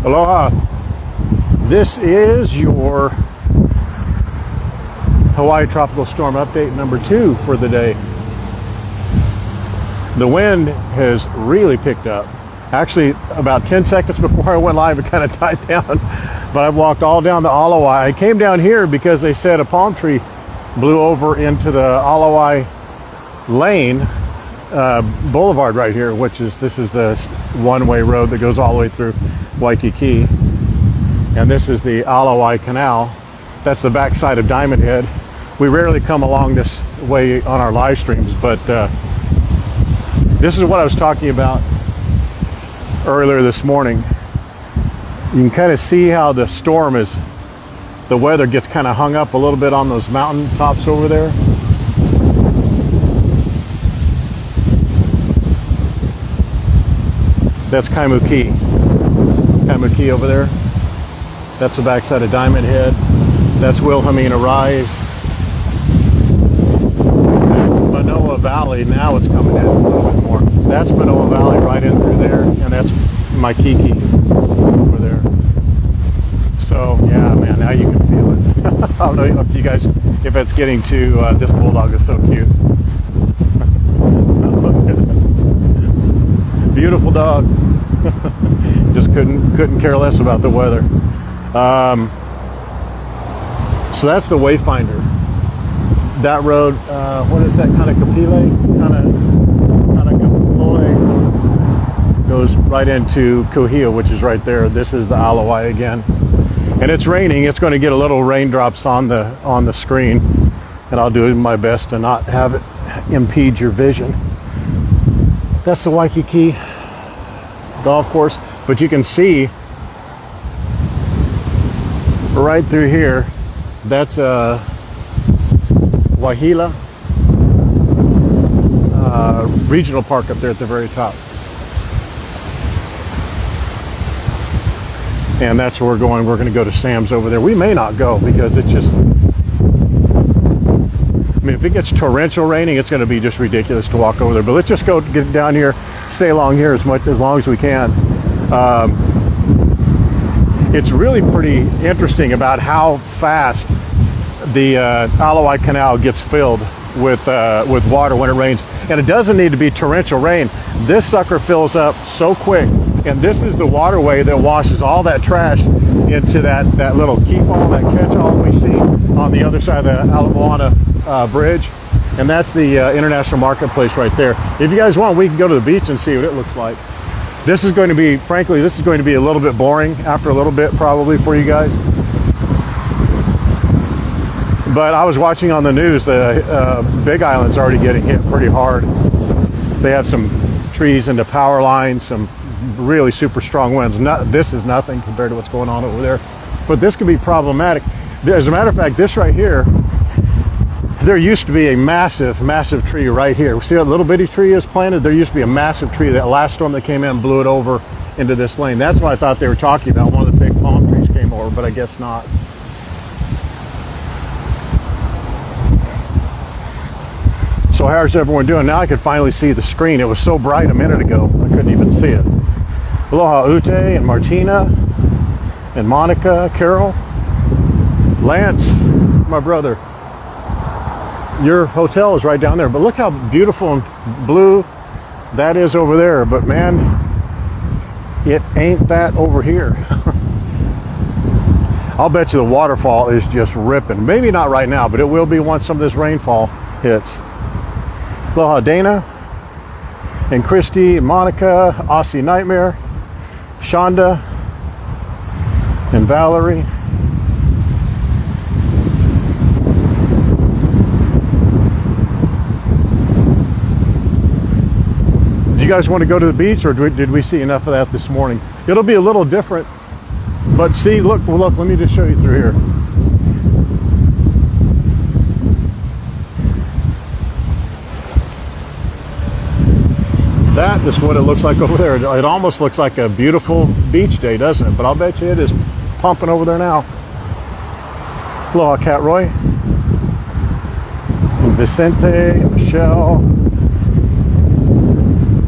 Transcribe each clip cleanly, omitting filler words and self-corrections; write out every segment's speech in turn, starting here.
Aloha. This is your Hawaii Tropical Storm Update number 2 for the day. The wind has really picked up. Actually, about 10 seconds before I went live, it kind of died down. But I walked all down the Alawai. I came down here because they said a palm tree blew over into the Alawai Lane Boulevard right here, this is the one-way road that goes all the way through Waikiki. And this is the Alawai Canal. That's the backside of Diamond Head. We rarely come along this way on our live streams, but this is what I was talking about earlier this morning. You can kind of see how the storm is, the weather gets kind of hung up a little bit on those mountain tops over there. That's Kaimuki. Kaimuki over there. That's the backside of Diamond Head. That's Wilhelmina Rise. That's Manoa Valley. Now it's coming in a little bit more. That's Manoa Valley right in through there. And that's Maikiki over there. So, yeah, man, now you can feel it. I don't know if you guys, if it's getting to, this bulldog is so cute. Beautiful dog. Just couldn't care less about the weather. So that's the Wayfinder. That road, what is that? Kanakapile? Kanakapile goes right into Kuhia, which is right there. This is the Alawai again. And it's raining. It's going to get a little raindrops on the screen, and I'll do my best to not have it impede your vision. That's the Waikiki golf course, but you can see right through here, that's Wahila Regional Park up there at the very top. And that's where we're going. We're going to go to Sam's over there. We may not go because it's just, I mean, if it gets torrential raining, it's going to be just ridiculous to walk over there. But let's just go get down here, stay along here as long as we can. It's really pretty interesting about how fast the Alawai Canal gets filled with water when it rains. And it doesn't need to be torrential rain. This sucker fills up so quick. And this is the waterway that washes all that trash into that little keep-all, that catch-all we see on the other side of the Ala Moana bridge. And that's the International Marketplace right there. If you guys want, we can go to the beach and see what it looks like. This is going to be, frankly, this is going to be a little bit boring after a little bit probably for you guys. But I was watching on the news, the Big Island's already getting hit pretty hard. They have some trees into power lines, some really super strong winds. This is nothing compared to what's going on over there. But this could be problematic. As a matter of fact, this right here, there used to be a massive tree right here. See that little bitty tree is planted? There used to be a massive tree. That last storm that came in blew it over into this lane. That's what I thought they were talking about. One of the big palm trees came over, but I guess not. So how's everyone doing? Now I can finally see the screen. It was so bright a minute ago, I couldn't even see it. Aloha Ute and Martina and Monica, Carol, Lance, my brother. Your hotel is right down there, but look how beautiful and blue that is over there. But man, it ain't that over here. I'll bet you the waterfall is just ripping. Maybe not right now, but it will be once some of this rainfall hits. Aloha Dana and Christy, and Monica, Aussie Nightmare, Shonda and Valerie. Do you guys want to go to the beach, or did we see enough of that this morning? It'll be a little different, but see, look, let me just show you through here. That is what it looks like over there. It almost looks like a beautiful beach day, doesn't it? But I'll bet you it is pumping over there now. Aloha, Cat Roy. And Vicente, Michelle,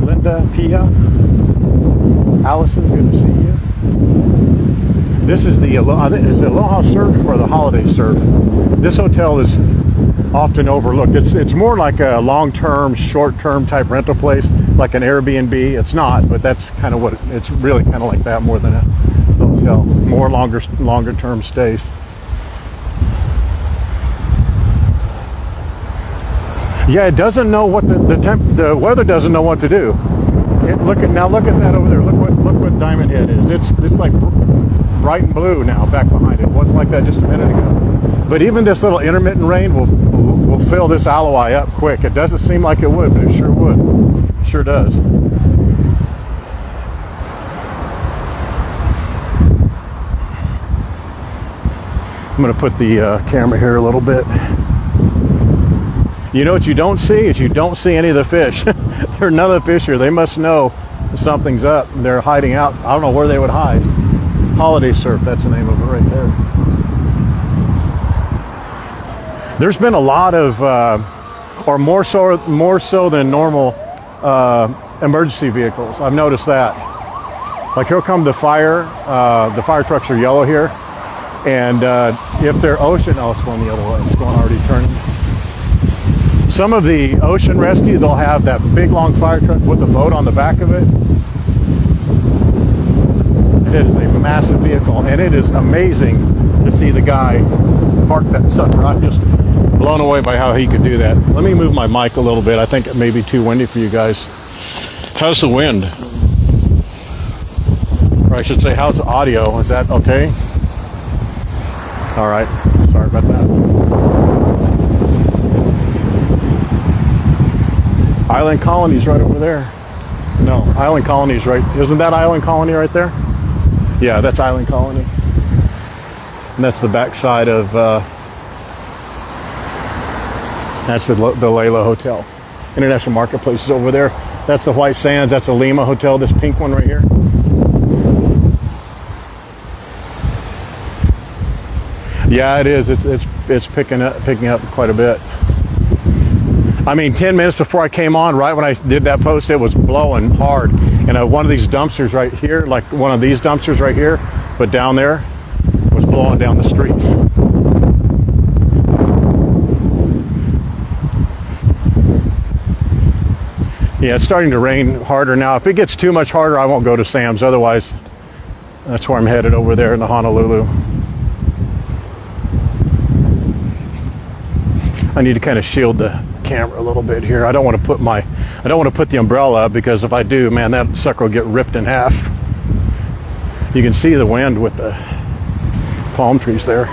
Linda, Pia, Allison, good to see you. This is the, I think it's the Aloha Surf or the Holiday Surf. This hotel is often overlooked. It's more like a long-term, short-term type rental place, like an Airbnb. It's not, but that's kind of what it's really kind of like that more than a hotel. More longer term stays. Yeah, it doesn't know what the weather doesn't know what to do. Look at that over there. Look what Diamond Head is. It's like bright and blue now back behind it. It wasn't like that just a minute ago. But even this little intermittent rain will fill this alloy up quick. It doesn't seem like it would, but it sure would. It sure does. I'm going to put the camera here a little bit. You know what you don't see is you don't see any of the fish. There are none of the fish here. They must know something's up. They're hiding out. I don't know where they would hide. Holiday Surf, that's the name of it right there. There's been a lot of, or more so than normal, emergency vehicles. I've noticed that. Like here come the fire trucks are yellow here. And if they're ocean, oh, it's going the other way. It's going already turning. Some of the ocean rescue, they'll have that big long fire truck with a boat on the back of it. It is a massive vehicle, and it is amazing to see the guy park that sucker. I'm just blown away by how he could do that. Let me move my mic a little bit. I think it may be too windy for you guys. How's the wind? Or I should say, how's the audio? Is that okay? All right. Sorry about that. Island Colony's right over there. No, Island Colony's right. Isn't that Island Colony right there? Yeah, that's Island Colony. And that's the backside of, that's the Layla Hotel. International Marketplace is over there. That's the White Sands. That's the Lima Hotel, this pink one right here. Yeah, it is. It's picking up quite a bit. I mean, 10 minutes before I came on, right when I did that post, it was blowing hard. And one of these dumpsters right here, like one of these dumpsters right here, but down there, was blowing down the street. Yeah, it's starting to rain harder now. If it gets too much harder, I won't go to Sam's. Otherwise, that's where I'm headed, over there in the Honolulu. I need to kind of shield the camera a little bit here. I don't want to put the umbrella up, because if I do, man, that sucker will get ripped in half. You can see the wind with the palm trees there.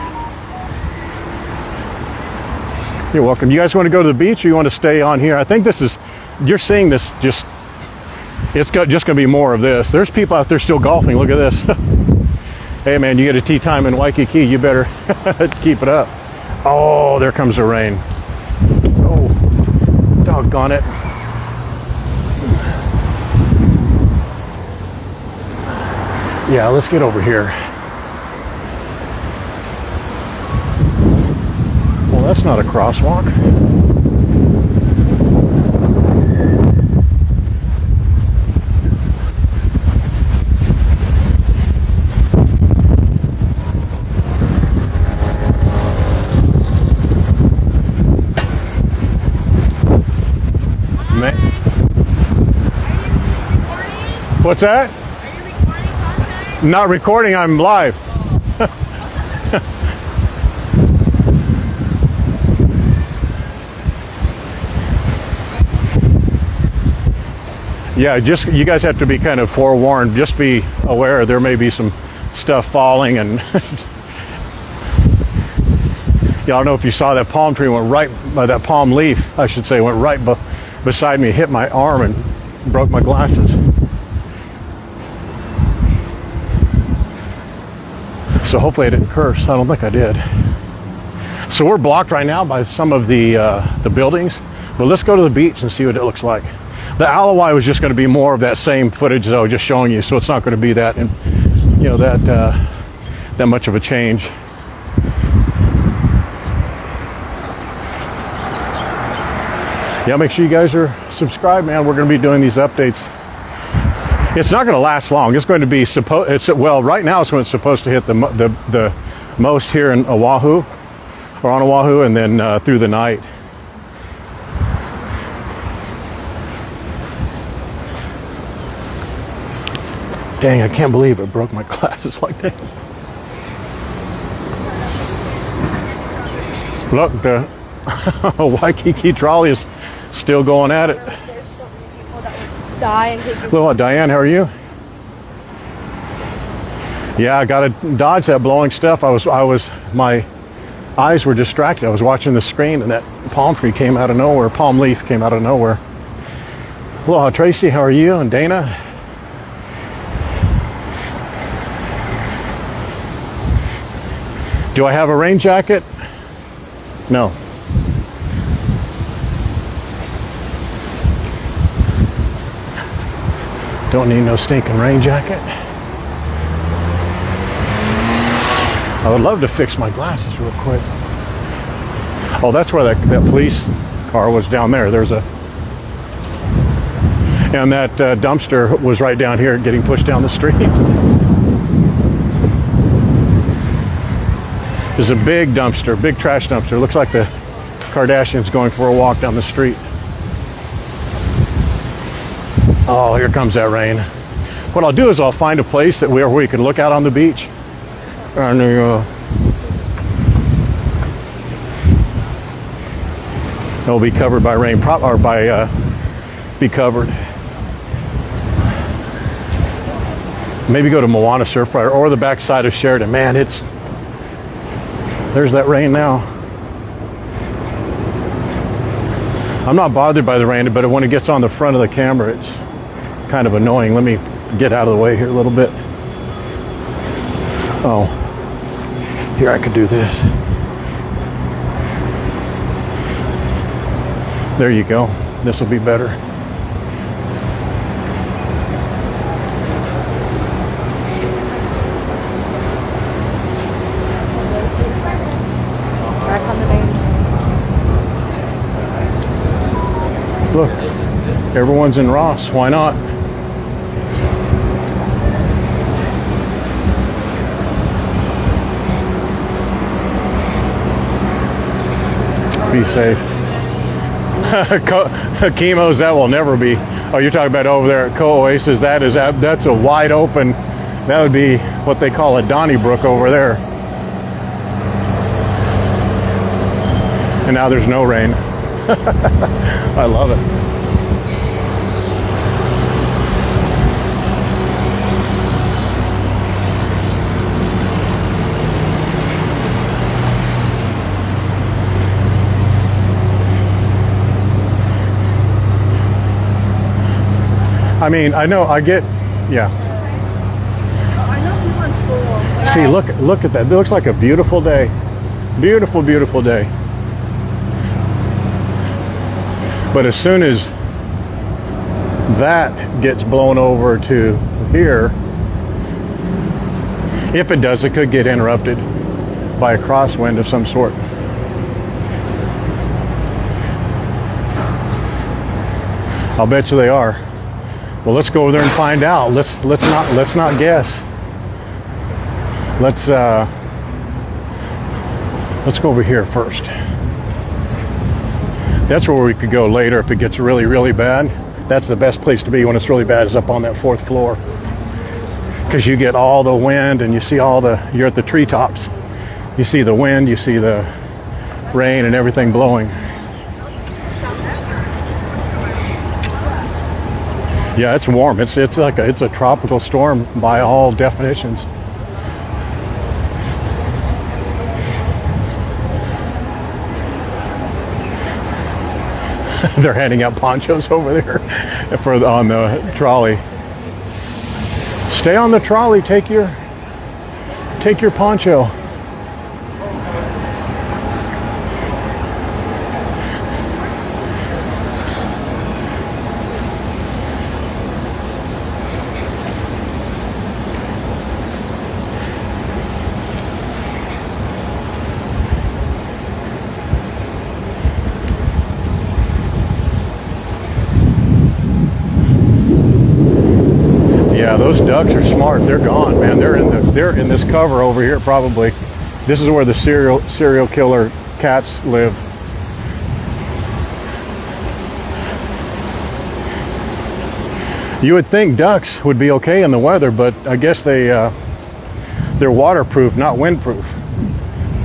You're welcome. You guys want to go to the beach, or you want to stay on here? I think you're seeing this just going to be more of this. There's people out there still golfing. Look at this. Hey man, you get a tee time in Waikiki, you better keep it up. Oh, there comes the rain. Oh, doggone it. Yeah, let's get over here. Well, that's not a crosswalk. What's that? Are you recording content? Not recording, I'm live. Yeah, you guys have to be kind of forewarned. Just be aware there may be some stuff falling, and yeah, I don't know if you saw that palm tree went right by that palm leaf, I should say, went right beside me, hit my arm and broke my glasses. So hopefully I didn't curse. I don't think I did. So we're blocked right now by some of the buildings, but let's go to the beach and see what it looks like. The alloy was just going to be more of that same footage that I was just showing you, so it's not going to be that, and that much of a change. Yeah, make sure you guys are subscribed, man. We're going to be doing these updates It's not going to last long. It's going to be well, right now it's when it's supposed to hit the most here in Oahu, or on Oahu, and then through the night. Dang, I can't believe it broke my glasses like that. Look, the Waikiki trolley is still going at it. There's so many people that would die and take your Hello, Diane, how are you? Yeah, I got to dodge that blowing stuff. My eyes were distracted. I was watching the screen and that palm tree came out of nowhere. Palm leaf came out of nowhere. Hello, Tracy, how are you? And Dana? Do I have a rain jacket? No. Don't need no stinking rain jacket. I would love to fix my glasses real quick. Oh, that's where that police car was down there. And that dumpster was right down here getting pushed down the street. There's a big dumpster, big trash dumpster. Looks like the Kardashians going for a walk down the street. Oh, here comes that rain. What I'll do is I'll find a place where we can look out on the beach. And it'll be covered by rain, or be covered. Maybe go to Moana Surf Rider or the backside of Sheridan. Man, there's that rain now. I'm not bothered by the rain, but when it gets on the front of the camera, it's kind of annoying. Let me get out of the way here a little bit. Oh, here I could do this. There you go. This will be better. back on the main. Look, everyone's in Ross. Why not? Be safe. Chemo's, that will never be. Oh, you're talking about over there at Co-Oasis. That's a wide open. That would be what they call a Donnybrook over there. And now there's no rain. I love it. I mean, I know, I get, yeah. I know we went to school. See, look at that. It looks like a beautiful day. Beautiful, beautiful day. But as soon as that gets blown over to here, if it does, it could get interrupted by a crosswind of some sort. I'll bet you they are. Well, let's go over there and find out. Let's not guess. Let's go over here first. That's where we could go later if it gets really, really bad. That's the best place to be when it's really bad, is up on that 4th floor. Because you get all the wind and you see you're at the treetops. You see the wind, you see the rain and everything blowing. Yeah, it's warm. It's a tropical storm by all definitions. They're handing out ponchos over there on the trolley. Stay on the trolley. Take your poncho. Yeah, those ducks are smart. They're gone, man. They're in this cover over here probably. This is where the serial killer cats live. You would think ducks would be okay in the weather, but I guess they're waterproof, not windproof.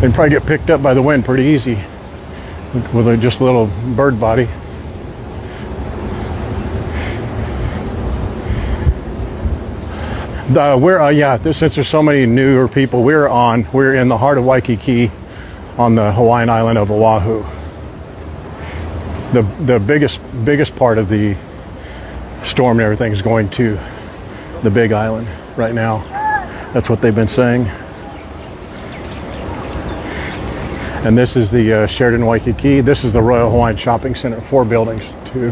They'd probably get picked up by the wind pretty easy with just a little bird body. Since there's so many newer people, we're in the heart of Waikiki on the Hawaiian island of Oahu. The biggest part of the storm and everything is going to the Big Island right now. That's what they've been saying. And this is the Sheraton Waikiki. This is the Royal Hawaiian Shopping Center. 4 buildings, 2,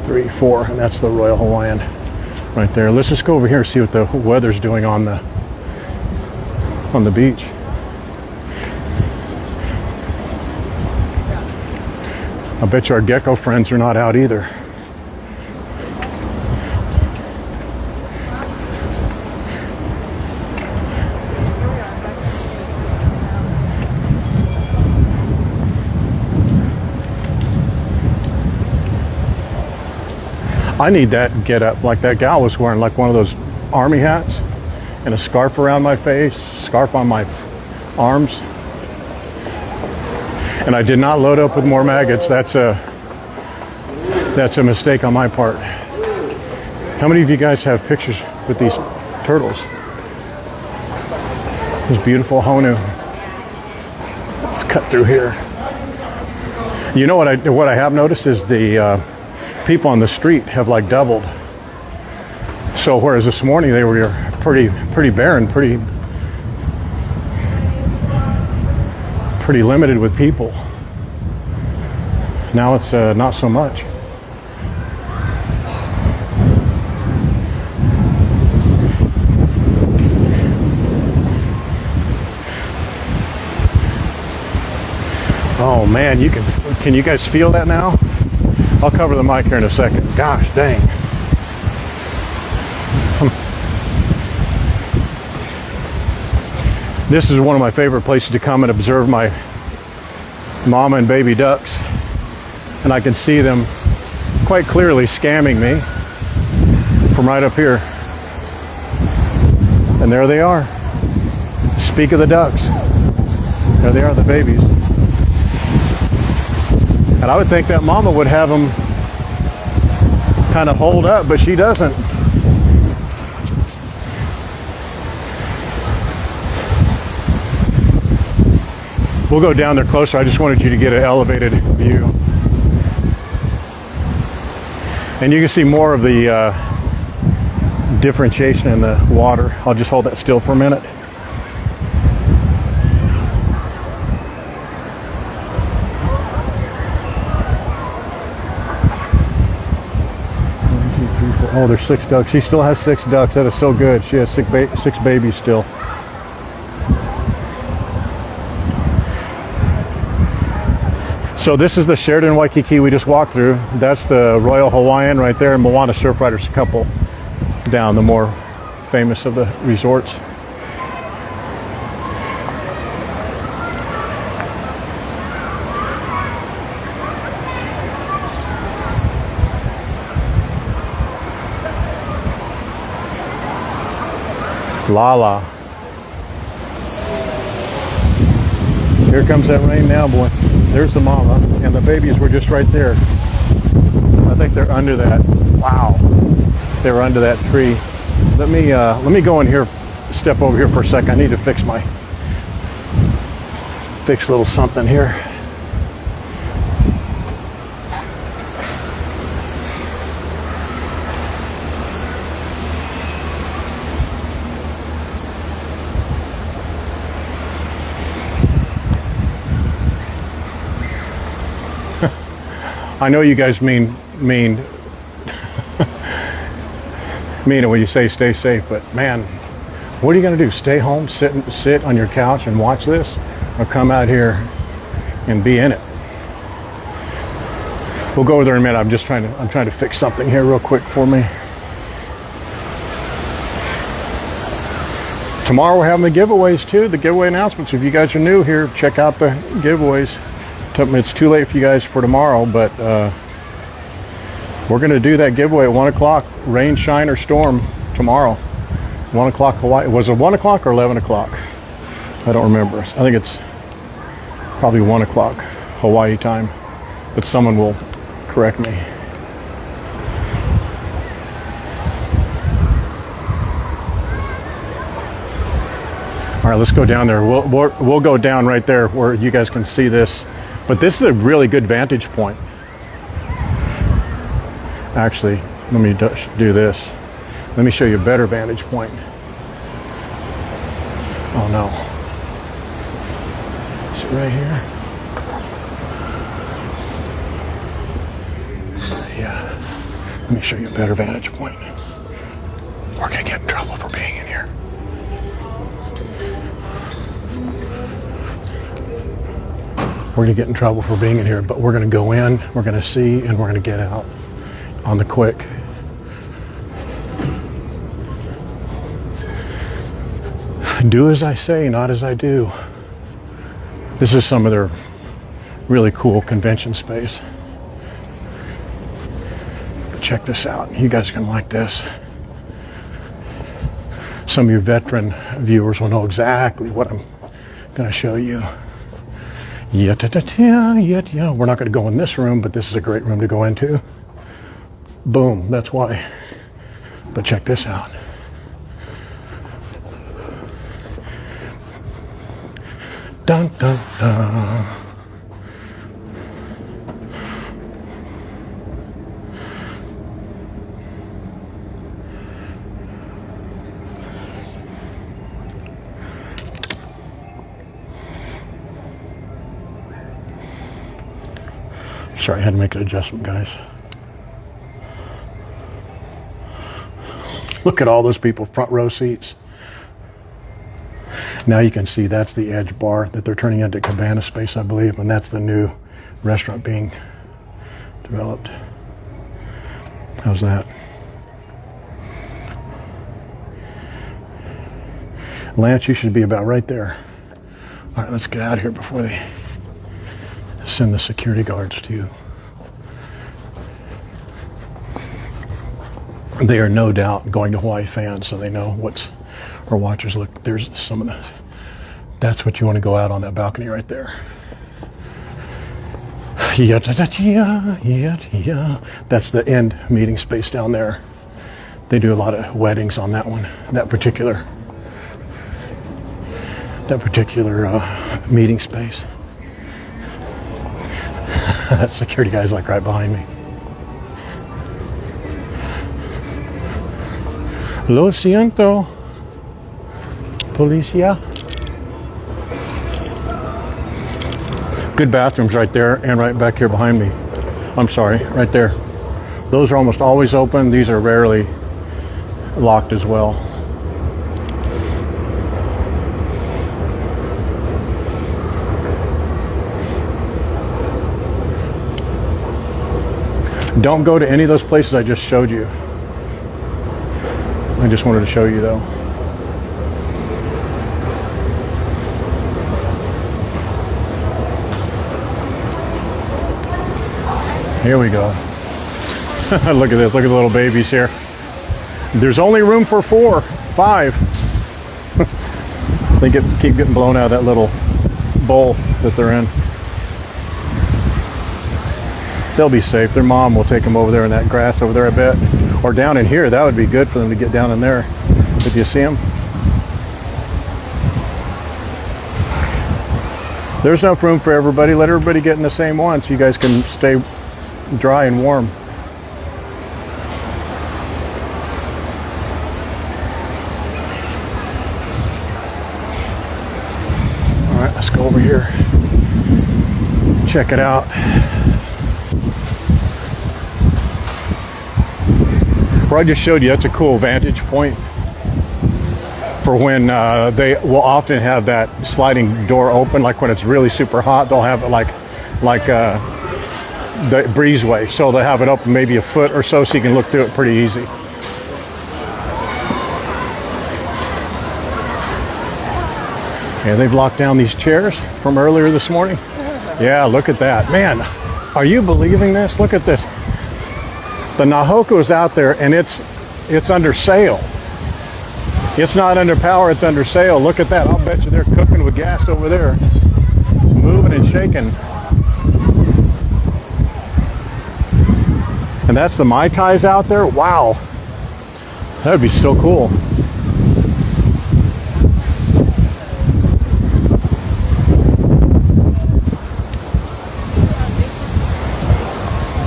3, 4, and that's the Royal Hawaiian right there. Let's just go over here and see what the weather's doing on the beach. I bet you our gecko friends are not out either. I need that get up like that gal was wearing, like one of those army hats and a scarf around my face, scarf on my arms. And I did not load up with more maggots. That's a mistake on my part. How many of you guys have pictures with these turtles? This beautiful Honu. Let's cut through here. You know what I have noticed is the people on the street have like doubled. So whereas this morning they were pretty barren, pretty limited with people, now it's not so much. Oh man, can you guys feel that now? I'll cover the mic here in a second. Gosh dang. This is one of my favorite places to come and observe my mama and baby ducks. And I can see them quite clearly scamming me from right up here. And there they are. Speak of the ducks. There they are, the babies. And I would think that mama would have them kind of hold up, but she doesn't. We'll go down there closer. I just wanted you to get an elevated view. And you can see more of the differentiation in the water. I'll just hold that still for a minute. Oh, there's 6 ducks. She still has 6 ducks. That is so good. She has 6 babies still. So this is the Sheraton Waikiki we just walked through. That's the Royal Hawaiian right there, and Moana Surfriders, a couple down, the more famous of the resorts. Lala. Here comes that rain now, boy. There's the mama, and the babies were just right there. I think they're under that. Wow. They were under that tree. Let me go in here, step over here for a second. I need to fix a little something here. I know you guys mean it when you say stay safe, but man, what are you going to do? Stay home, sit on your couch and watch this, or come out here and be in it? We'll go over there in a minute. I'm trying to fix something here real quick for me. Tomorrow we're having the giveaways too, the giveaway announcements. If you guys are new here, check out the giveaways. It's too late for you guys for tomorrow, but we're going to do that giveaway at 1 o'clock, rain, shine, or storm tomorrow. 1 o'clock Hawaii. Was it 1 o'clock or 11 o'clock? I don't remember. I think it's probably 1 o'clock Hawaii time, but someone will correct me. All right, let's go down there. We'll go down right there where you guys can see this. But this is a really good vantage point. Actually, let me do this. Let me show you a better vantage point. Oh no. Is it right here? Yeah. Let me show you a better vantage point. We're gonna get in trouble for being in here. We're gonna get in trouble for being in here, but we're gonna go in, we're gonna see, and we're gonna get out on the quick. Do as I say, not as I do. This is some of their really cool convention space. But check this out. You guys are gonna like this. Some of your veteran viewers will know exactly what I'm gonna show you. We're not going to go in this room, but this is a great room to go into. Boom, that's why. But check this out. Dun, dun, dun. Sorry, I had to make an adjustment, guys. Look at all those people, front row seats. Now you can see that's the Edge bar that they're turning into cabana space, I believe, and that's the new restaurant being developed. How's that? Lance, you should be about right there. All right, let's get out of here before they send the security guards to you. They are no doubt going to Hawaii fans, so they know what's our watchers. Look, there's some of the. That's what you want to go out on that balcony right there. That's the end meeting space down there. They do a lot of weddings on that one, that particular meeting space. That security guy's like right behind me. Lo siento, policia. Good bathrooms right there and right back here behind me. I'm sorry, right there. Those are almost always open. These are rarely locked as well. Don't go to any of those places I just showed you. I just wanted to show you though. Here we go. Look at this, look at the little babies here. There's only room for 4, 5. They keep getting blown out of that little bowl that they're in. They'll be safe. Their mom will take them over there in that grass over there, I bet. Or down in here. That would be good for them to get down in there. Did you see them? There's enough room for everybody. Let everybody get in the same one so you guys can stay dry and warm. All right, let's go over here. Check it out. Where I just showed you, that's a cool vantage point for when they will often have that sliding door open, like when it's really super hot, they'll have it like the breezeway. So they'll have it open maybe a foot or so you can look through it pretty easy. And they've locked down these chairs from earlier this morning. Yeah, look at that. Man, are you believing this? Look at this. The Nahoku is out there and it's under sail. It's not under power, it's under sail. Look at that. I'll bet you they're cooking with gas over there. Moving and shaking. And that's the Mai Tais out there? Wow. That would be so cool.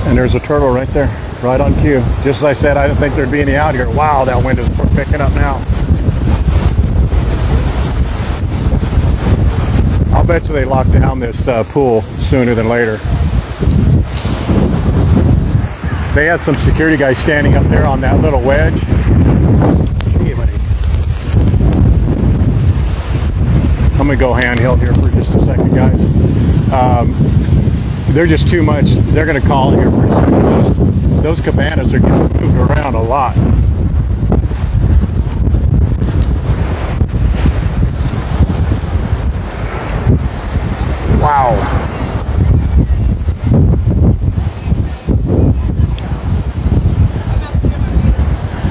And there's a turtle right there, right on cue. Just as I said, I didn't think there'd be any out here. Wow, that wind is picking up now. I'll bet you they lock down this pool sooner than later. They had some security guys standing up there on that little wedge. I'm gonna go handheld here for just a second, guys. They're just too much. They're gonna call it here pretty soon. Those cabanas are getting moved around a lot. Wow.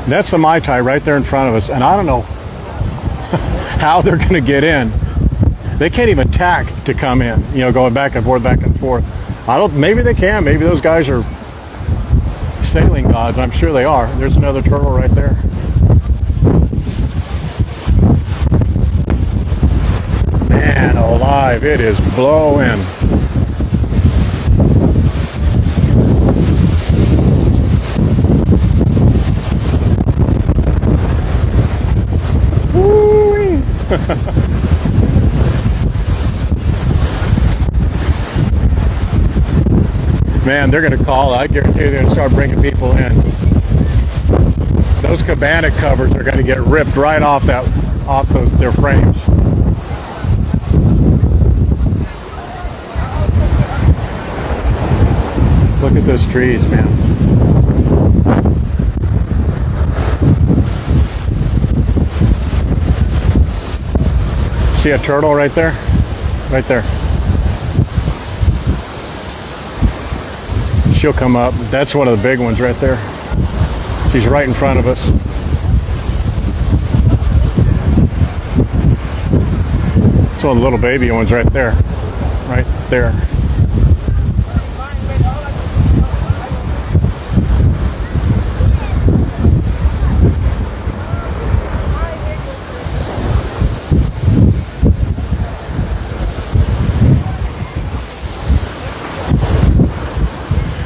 That's the Mai Tai right there in front of us, and I don't know how they're going to get in. They can't even tack to come in, you know, going back and forth, back and forth. Maybe they can. Maybe those guys are sailing gods. I'm sure they are. There's another turtle right there. Man alive, it is blowing. Man, they're going to call. I guarantee they're going to start bringing people in. Those cabana covers are going to get ripped right off their frames. Look at those trees, man. See a turtle right there? Right there. She'll come up. That's one of the big ones right there. She's right in front of us. It's one of the little baby ones right there. Right there.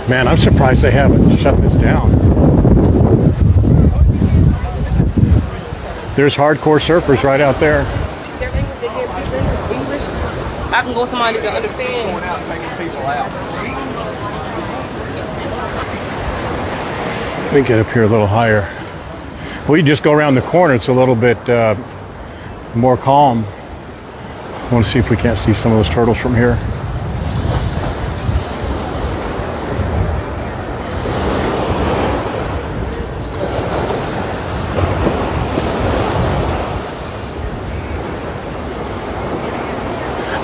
Man, I'm surprised they haven't shut this down. There's hardcore surfers right out there. English. I can go somebody that can understand. Going out and taking people out. We can get up here a little higher. We just go around the corner. It's a little bit more calm. I want to see if we can't see some of those turtles from here.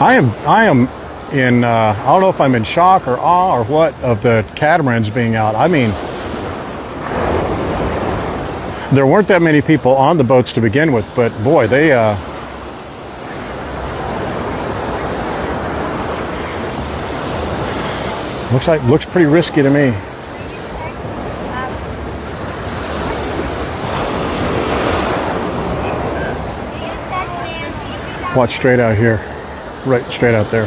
I am in, I don't know if I'm in shock or awe or what of the catamarans being out. I mean, there weren't that many people on the boats to begin with, but boy, they, looks pretty risky to me. Watch straight out here. Right straight out there.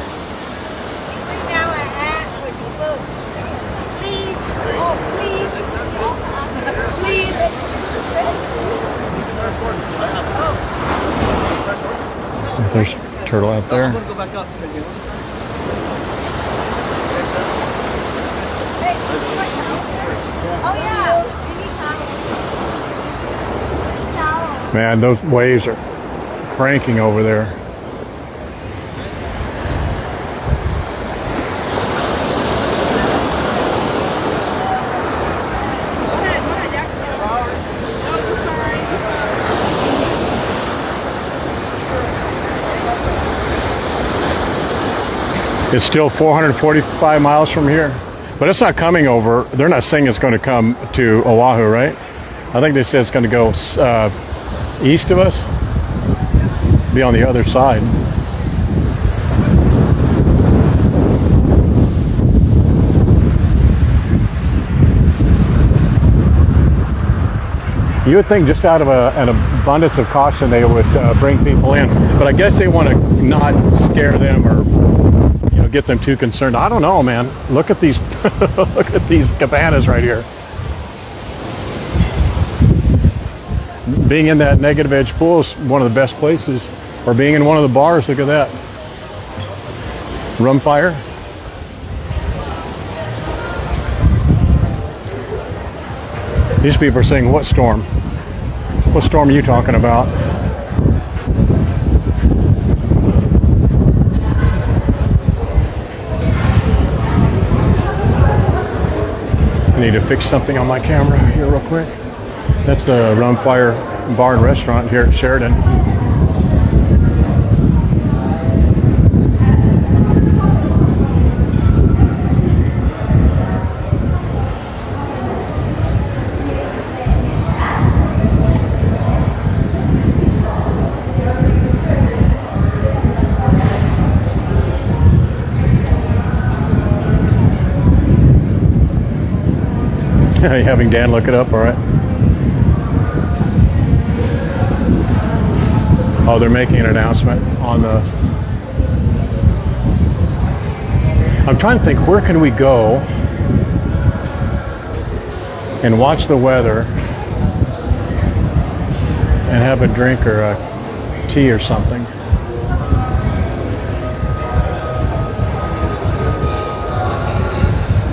There's a turtle out there. Man, those waves are cranking over there. It's still 445 miles from here, but it's not coming over. They're not saying it's going to come to Oahu, right? I think they said it's going to go east of us, be on the other side. You would think just out of an abundance of caution they would bring people in, but I guess they want to not scare them or get them too concerned. I don't know, man. Look at these look at these cabanas right here. Being in that negative edge pool is one of the best places, or being in one of the bars. Look at that. Rum fire. These people are saying, what storm? What storm are you talking about? I need to fix something on my camera here real quick. That's the Rum Fire Bar and Restaurant here at Sheridan. Having Dan look it up, all right. Oh, they're making an announcement on the... I'm trying to think, where can we go and watch the weather and have a drink or a tea or something?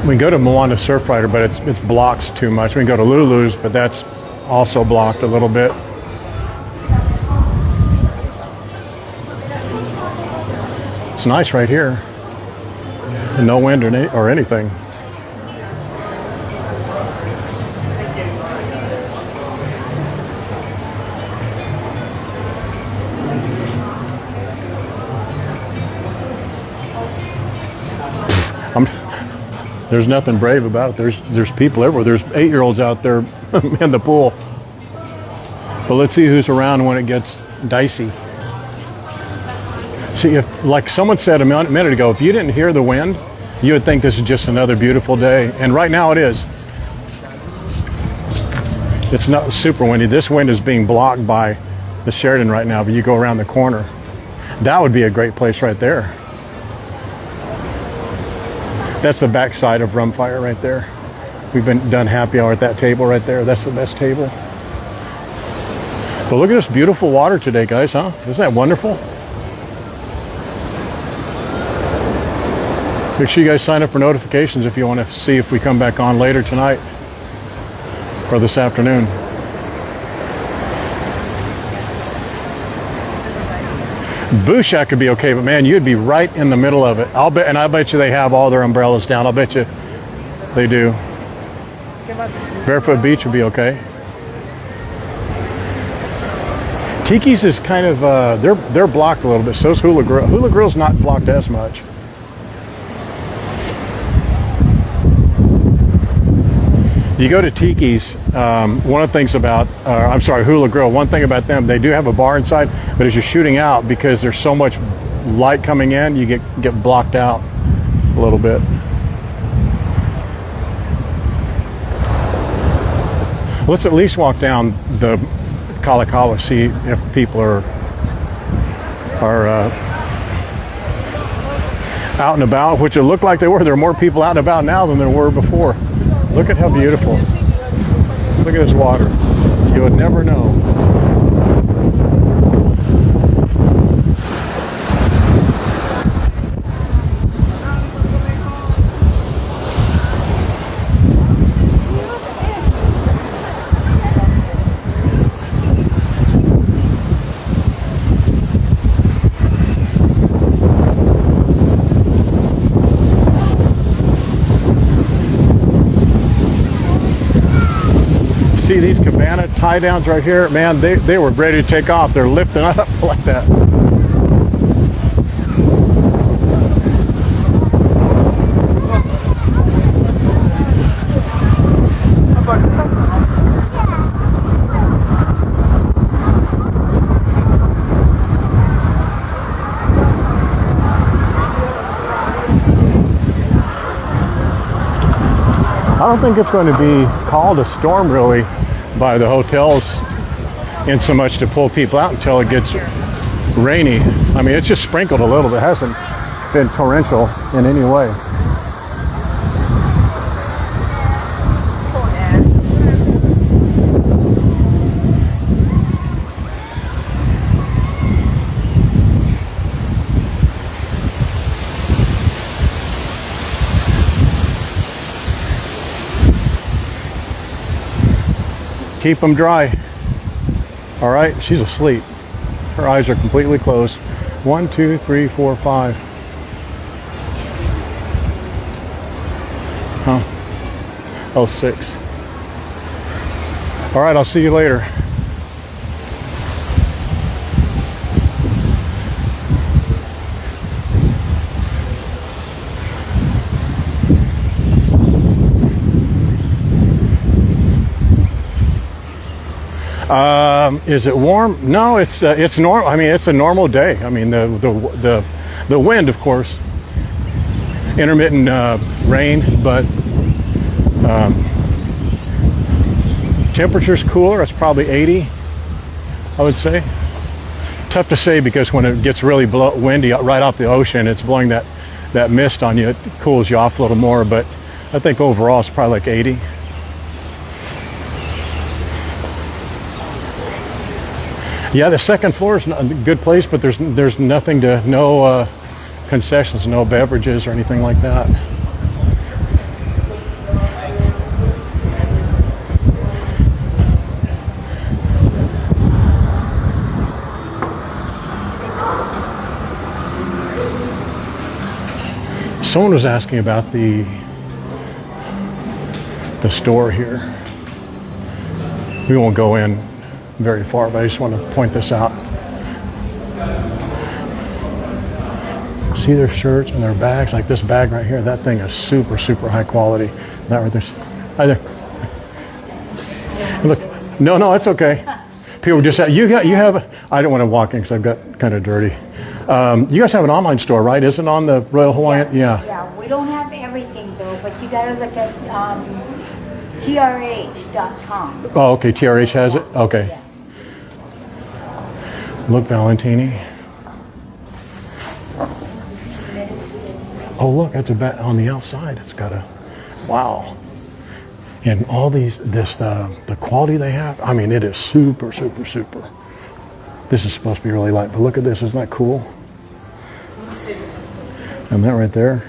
We can go to Moana Surfrider, but it's blocked too much. We can go to Lulu's, but that's also blocked a little bit. It's nice right here. And no wind or anything. There's nothing brave about it. There's people everywhere. There's 8-year-olds out there in the pool. But let's see who's around when it gets dicey. See, if, like someone said a minute ago, if you didn't hear the wind, you would think this is just another beautiful day. And right now it is. It's not super windy. This wind is being blocked by the Sheridan right now, but you go around the corner. That would be a great place right there. That's the backside of Rum Fire right there. We've done happy hour at that table right there. That's the best table. But look at this beautiful water today, guys, huh? Isn't that wonderful? Make sure you guys sign up for notifications if you want to see if we come back on later tonight or this afternoon. Booth Shack could be okay, but man, you'd be right in the middle of it. I bet you they have all their umbrellas down. I'll bet you they do. Barefoot Beach would be okay. Tiki's is kind of they're blocked a little bit. So's Hula Grill. Hula Grill's not blocked as much. You go to Tiki's, one of the things about, Hula Grill, one thing about them, they do have a bar inside, but as you're shooting out, because there's so much light coming in, you get blocked out a little bit. Let's at least walk down the Kalakaua, see if people are out and about, which it looked like they were. There are more people out and about now than there were before. Look at how beautiful. Look at this water. You would never know. See these cabana tie downs right here, man, they were ready to take off. They're lifting up like that. don't think it's going to be called a storm really by the hotels in so much to pull people out until it gets rainy. I mean, it's just sprinkled a little bit. It hasn't been torrential in any way. Keep them dry. All right, she's asleep. Her eyes are completely closed. 1, 2, 3, 4, 5. Huh? Oh, 6. All right, I'll see you later. Is it warm? No, it's normal. I mean, it's a normal day. I mean, the wind, of course, intermittent rain, but temperature's cooler. It's probably 80, I would say. Tough to say because when it gets really windy right off the ocean, it's blowing that mist on you. It cools you off a little more, but I think overall it's probably like 80. Yeah, the second floor is a good place, but there's nothing no concessions, no beverages or anything like that. Someone was asking about the store here. We won't go in very far, but I just want to point this out. See their shirts and their bags, like this bag right here. That thing is super, super high quality. That right there's, hi there. Look, no, it's okay. People just have, you have. I don't want to walk in because I've got kind of dirty. You guys have an online store, right? Isn't it on the Royal Hawaiian? Yeah. Yeah, we don't have everything though, but you gotta look at trh.com. Oh, okay. TRH has it. Okay. Yeah. Look, Valentini. Oh, look, that's a bat on the outside. It's got a, wow. And all these, the quality they have, I mean, it is super, super, super. This is supposed to be really light, but look at this. Isn't that cool? And that right there,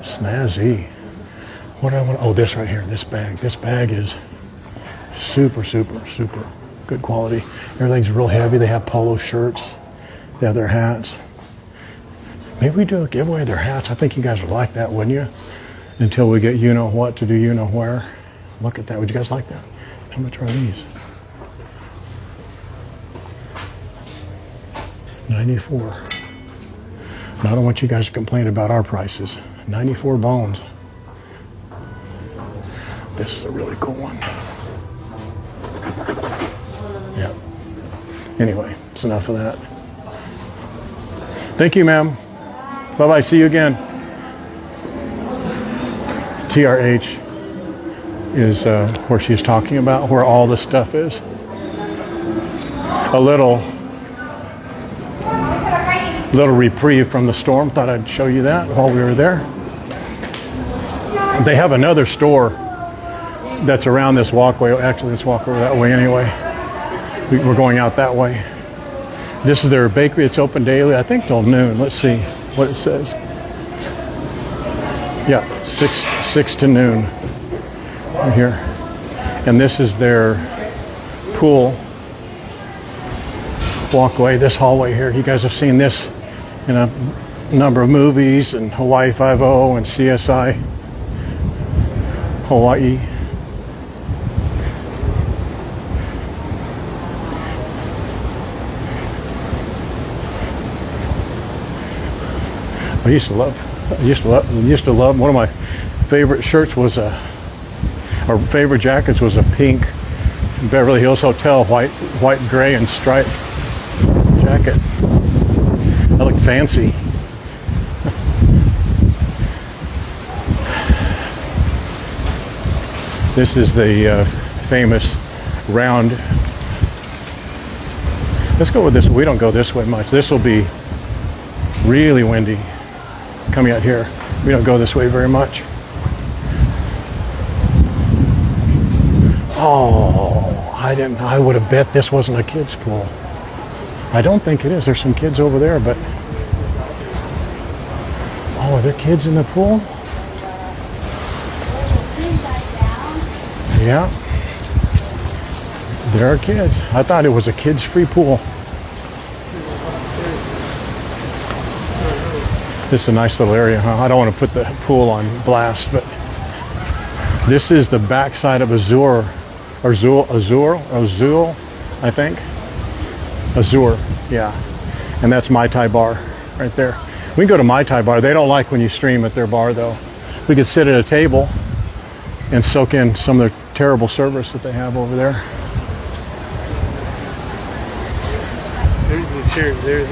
snazzy. What do I want? Oh, this right here, this bag. This bag is super, super, super good quality. Everything's real heavy. They have polo shirts. They have their hats. Maybe we do a giveaway of their hats. I think you guys would like that, wouldn't you? Until we get you know what to do you know where. Look at that. Would you guys like that? How much are these? 94. Now, I don't want you guys to complain about our prices. 94 bones. This is a really cool one. Yep. Anyway, it's enough of that. Thank you, ma'am. Bye-bye. See you again. TRH is where she's talking about, where all the stuff is. A little reprieve from the storm. Thought I'd show you that while we were there. They have another store that's around this walkway. Actually, let's walk over that way anyway. We're going out that way. This is their bakery. It's open daily, I think till noon. Let's see what it says. Yeah, 6 to noon right here. And this is their pool walkway, this hallway here. You guys have seen this in a number of movies, and Hawaii Five-0 and CSI Hawaii. I used to love, one of my favorite shirts was or favorite jackets was a pink Beverly Hills Hotel white, gray, and striped jacket. That looked fancy. This is the famous round. Let's go with this. We don't go this way much. This will be really windy coming out here. We don't go this way very much. Oh, I would have bet this wasn't a kid's pool. I don't think it is. There's some kids over there, but oh, are there kids in the pool? Yeah. There are kids. I thought it was a kids-free pool. This is a nice little area, huh? I don't want to put the pool on blast, but this is the backside of Azul, I think. Azul, yeah. And that's Mai Tai Bar right there. We can go to Mai Tai Bar. They don't like when you stream at their bar, though. We could sit at a table and soak in some of their terrible service that they have over there. There's the chairs there.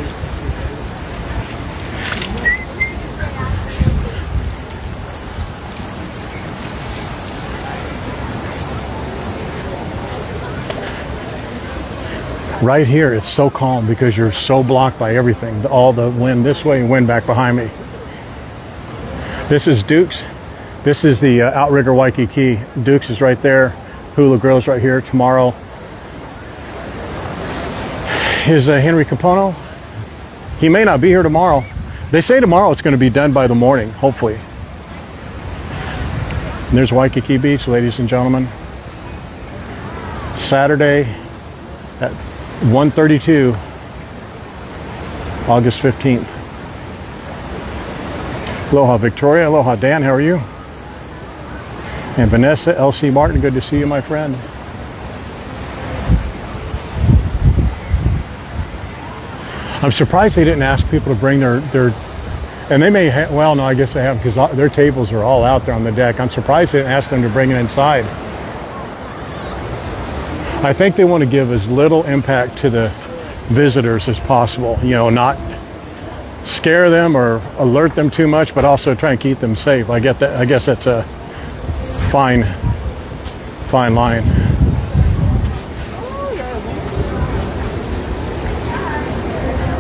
Right here, it's so calm because you're so blocked by everything. All the wind this way and wind back behind me. This is Duke's. This is the Outrigger Waikiki. Duke's is right there. Hula Grill's right here. Tomorrow is Henry Capono. He may not be here tomorrow. They say tomorrow it's going to be done by the morning, hopefully. And there's Waikiki Beach, ladies and gentlemen. Saturday at 1:32, August 15th. Aloha Victoria, aloha Dan, how are you? And Vanessa, LC Martin, good to see you, my friend. I'm surprised they didn't ask people to bring their and they may have, well, no, I guess they have, because their tables are all out there on the deck. I'm surprised they didn't ask them to bring it inside. I think they want to give as little impact to the visitors as possible. You know, not scare them or alert them too much, but also try and keep them safe. I get that. I guess that's a fine line.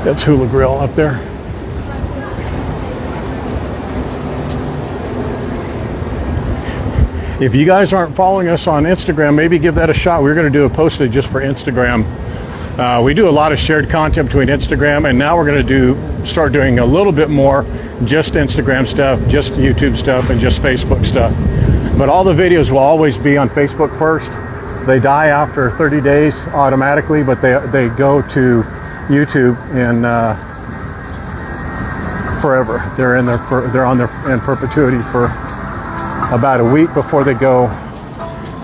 That's Hula Grill up there. If you guys aren't following us on Instagram, maybe give that a shot. We're going to do a post just for Instagram. We do a lot of shared content between Instagram, and now we're going to start doing a little bit more just Instagram stuff, just YouTube stuff, and just Facebook stuff. But all the videos will always be on Facebook first. They die after 30 days automatically, but they go to YouTube in forever. They're on there in perpetuity for about a week before they go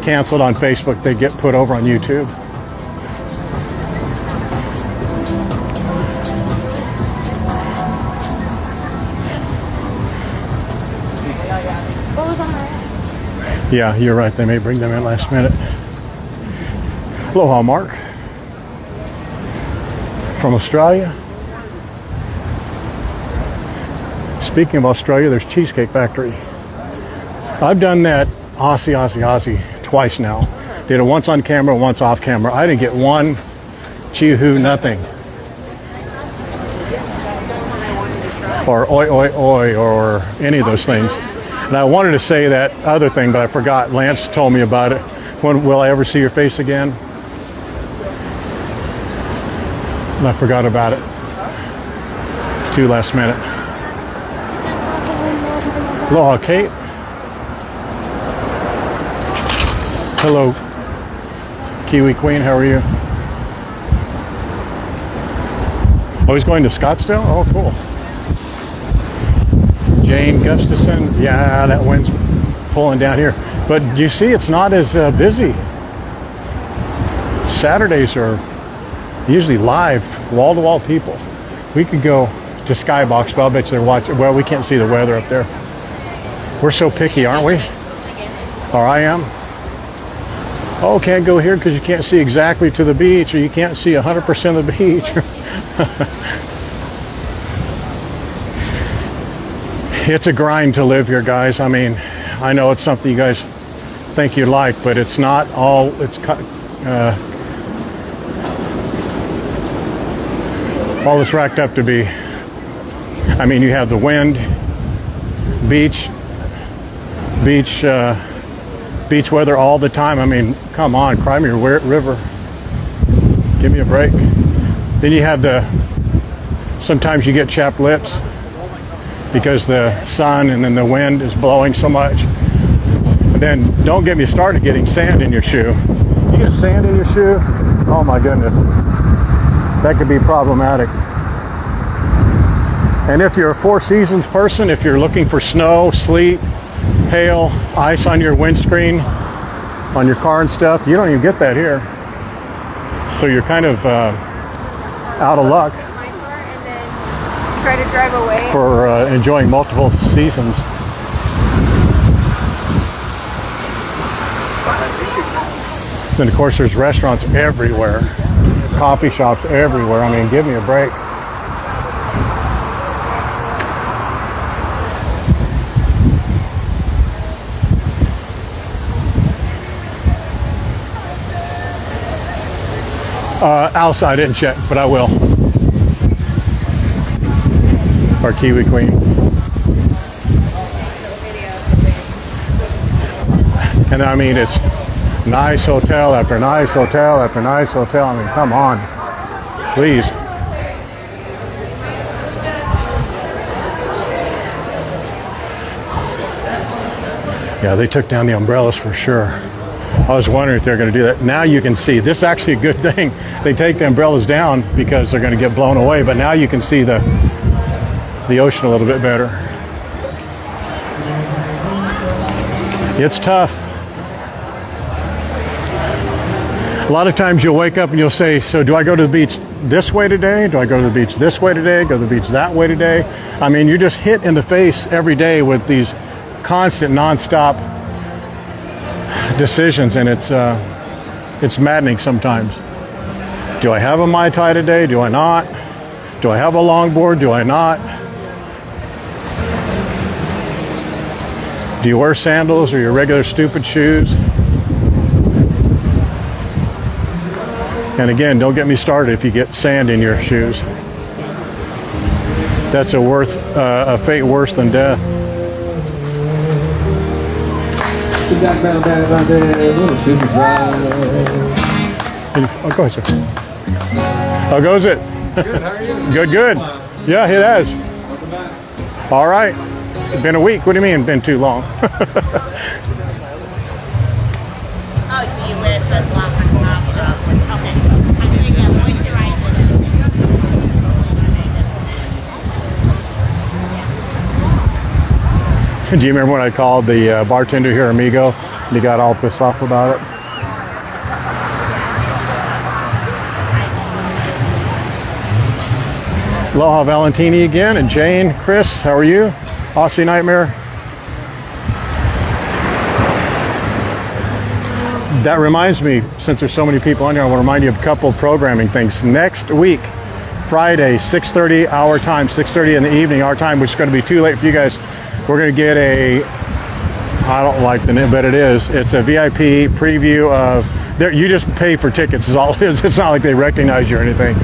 canceled on Facebook. They get put over on YouTube. Yeah, you're right. They may bring them in last minute. Aloha, Mark. From Australia. Speaking of Australia, there's Cheesecake Factory. I've done that Aussie twice now. Did it once on camera, once off camera. I didn't get one chee-hoo, nothing. Or oi, oi, oi, or any of those things. And I wanted to say that other thing, but I forgot. Lance told me about it. When will I ever see your face again? And I forgot about it. Too last minute. Aloha, Kate. Hello, Kiwi Queen, how are you? Oh, he's going to Scottsdale? Oh, cool. Jane Gustafson, yeah, that wind's pulling down here. But you see, it's not as busy. Saturdays are usually live, wall-to-wall people. We could go to Skybox, but I'll bet you they're watching. Well, we can't see the weather up there. We're so picky, aren't we? Or I am. Oh, can't go here because you can't see exactly to the beach, or you can't see 100% of the beach. It's a grind to live here, guys. I mean, I know it's something you guys think you'd like, but it's not all all it's racked up to be. I mean, you have the wind, beach weather all the time. I mean, come on, cry me a river. Give me a break. Then you have sometimes you get chapped lips because the sun and then the wind is blowing so much. And then don't get me started getting sand in your shoe. You get sand in your shoe, oh my goodness. That could be problematic. And if you're a Four Seasons person, if you're looking for snow, sleet, hail, ice on your windscreen, on your car and stuff, you don't even get that here. So you're kind of out of luck My car and then try to drive away. for enjoying multiple seasons. Then of course there's restaurants everywhere, coffee shops everywhere. I mean, give me a break. Outside, I didn't check, but I will. Our Kiwi Queen. And I mean, it's nice hotel after nice hotel after nice hotel. I mean, come on, please. Yeah, they took down the umbrellas for sure. I was wondering if they're going to do that. Now you can see, this is actually a good thing. They take the umbrellas down because they're going to get blown away, but now you can see the ocean a little bit better. It's tough. A lot of times you'll wake up and you'll say, so do I go to the beach this way today? Do I go to the beach this way today? Go to the beach that way today? I mean, you're just hit in the face every day with these constant, nonstop decisions, and it's maddening sometimes. Do I have a Mai Tai today? Do I not? Do I have a longboard? Do I not? Do you wear sandals or your regular stupid shoes? And again, don't get me started if you get sand in your shoes. That's a fate worse than death. Oh, go ahead, sir. How goes it? Good, how are you? Good, good. Yeah, it has. All right. It's been a week. What do you mean, been too long? Oh, do you wear sunblock on top of? Okay. I'm gonna get moisturizer. Do you remember when I called the bartender here, Amigo, and he got all pissed off about it? Aloha Valentini again, and Jane, Chris, how are you? Aussie Nightmare. That reminds me, since there's so many people on here, I want to remind you of a couple of programming things. Next week, Friday, 6:30 our time, 6:30 in the evening our time, which is going to be too late for you guys. We're going to get I don't like the name, but it is. It's a VIP preview of, you just pay for tickets is all it is. It's not like they recognize you or anything.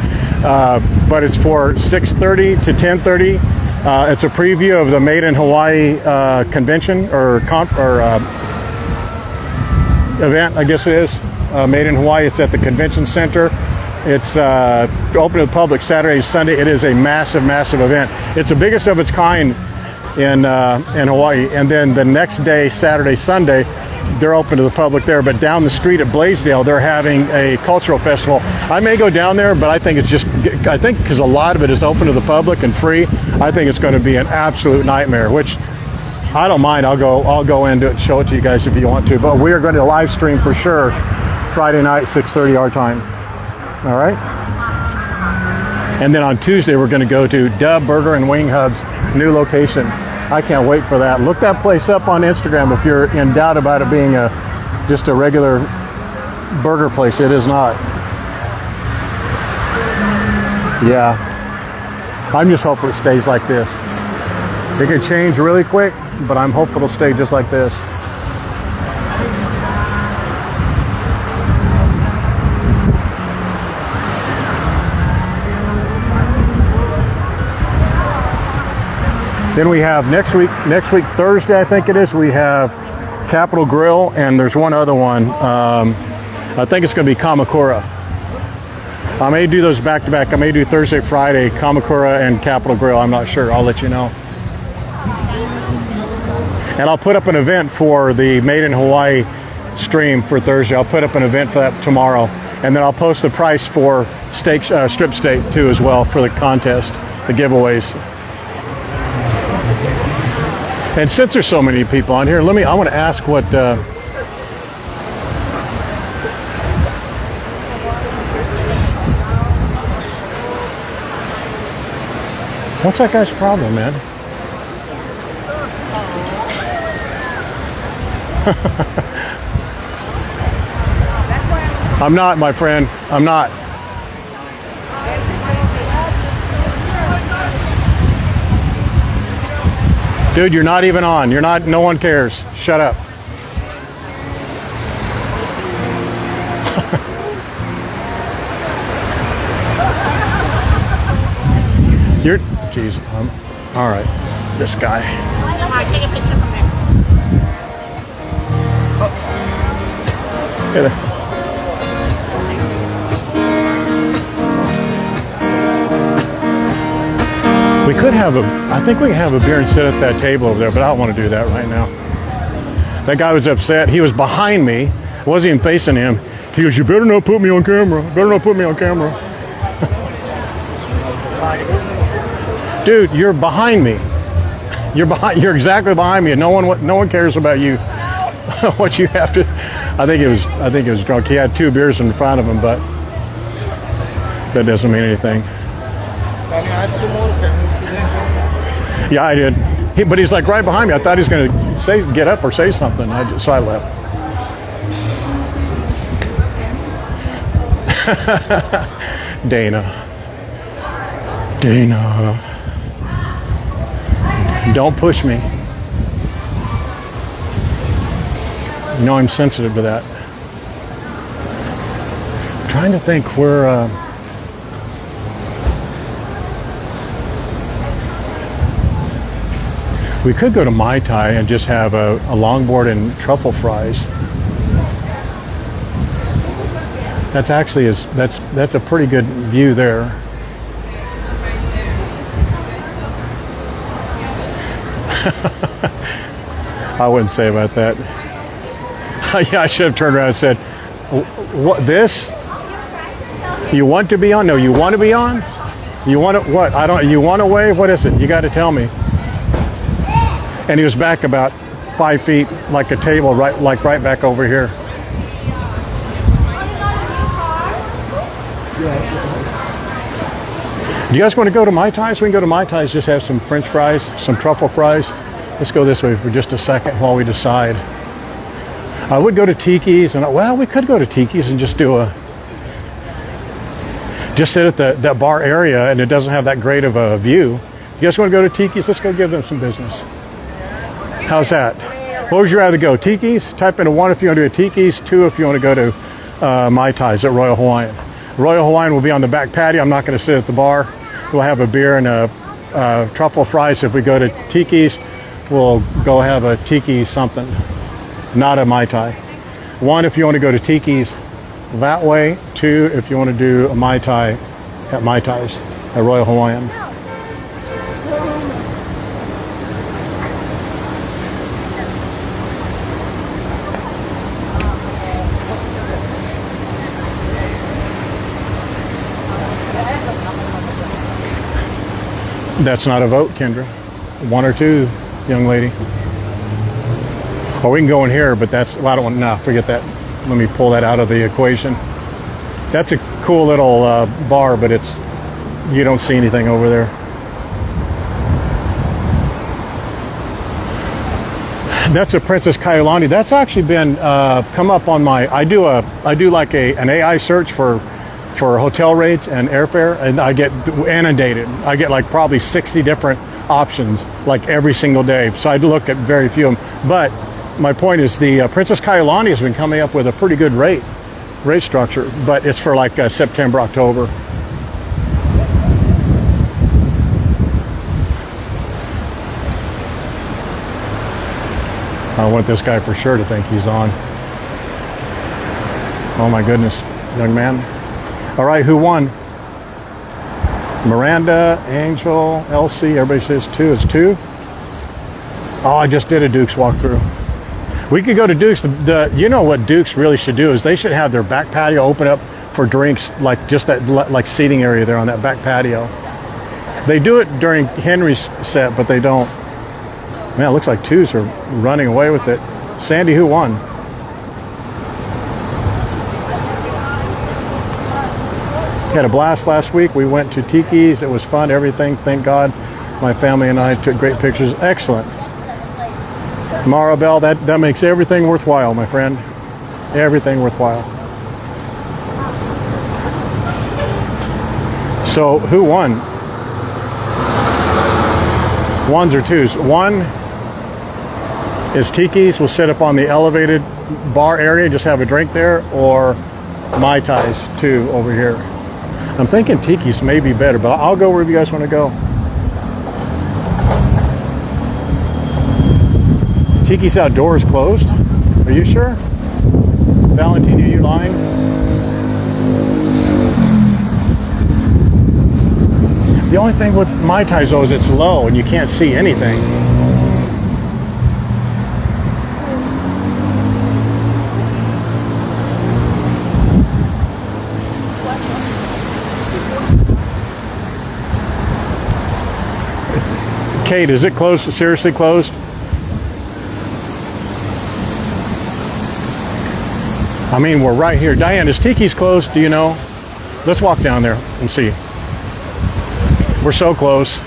But it's for 6:30 to 10:30. It's a preview of the Made in Hawaii convention or event, I guess it is. Made in Hawaii. It's at the convention center. It's open to the public Saturday, Sunday. It is a massive, massive event. It's the biggest of its kind in Hawaii. And then the next day, Saturday, Sunday, they're open to the public there. But down the street at Blaisdell, they're having a cultural festival. I may go down there, but I think because a lot of it is open to the public and free, I think it's going to be an absolute nightmare, which I don't mind. I'll go into it, show it to you guys if you want to. But we are going to live stream for sure Friday night, 6:30 our time. All right. And then on Tuesday, we're going to go to Dub Burger and Wing Hub's new location. I can't wait for that. Look that place up on Instagram if you're in doubt about it being just a regular burger place. It is not. Yeah. I'm just hopeful it stays like this. It can change really quick, but I'm hopeful it'll stay just like this. Then we have next week Thursday, I think it is, we have Capitol Grill, and there's one other one. I think it's going to be Kamakura. I may do those back to back. I may do Thursday, Friday, Kamakura and Capitol Grill. I'm not sure. I'll let you know. And I'll put up an event for the Made in Hawaii stream for Thursday. I'll put up an event for that tomorrow. And then I'll post the price for steak, strip steak too as well for the contest, the giveaways. And since there's so many people on here, I want to ask what, what's that guy's problem, man? I'm not, my friend. I'm not. Dude, you're not even on. You're not, no one cares. Shut up. You're, geez, all right. This guy. Come on, take a picture from there. Hey there. We could have I think we can have a beer and sit at that table over there, but I don't want to do that right now. That guy was upset. He was behind me. I wasn't even facing him. He goes, you better not put me on camera. Better not put me on camera. Dude, you're behind me. You're exactly behind me, and no one cares about you. What you have to. I think it was drunk. He had 2 beers in front of him, but that doesn't mean anything. Can you ask him more? Can you see them? Yeah, I did. But he's like right behind me. I thought he was going to get up or say something. So I left. Dana. Don't push me. You know I'm sensitive to that. I'm trying to think where... we could go to Mai Tai and just have a longboard and truffle fries. That's actually that's a pretty good view there. I wouldn't say about that. Yeah, I should have turned around and said, "What this? You want to be on? No, you want to be on? You want to what? I don't. You want to wave? What is it? You got to tell me." And he was back about 5 feet, like a table, right back over here. Do you guys want to go to Mai Tais? We can go to Mai Tais, just have some French fries, some truffle fries. Let's go this way for just a second while we decide. I would go to Tiki's, and well, we could go to Tiki's and just just sit at that bar area, and it doesn't have that great of a view. You guys want to go to Tiki's? Let's go give them some business. How's that? What would you rather go? Tiki's? Type in a 1 if you want to do a Tiki's, 2 if you want to go to Mai Tais at Royal Hawaiian. Royal Hawaiian will be on the back patio. I'm not going to sit at the bar. We'll have a beer and a truffle fries. If we go to Tiki's, we'll go have a Tiki something, not a Mai Tai. 1 if you want to go to Tiki's that way. 2 if you want to do a Mai Tai at Mai Tais at Royal Hawaiian. That's not a vote, Kendra. 1 or 2, young lady. Well, we can go in here, but well, I don't want, no, forget that. Let me pull that out of the equation. That's a cool little bar, but you don't see anything over there. That's a Princess Kailani. That's actually been come up on my, I do like an AI search for hotel rates and airfare, and I get inundated. I get like probably 60 different options like every single day. So I look at very few of them. But my point is the Princess Kailani has been coming up with a pretty good rate structure, but it's for like September, October. I want this guy for sure to think he's on. Oh my goodness, young man. All right, who won? Miranda, Angel, Elsie. Everybody says 2. It's 2. Oh, I just did a Duke's walkthrough. We could go to Duke's. You know what Duke's really should do is they should have their back patio open up for drinks, like just that like seating area there on that back patio. They do it during Henry's set, but they don't. Man, it looks like 2s are running away with it. Sandy, who won? Had a blast last week. We went to Tiki's. It was fun, everything. Thank God. My family and I took great pictures. Excellent. Maribel, that makes everything worthwhile, my friend. Everything worthwhile. So, who won? 1s or 2s? 1 is Tiki's. We'll sit up on the elevated bar area, just have a drink there, or Mai Tais, 2 over here. I'm thinking Tiki's may be better, but I'll go wherever you guys want to go. Tiki's outdoors closed. Are you sure? Valentina, are you lying? The only thing with Mai Tais though is it's low and you can't see anything. Kate, is it closed? Seriously closed? I mean, we're right here. Diane, is Tiki's closed? Do you know? Let's walk down there and see. We're so close.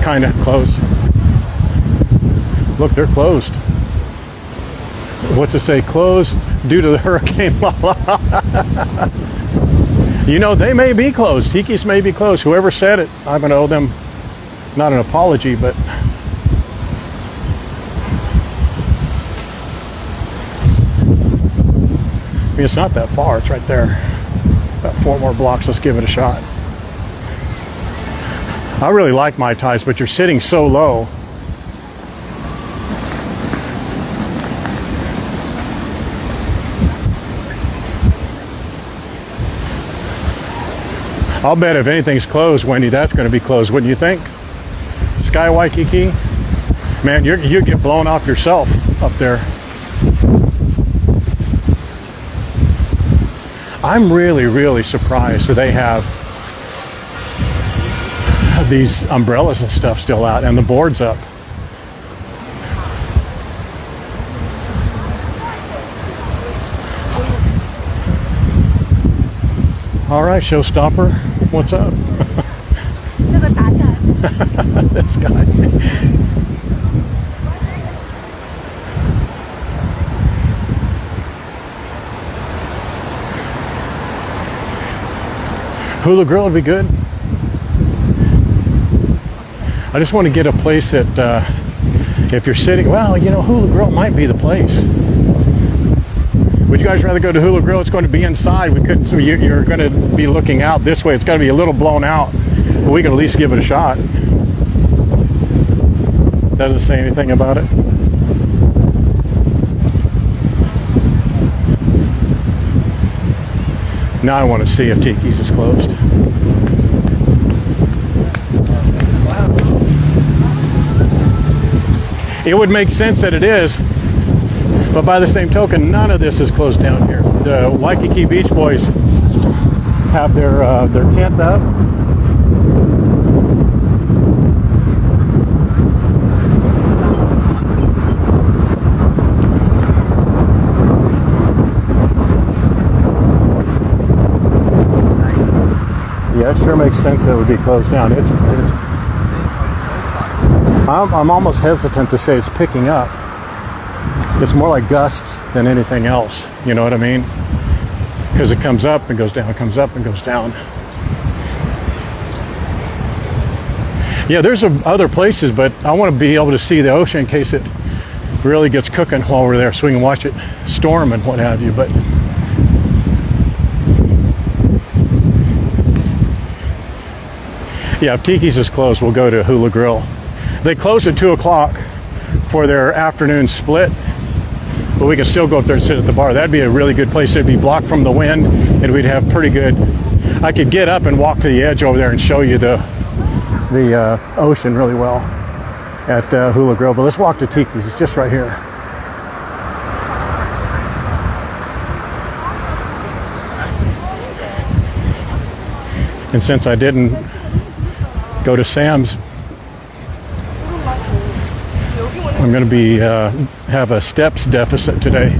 Kind of close. Look, they're closed. What's it say? Closed due to the Hurricane Lala. You know, they may be closed. Tiki's may be closed. Whoever said it, I'm going to owe them not an apology, but I mean, it's not that far. It's right there. About 4 more blocks. Let's give it a shot. I really like Mai Tais, but you're sitting so low. I'll bet if anything's closed, Wendy, that's going to be closed, wouldn't you think? Sky Waikiki? Man, you get blown off yourself up there. I'm really, really surprised that they have these umbrellas and stuff still out and the boards up. All right, showstopper, what's up? This guy. Hula Grill would be good. I just want to get a place that if you're sitting, well, you know, Hula Grill might be the place. Would you guys rather go to Hula Grill? It's going to be inside. We couldn't. So you're going to be looking out this way. It's got to be a little blown out, but we can at least give it a shot. Doesn't say anything about it. Now I want to see if Tiki's is closed. It would make sense that it is, but by the same token, none of this is closed down here. The Waikiki Beach Boys have their tent up. Yeah, it sure makes sense that it would be closed down. I'm almost hesitant to say it's picking up. It's more like gusts than anything else. You know what I mean? Because it comes up and goes down, comes up and goes down. Yeah, there's other places, but I want to be able to see the ocean in case it really gets cooking while we're there, so we can watch it storm and what have you. But yeah, if Tiki's is closed, we'll go to Hula Grill. They close at 2 o'clock for their afternoon split. But we can still go up there and sit at the bar. That'd be a really good place. It'd be blocked from the wind, and we'd have pretty good. I could get up and walk to the edge over there and show you the ocean really well at Hula Grill. But let's walk to Tiki's. It's just right here. And since I didn't go to Sam's, I'm going to be have a steps deficit today.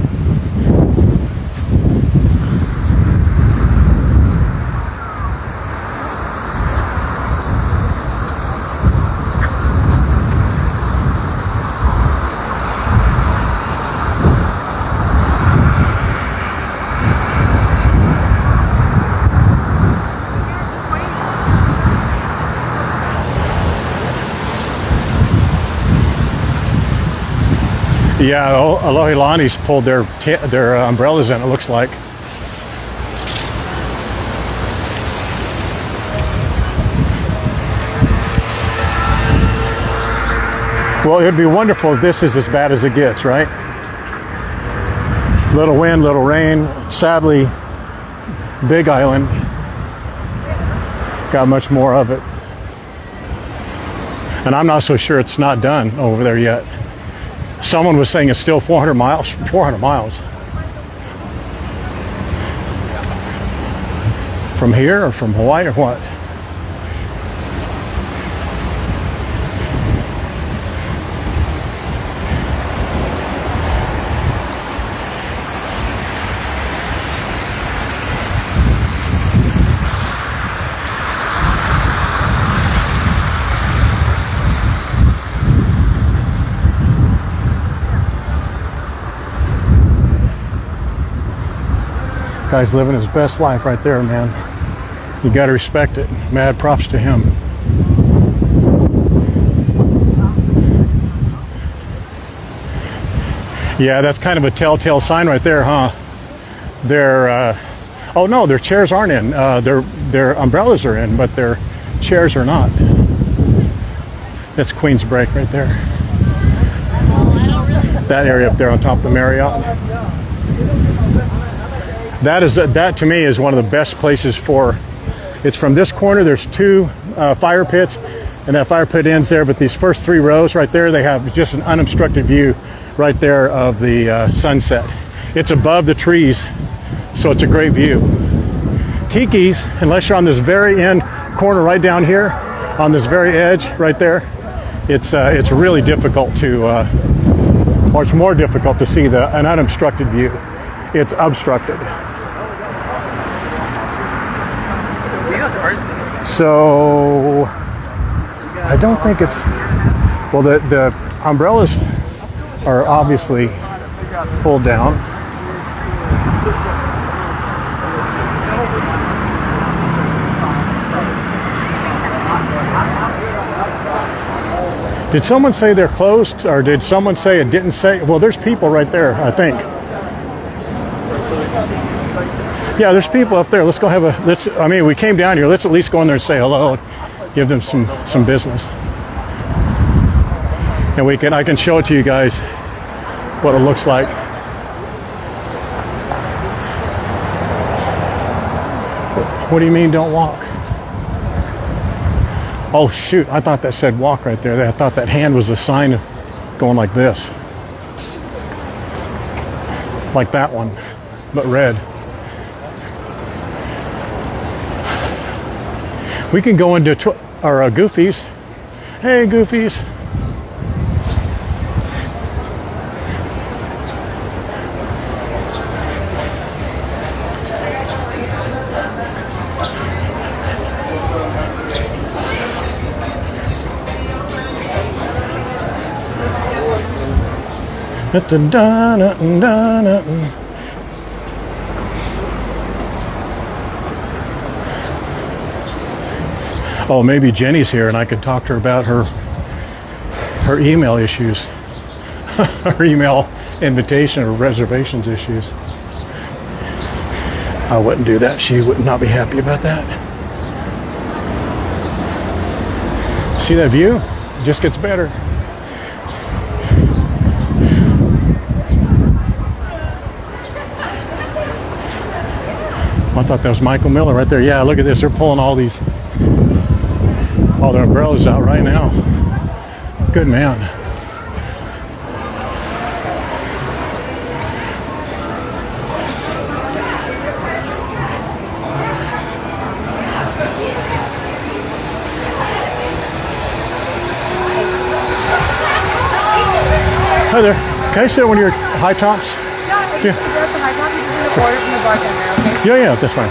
Yeah, Alohilani's pulled their umbrellas in, it looks like. Well, it'd be wonderful if this is as bad as it gets, right? Little wind, little rain. Sadly, Big Island got much more of it. And I'm not so sure it's not done over there yet. Someone was saying it's still 400 miles. 400 miles. From here or from Hawaii or what? Guy's living his best life right there, man. You got to respect it. Mad props to him. Yeah, that's kind of a telltale sign right there, huh? Oh no, their chairs aren't in. Their umbrellas are in, but their chairs are not. That's Queen's Break right there. That area up there on top of the Marriott. That to me is one of the best places for. It's from this corner. There's two fire pits, and that fire pit ends there. But these first three rows right there, they have just an unobstructed view right there of the sunset. It's above the trees, so it's a great view. Tiki's, unless you're on this very end corner right down here, on this very edge right there, it's really difficult to, or it's more difficult to see an unobstructed view. It's obstructed. So I don't think it's, well, the umbrellas are obviously pulled down. Did someone say they're closed, or did someone say it didn't say? Well, there's people right there, I think. Yeah, there's people up there. Let's go have we came down here. Let's at least go in there and say hello, give them some business. And I can show it to you guys what it looks like. What do you mean don't walk? Oh shoot, I thought that said walk right there. I thought that hand was a sign of going like this. Like that one, but red. We can go into our Goofies. Hey, Goofies. Oh, maybe Jenny's here and I could talk to her about her email issues. Her email invitation or reservations issues. I wouldn't do that. She would not be happy about that. See that view? It just gets better. I thought that was Michael Miller right there. Yeah, look at this. They're pulling all their umbrellas out right now. Good man. Hi there. Can I sit one of your high tops? Yeah. Order from the bartender, okay? Yeah, that's fine.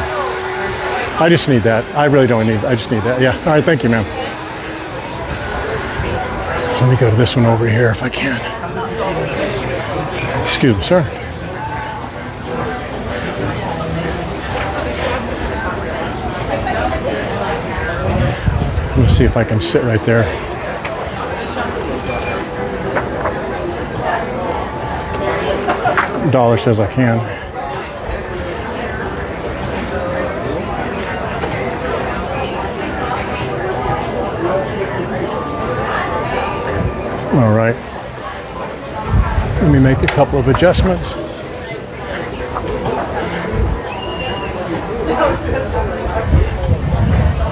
I just need that. I really don't need. I just need that. Yeah. All right. Thank you, ma'am. Let me go to this one over here if I can. Excuse me, sir. Let me see if I can sit right there. Dollar says I can. All right. Let me make a couple of adjustments.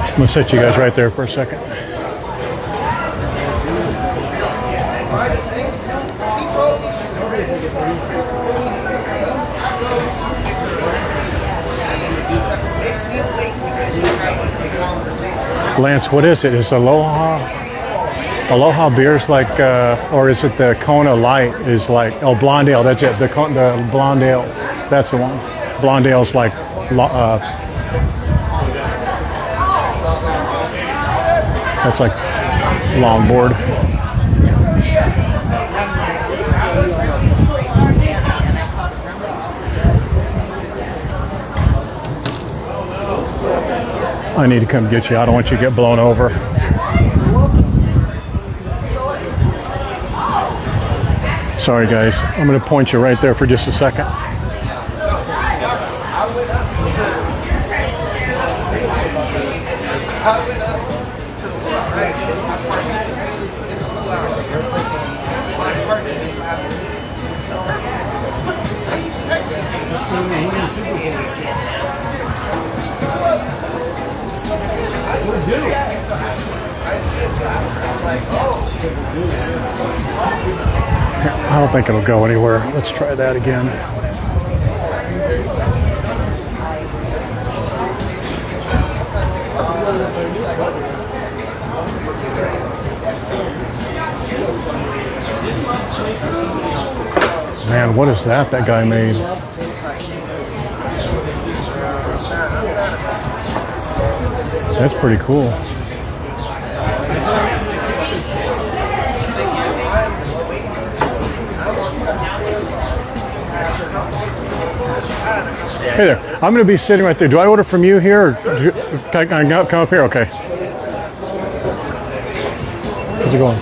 I'm gonna set you guys right there for a second. Lance, what is it? Is Aloha beer's like, or is it the Kona Light is like, oh, Blonde Ale, that's it. The Blonde Ale, that's the one. Blonde Ale's like, that's like longboard. I need to come get you. I don't want you to get blown over. Sorry guys, I'm going to point you right there for just a second. I don't think it'll go anywhere. Let's try that again. Man, what is that guy made? That's pretty cool. Hey there, I'm going to be sitting right there. Do I order from you here, or can I come up here? Okay. How's it going?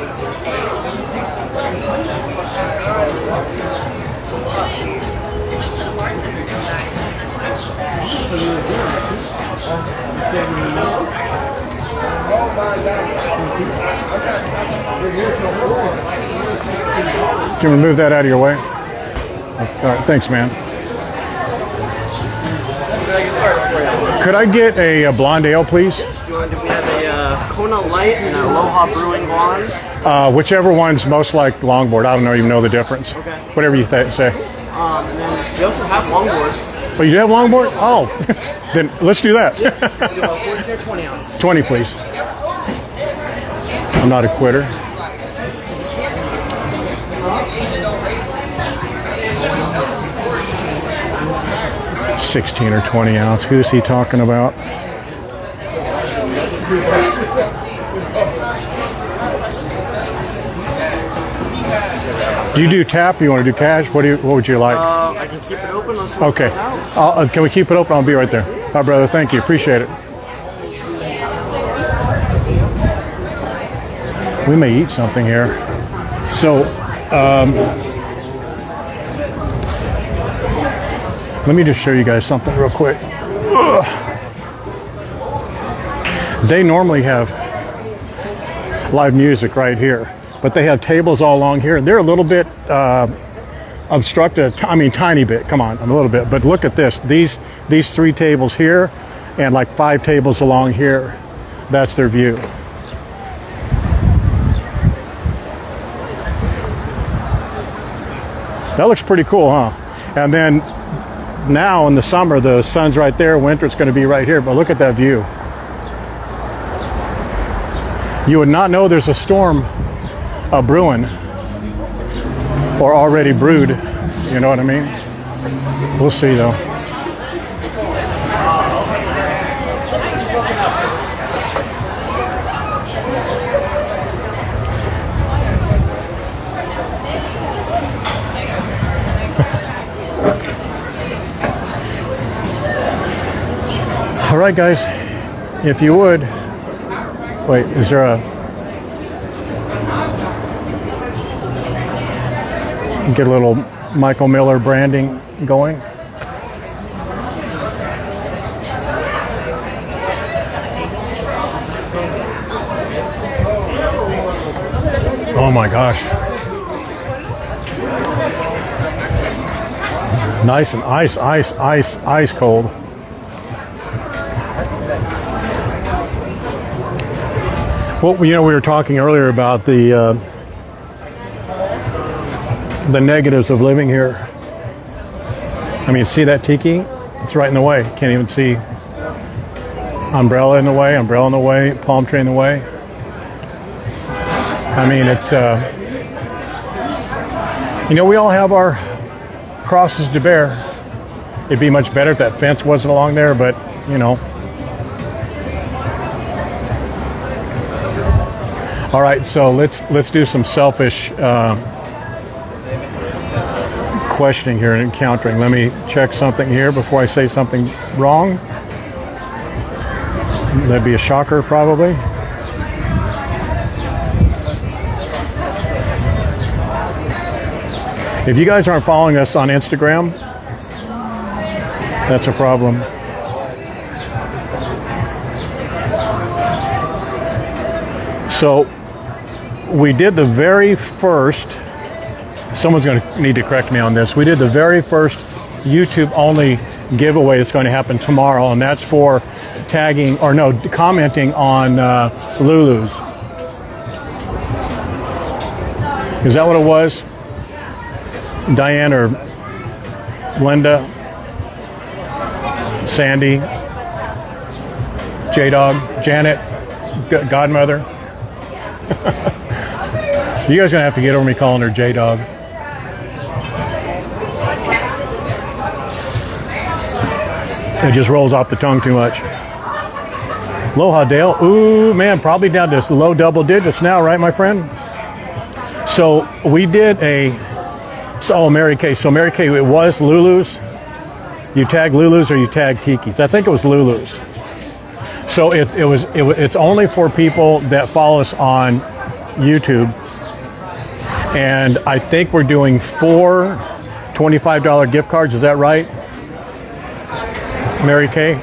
Can you remove that out of your way? All right, thanks, man. Could I get a blonde ale, please? We have a Kona Light and an Aloha Brewing Blonde. Whichever one's most like longboard. I don't even know the difference. Okay. Whatever you say. And then we also have longboard. Oh, you do have longboard? Oh, then let's do that. Yeah. We do a 40 or 20 ounce. 20, please. I'm not a quitter. $16 or 20 ounce. Who's he talking about? Do you do tap? You want to do cash? What would you like? I can keep it open. Let's work Okay. this out. Can we keep it open? I'll be right there. All right, brother. Thank you. Appreciate it. We may eat something here. So, let me just show you guys something real quick. Ugh. They normally have live music right here, but they have tables all along here. They're a little bit obstructed. I mean, tiny bit. Come on, a little bit. But look at this. These these 3 tables here and like 5 tables along here. That's their view. That looks pretty cool, huh? And then now in the summer, the sun's right there. Winter, it's going to be right here. But look at that view. You would not know there's a storm brewing or already brewed. You know what I mean? We'll see, though. All right, guys, if you would, wait, is there a, get a little Michael Miller branding going? Oh my gosh. Nice and ice cold. Well, you know, we were talking earlier about the negatives of living here. I mean, see that tiki? It's right in the way. Can't even see. Umbrella in the way, palm tree in the way. I mean, it's, you know, we all have our crosses to bear. It'd be much better if that fence wasn't along there, but, you know. All right, so let's do some selfish questioning here and encountering. Let me check something here before I say something wrong. That'd be a shocker, probably. If you guys aren't following us on Instagram, that's a problem. So we did the very first, someone's going to need to correct me on this. We did the very first YouTube only giveaway that's going to happen tomorrow, and that's for tagging, or no, commenting on Lulu's. Is that what it was? Diane or Linda, Sandy, J-Dog, Janet, Godmother. You guys are gonna have to get over me calling her J-Dog. It just rolls off the tongue too much. Aloha, Dale. Ooh, man, probably down to low double digits now, right, my friend? So we did Mary Kay. So Mary Kay, it was Lulu's. You tag Lulu's or you tag Tiki's. I think it was Lulu's. So it's only for people that follow us on YouTube. And I think we're doing 4 $25 gift cards. Is that right, Mary Kay?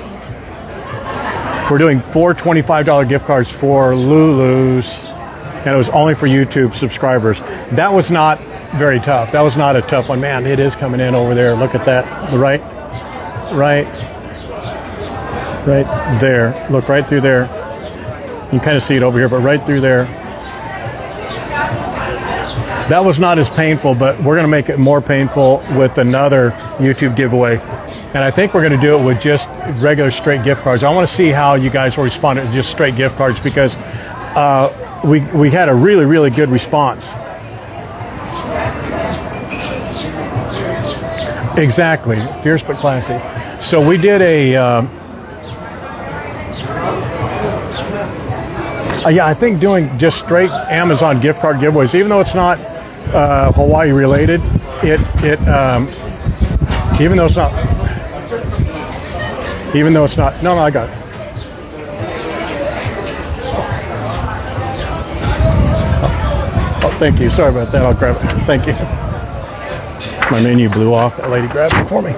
We're doing 4 $25 gift cards for Lulu's, and it was only for YouTube subscribers. That was not very tough. That was not a tough one. Man, it is coming in over there. Look at that. Right there. Look right through there. You can kind of see it over here, but right through there. That was not as painful, but we're going to make it more painful with another YouTube giveaway. And I think we're going to do it with just regular straight gift cards. I want to see how you guys will respond to just straight gift cards, because we had a really, really good response. Exactly. Fierce but classy. So we did I think doing just straight Amazon gift card giveaways, even though it's not Hawaii related, even though it's not, no, I got it. Oh, thank you. Sorry about that. I'll grab it. Thank you. My menu blew off. That lady grabbed it for me.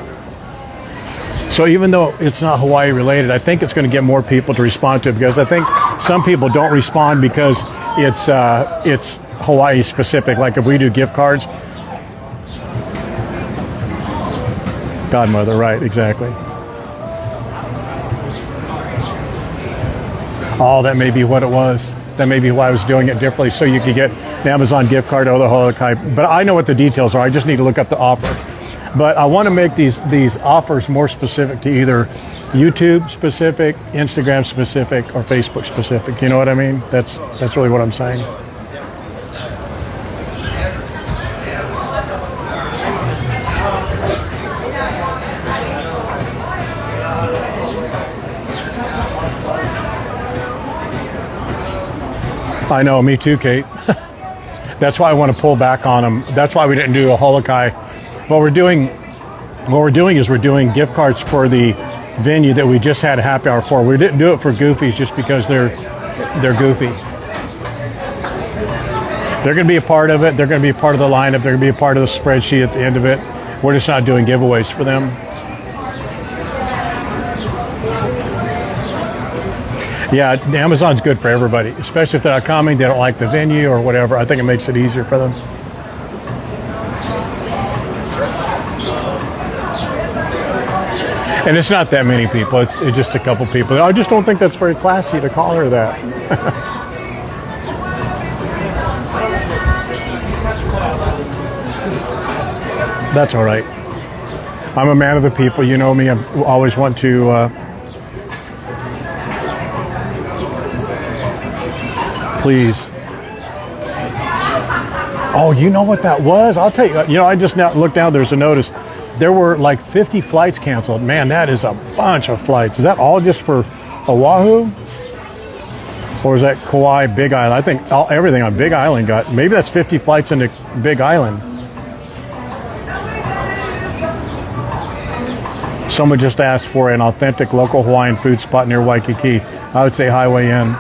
So even though it's not Hawaii related, I think it's going to get more people to respond to it, because I think some people don't respond because it's Hawaii specific. Like if we do gift cards. Godmother, right, exactly. Oh, that may be what it was. That may be why I was doing it differently, so you could get an Amazon gift card or the Holokai. But I know what the details are. I just need to look up the offer. But I want to make these offers more specific to either YouTube specific, Instagram specific, or Facebook specific. You know what I mean? That's really what I'm saying. I know, me too, Kate. That's why I want to pull back on them. That's why we didn't do a Holokai. What we're doing is we're doing gift cards for the venue that we just had a happy hour for. We didn't do it for Goofies just because they're goofy. They're going to be a part of it. They're going to be a part of the lineup. They're going to be a part of the spreadsheet at the end of it. We're just not doing giveaways for them. Yeah, Amazon's good for everybody, especially if they're not coming, they don't like the venue or whatever. I think it makes it easier for them. And it's not that many people, it's just a couple people. I just don't think that's very classy to call her that. That's all right. I'm a man of the people, you know me, I always want to... Please. Oh, you know what that was? I'll tell you. You know, I just now looked down. There's a notice. There were like 50 flights canceled. Man, that is a bunch of flights. Is that all just for Oahu? Or is that Kauai, Big Island? I think everything on Big Island got. Maybe that's 50 flights into Big Island. Someone just asked for an authentic local Hawaiian food spot near Waikiki. I would say Highway Inn.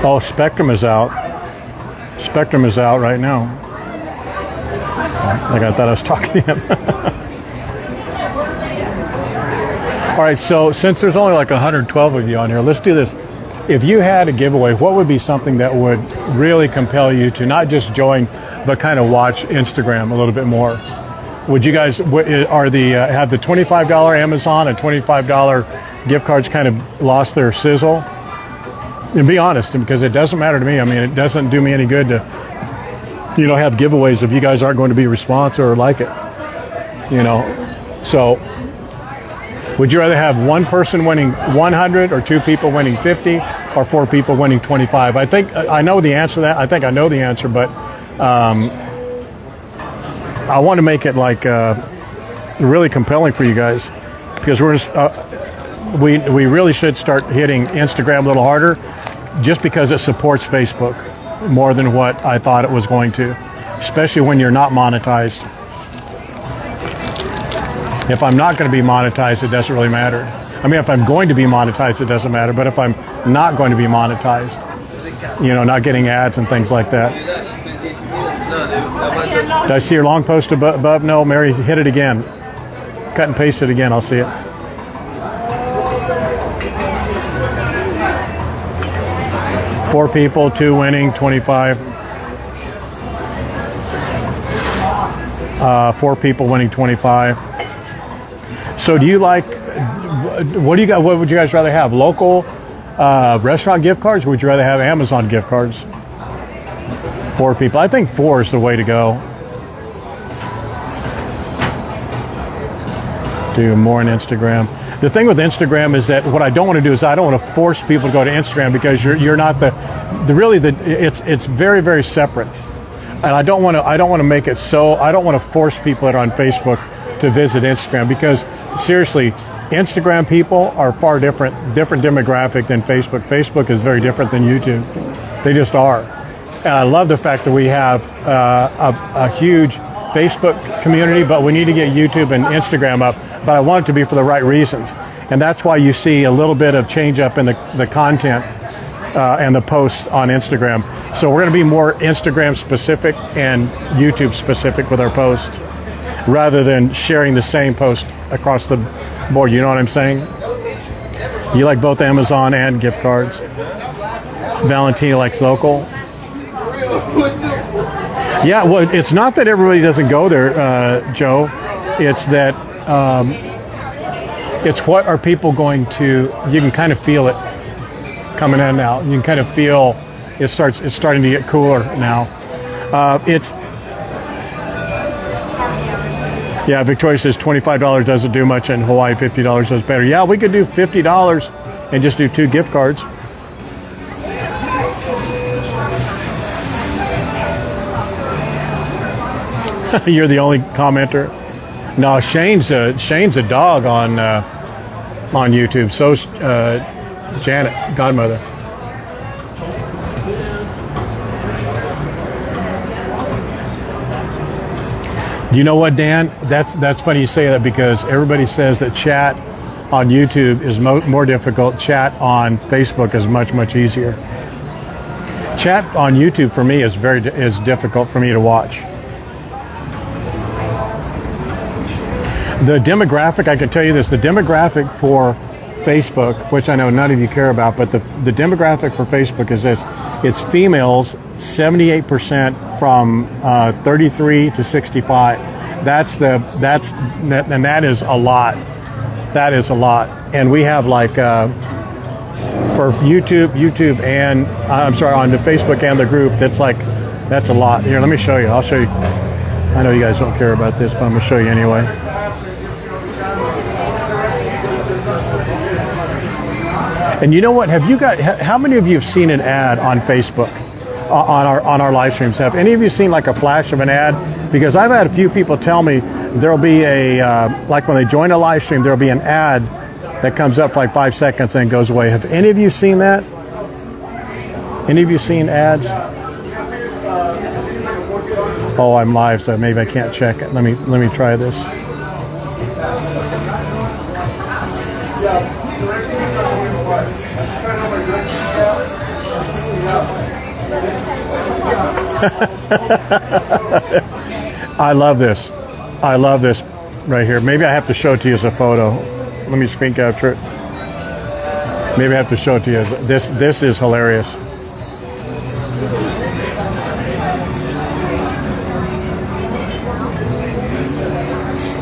Oh, Spectrum is out. Spectrum is out right now. Like I thought I was talking to him. All right, so since there's only like 112 of you on here, let's do this. If you had a giveaway, what would be something that would really compel you to not just join, but kind of watch Instagram a little bit more? Would you guys, have the $25 Amazon and $25 gift cards kind of lost their sizzle? And be honest, because it doesn't matter to me. I mean, it doesn't do me any good to, you know, have giveaways if you guys aren't going to be responsive or like it, you know. So would you rather have one person winning 100 or two people winning 50 or four people winning 25? I think I know the answer to that. I think I know the answer, but I want to make it like really compelling for you guys, because we're just, we really should start hitting Instagram a little harder, just because it supports Facebook more than what I thought it was going to, especially when you're not monetized. If I'm not going to be monetized, it doesn't really matter. I mean, if I'm going to be monetized, it doesn't matter, but if I'm not going to be monetized, you know, not getting ads and things like that. Did I see your long post above? No, Mary, hit it again. Cut and paste it again, I'll see it. Four people, two winning, 25. Four people winning, 25. So do you like, what do you got? What would you guys rather have? Local restaurant gift cards, or would you rather have Amazon gift cards? Four people. I think four is the way to go. Do more on Instagram. The thing with Instagram is that what I don't want to do is I don't want to force people to go to Instagram, because you're not it's very, very separate. And I don't want to make it so, I don't want to force people that are on Facebook to visit Instagram, because seriously, Instagram people are far different demographic than Facebook. Facebook is very different than YouTube. They just are. And I love the fact that we have a huge Facebook community, but we need to get YouTube and Instagram up. But I want it to be for the right reasons. And that's why you see a little bit of change up in the content and the posts on Instagram. So we're going to be more Instagram specific and YouTube specific with our posts, rather than sharing the same post across the board. You know what I'm saying? You like both Amazon and gift cards. Valentina likes local. Yeah, well, it's not that everybody doesn't go there, Joe. It's that it's what are people going to. You can kind of feel it coming in now. You can kind of feel it's starting to get cooler now. Yeah, Victoria says $25 doesn't do much in Hawaii, $50 does better. Yeah, we could do $50 and just do 2 gift cards. You're the only commenter. No, Shane's a dog on YouTube. So's Janet, godmother. You know what, Dan? That's funny you say that, because everybody says that chat on YouTube is more difficult. Chat on Facebook is much easier. Chat on YouTube for me is difficult for me to watch. The demographic, I can tell you this, the demographic for Facebook, which I know none of you care about, but the demographic for Facebook is this. It's females, 78% from 33 to 65. And that is a lot. That is a lot. And we have like, for YouTube and, I'm sorry, on the Facebook and the group, that's a lot. Here, let me show you. I'll show you. I know you guys don't care about this, but I'm going to show you anyway. And you know what? How many of you have seen an ad on Facebook on our live streams? Have any of you seen like a flash of an ad? Because I've had a few people tell me there'll be like when they join a live stream, there'll be an ad that comes up for like 5 seconds and goes away. Have any of you seen that? Any of you seen ads? Oh, I'm live, so maybe I can't check it. Let me try this. I love this. I love this right here. Maybe I have to show it to you as a photo. Let me screen capture it. Maybe I have to show it to you. This is hilarious.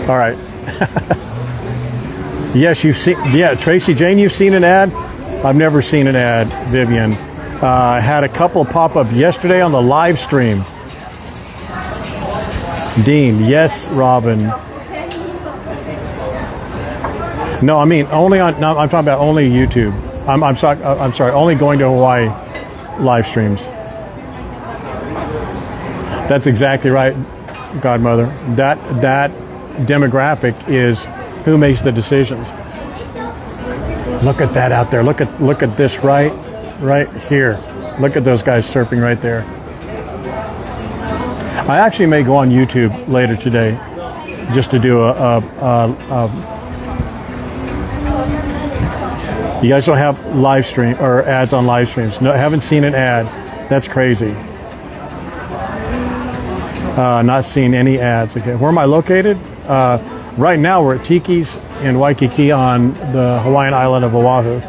All right. Yes, you've seen. Yeah, Tracy Jane, you've seen an ad. I've never seen an ad, Vivian. I had a couple pop up yesterday on the live stream. Dean, yes, Robin. No, I mean only on. No, I'm talking about only YouTube. I'm sorry, only going to Hawaii live streams. That's exactly right, Godmother. That demographic is who makes the decisions. Look at that out there. Look at this right here. Look at those guys surfing right there. I actually may go on YouTube later today just to do you guys don't have live stream or ads on live streams? No, I haven't seen an ad. That's crazy. Not seen any ads. Okay, where am I located? Right now we're at Tiki's in Waikiki on the Hawaiian island of Oahu.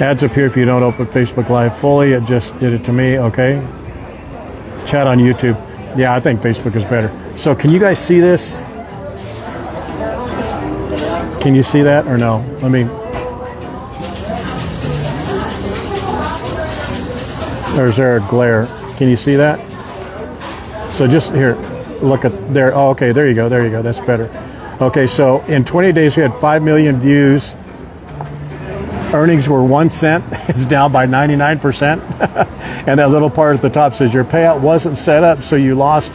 Ads appear if you don't open Facebook Live fully. It just did it to me. Okay. Chat on YouTube. Yeah, I think Facebook is better. So can you guys see this? Can you see that or no? Let me. There's there a glare. Can you see that? So just here, look at there. Oh, okay, there you go. There you go. That's better. Okay, so in 20 days we had 5 million views. Earnings were 1 cent. It's down by 99%. And that little part at the top says your payout wasn't set up, so you lost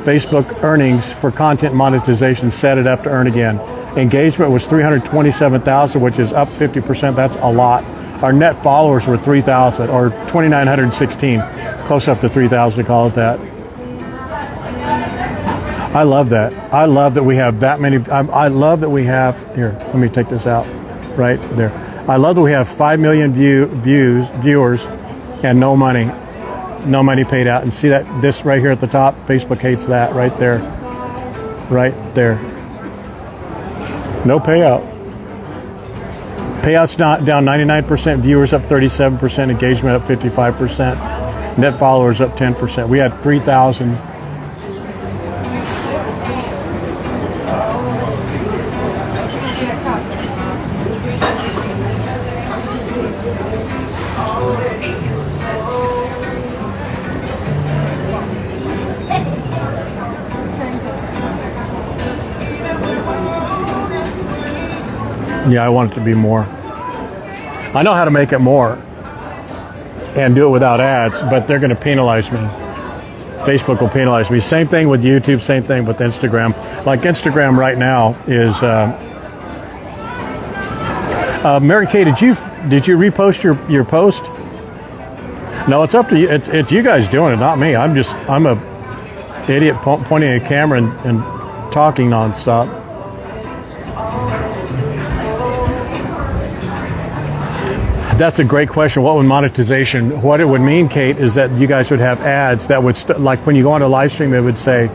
Facebook earnings for content monetization. Set it up to earn again. Engagement was 327,000, which is up 50%. That's a lot. Our net followers were 3,000 or 2,916. Close up to 3,000 to call it that. I love that. I love that we have that many. I love that we have, here, let me take this out right there. I love that we have 5 million viewers and no money paid out. And see that, this right here at the top, Facebook hates that right there. Right there. No payout. Payouts not down 99%, viewers up 37%, engagement up 55%, net followers up 10%. We had 3,000. Yeah, I want it to be more. I know how to make it more and do it without ads, but they're going to penalize me. Facebook will penalize me. Same thing with YouTube, same thing with Instagram. Like Instagram right now is, Mary Kay, did you repost your post? No, it's up to you. It's you guys doing it, not me. I'm a idiot pointing a camera and talking nonstop. That's a great question. What would monetization, what it would mean, Kate, is that you guys would have ads that would, like when you go on a live stream, it would say,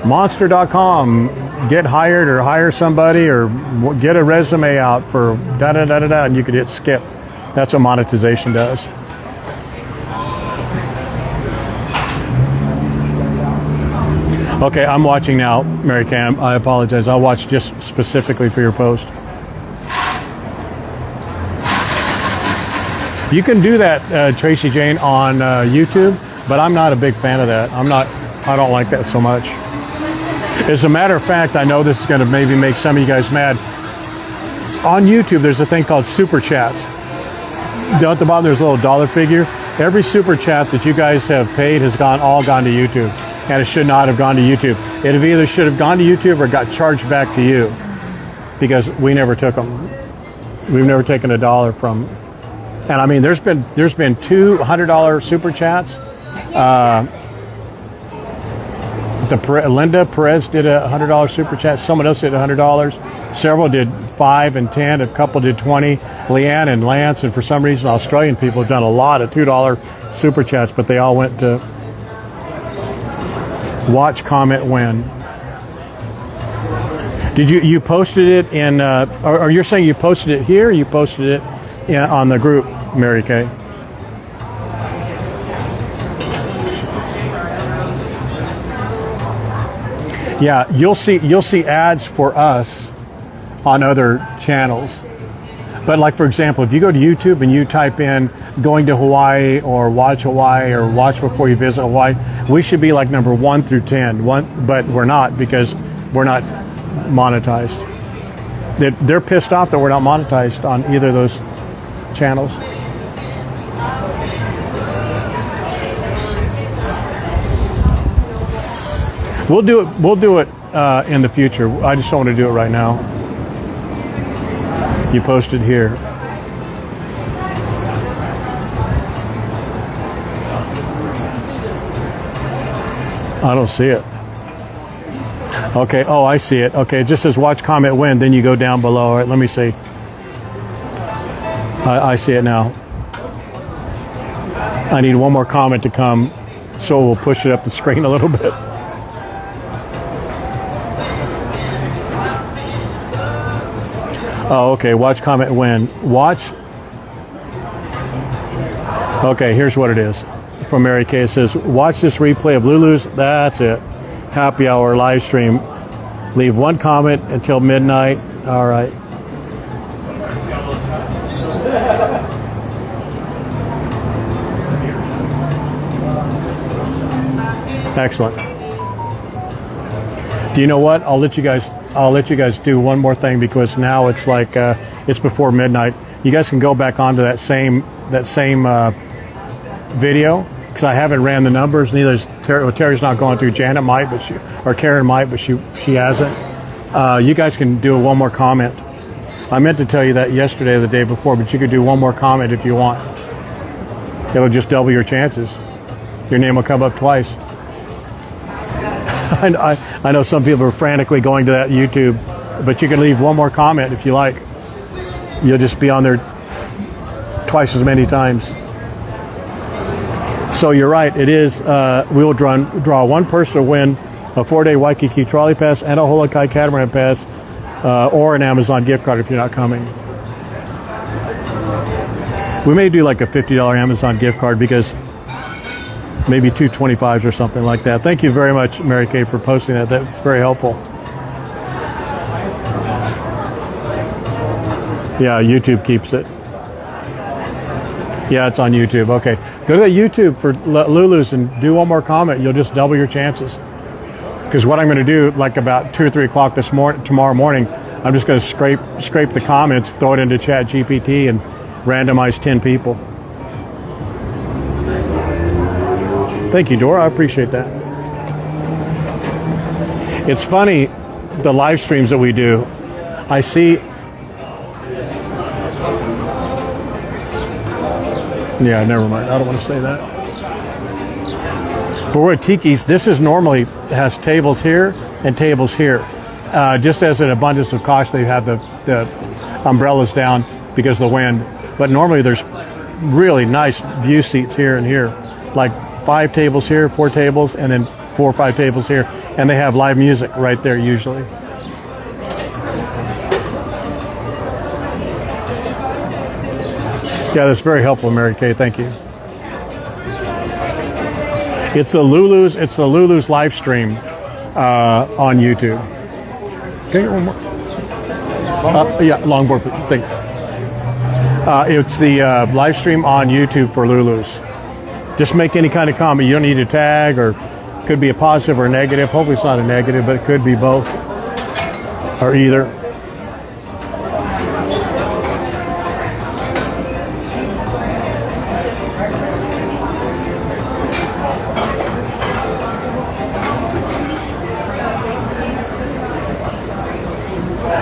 monster.com, get hired or hire somebody or get a resume out for da-da-da-da-da, and you could hit skip. That's what monetization does. Okay, I'm watching now, Mary Cam. I apologize. I'll watch just specifically for your post. You can do that, Tracy Jane, on YouTube, but I'm not a big fan of that. I don't like that so much. As a matter of fact, I know this is going to maybe make some of you guys mad. On YouTube, there's a thing called super chats. Down at the bottom, there's a little dollar figure. Every super chat that you guys have paid has all gone to YouTube, and it should not have gone to YouTube. It either should have gone to YouTube or got charged back to you, because we never took them. We've never taken $1 from. And I mean, there's been two $100 super chats. Linda Perez did a $100 super chat. Someone else did $100. Several did 5 and 10. A couple did 20. Leanne and Lance, and for some reason, Australian people have done a lot of $2 super chats, but they all went to watch, comment, win. Did you posted it in? Or you're saying you posted it here? Or you posted it on the group, Mary Kay? Yeah, you'll see ads for us on other channels. But like, for example, if you go to YouTube and you type in going to Hawaii or watch before you visit Hawaii, we should be like number 1 through 10. But we're not, because we're not monetized. They're pissed off that we're not monetized on either of those channels. We'll do it in the future. I just don't want to do it right now. You posted here. I don't see it. Okay, oh, I see it. Okay, it just says watch, comment, win. Then you go down below. All right, let me see. I see it now. I need one more comment to come, so we'll push it up the screen a little bit. Oh, okay, watch, comment, win. Watch. Okay, here's what it is. From Mary Kay, it says, watch this replay of Lulu's, that's it. Happy hour live stream. Leave one comment until midnight. All right. Excellent. Do you know what? I'll let you guys do one more thing, because now it's like it's before midnight. You guys can go back onto that same video, because I haven't ran the numbers. Neither is Terry. Well, Terry's not going through. Janet might, or Karen might, but she hasn't. You guys can do one more comment. I meant to tell you that yesterday or the day before, but you could do one more comment if you want. It'll just double your chances. Your name will come up twice. I know some people are frantically going to that YouTube, but you can leave one more comment if you like. You'll just be on there twice as many times. So you're right. It is. We will draw one person to win a 4-day Waikiki trolley pass and a Holokai catamaran pass, or an Amazon gift card if you're not coming. We may do like a $50 Amazon gift card because maybe 2 25s or something like that. Thank you very much, Mary Kay, for posting that. That's very helpful. Yeah, YouTube keeps it. Yeah, it's on YouTube. Okay. Go to the YouTube for Lulu's and do one more comment. You'll just double your chances. Because what I'm going to do, like about 2 or 3 o'clock tomorrow morning, I'm just going to scrape the comments, throw it into Chat GPT, and randomize 10 people. Thank you, Dora. I appreciate that. It's funny, the live streams that we do. I see. Yeah, never mind. I don't want to say that. But we're at Tiki's. This is normally has tables here and tables here. Just as an abundance of caution, they have the umbrellas down because of the wind. But normally there's really nice view seats here and here. Like 5 tables here, 4 tables, and then 4 or 5 tables here. And they have live music right there usually. Yeah, that's very helpful, Mary Kay. Thank you. It's the Lulu's live stream on YouTube. Okay, one more. Yeah, longboard thing. It's the live stream on YouTube for Lulu's. Just make any kind of comment. You don't need to tag, or could be a positive or a negative. Hopefully it's not a negative, but it could be both or either.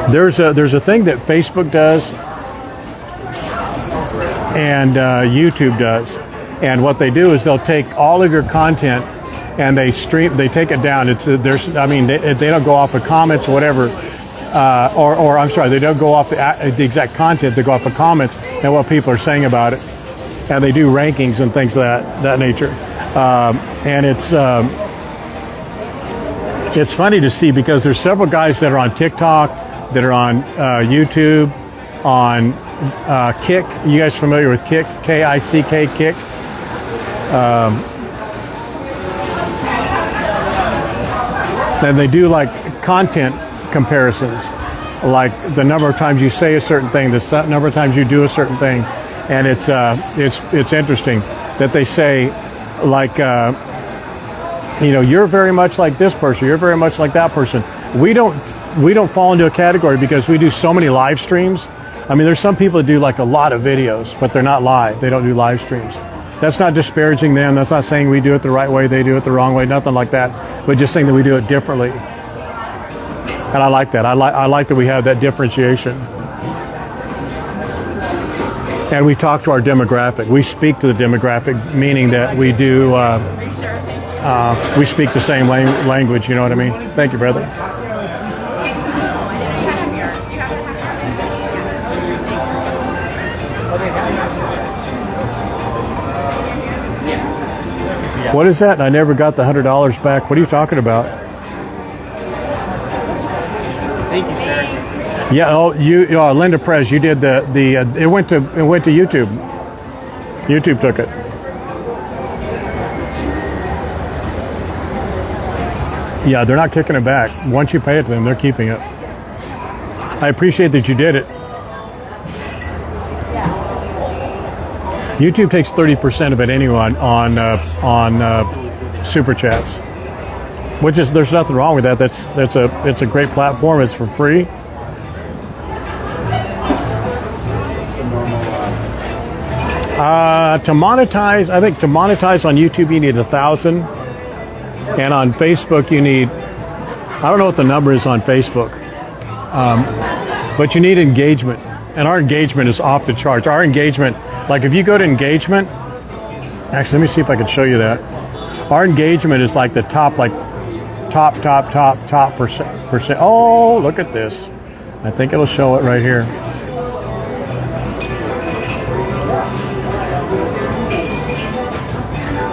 There's a thing that Facebook does and YouTube does, and what they do is they'll take all of your content and they take it down. They don't go off of comments or whatever, or I'm sorry, they don't go off the exact content. They go off of comments and what people are saying about it, and they do rankings and things of that nature. And it's funny to see because there's several guys that are on TikTok, that are on YouTube, on Kick. You guys familiar with Kick? K-I-C-K, Kick? And they do like content comparisons, like the number of times you say a certain thing, the number of times you do a certain thing, and it's interesting that they say like you're very much like this person, you're very much like that person. We don't fall into a category because we do so many live streams. I mean, there's some people that do like a lot of videos, but they're not live. They don't do live streams. That's not disparaging them. That's not saying we do it the right way, they do it the wrong way, nothing like that. But just saying that we do it differently. And I like that. I like that we have that differentiation. And we talk to our demographic. We speak to the demographic, meaning that we do, we speak the same language, you know what I mean? Thank you, brother. What is that? I never got the $100 back. What are you talking about? Thank you, sir. Yeah. Oh, Linda Perez. You did it went to YouTube. YouTube took it. Yeah, they're not kicking it back. Once you pay it to them, they're keeping it. I appreciate that you did it. YouTube takes 30% of it anyway on super chats, which is, there's nothing wrong with that. It's a great platform. It's for free. To monetize, I think to monetize on YouTube you need 1,000, and on Facebook you need, I don't know what the number is on Facebook, but you need engagement, and our engagement is off the charts. Our engagement, like if you go to engagement, actually let me see if I can show you that. Our engagement is like the top like top percent. Oh, look at this. I think it'll show it right here.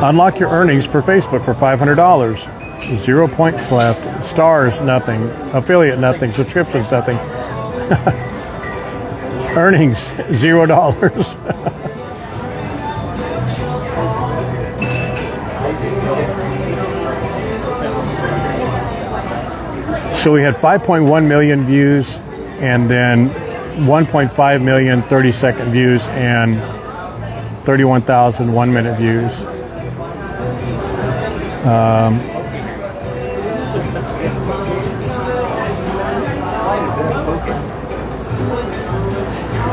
Unlock your earnings for Facebook for $500. 0 points left. Stars, nothing. Affiliate, nothing. Subscriptions, nothing. Earnings, $0. So we had 5.1 million views, and then 1.5 million 30-second views, and 31,000 1-minute views.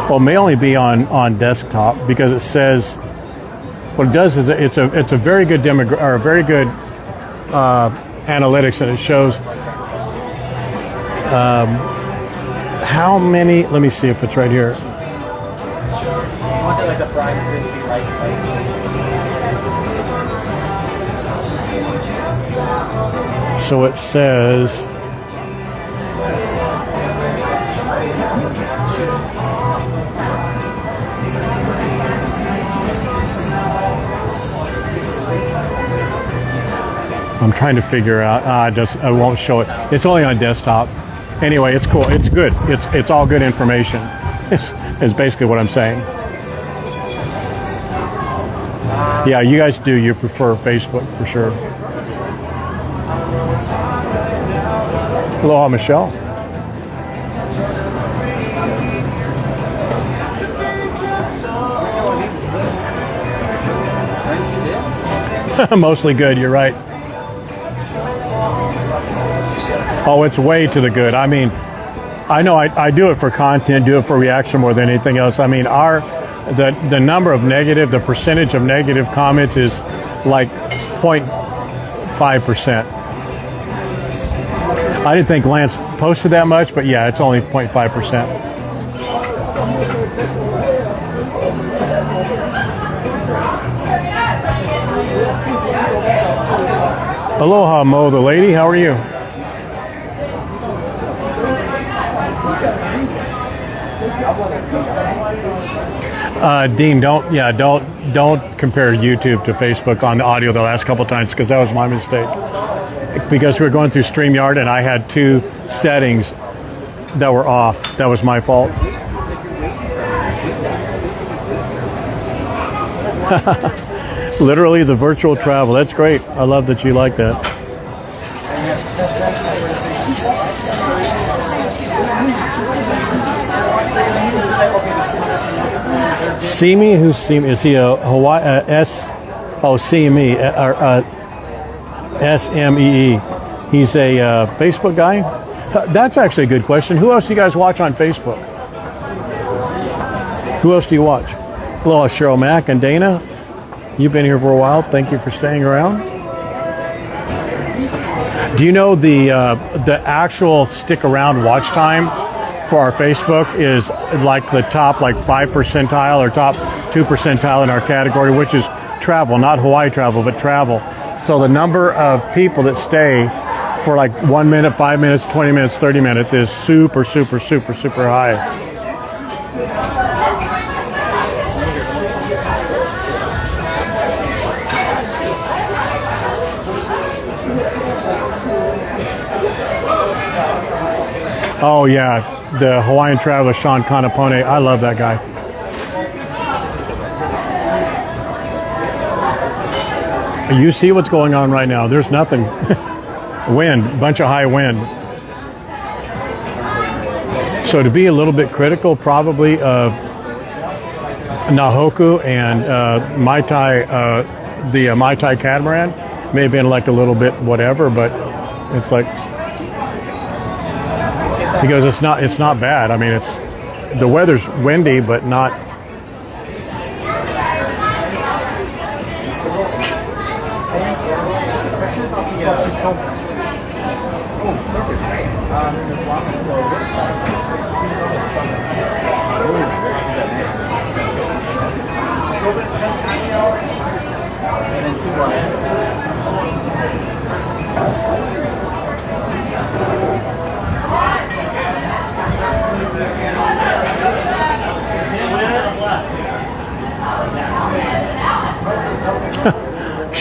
Well, it may only be on desktop because it says what it does is it's a very good analytics, and it shows how many. Let me see if it's right here. So it says. I'm trying to figure out. I won't show it. It's only on desktop. Anyway, it's cool. It's good. It's all good information. Is basically what I'm saying. Yeah, you guys do. You prefer Facebook for sure. Aloha, Michelle. Mostly good. You're right. Oh, it's way to the good. I mean, I know I do it for content, do it for reaction more than anything else. I mean, the number of negative, the percentage of negative comments is like 0.5%. I didn't think Lance posted that much, but yeah, it's only 0.5%. Aloha, Mo the lady. How are you? Dean, don't compare YouTube to Facebook on the audio the last couple times, because that was my mistake. Because we were going through StreamYard and I had two settings that were off. That was my fault. Literally the virtual travel. That's great. I love that you like that. Simi, who's Simi? Is he a Hawaii Simi or SMEE? He's a Facebook guy. That's actually a good question. Who else do you guys watch on Facebook? Who else do you watch? Hello, Cheryl Mack and Dana. You've been here for a while. Thank you for staying around. Do you know the actual stick around watch time for our Facebook is like the top 5 percentile or top 2 percentile in our category, which is travel, not Hawaii travel, but travel. So the number of people that stay for like 1 minute, 5 minutes, 20 minutes, 30 minutes is super high. Oh yeah, the Hawaiian traveler Sean Kanapone. I love that guy. You see what's going on right now. There's nothing. Wind, bunch of high wind. So to be a little bit critical, probably of Nahoku and Mai Tai, the Mai Tai catamaran may have been like a little bit whatever, but it's like, because it's not bad. I mean, the weather's windy, but not.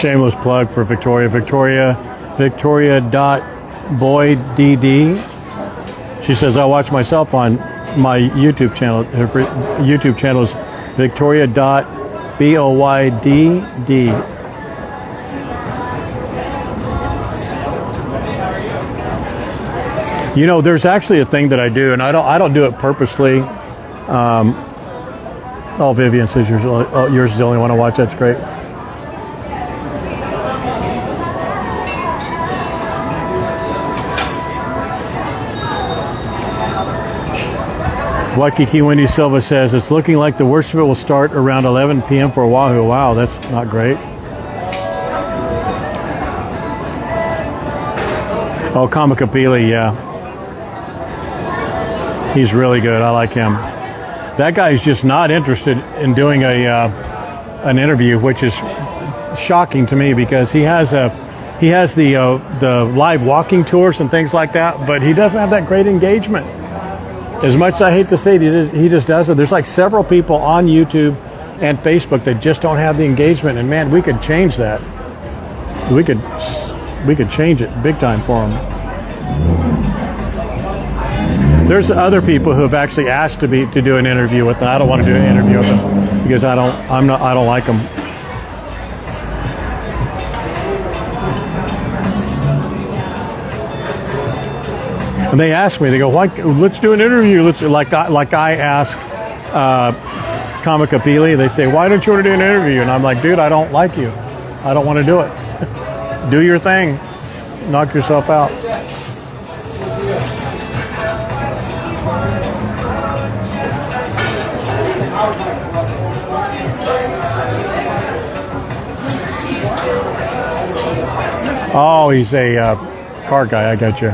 Shameless plug for Victoria. Victoria.boyddd. She says, I watch myself on my YouTube channel. Her YouTube channel is Victoria.boydd. You know, there's actually a thing that I do, and I don't do it purposely. Oh, Vivian says yours is the only one I watch. That's great. Waikiki Wendy Silva says, it's looking like the worst of it will start around 11 p.m. for Oahu. Wow, that's not great. Oh, Kamakapili, yeah. He's really good. I like him. That guy is just not interested in doing an interview, which is shocking to me because he has the live walking tours and things like that, but he doesn't have that great engagement. As much as I hate to say it, he just doesn't. There's like several people on YouTube and Facebook that just don't have the engagement, and man, we could change that. We could change it big time for them. There's other people who have actually asked to do an interview with them. I don't want to do an interview with them because I don't like them. And they ask me, they go, "Why? Let's do an interview." Like I ask Kamakapili, they say, "Why don't you want to do an interview?" And I'm like, "Dude, I don't like you. I don't want to do it. Do your thing. Knock yourself out." Oh, he's a car guy. I got you.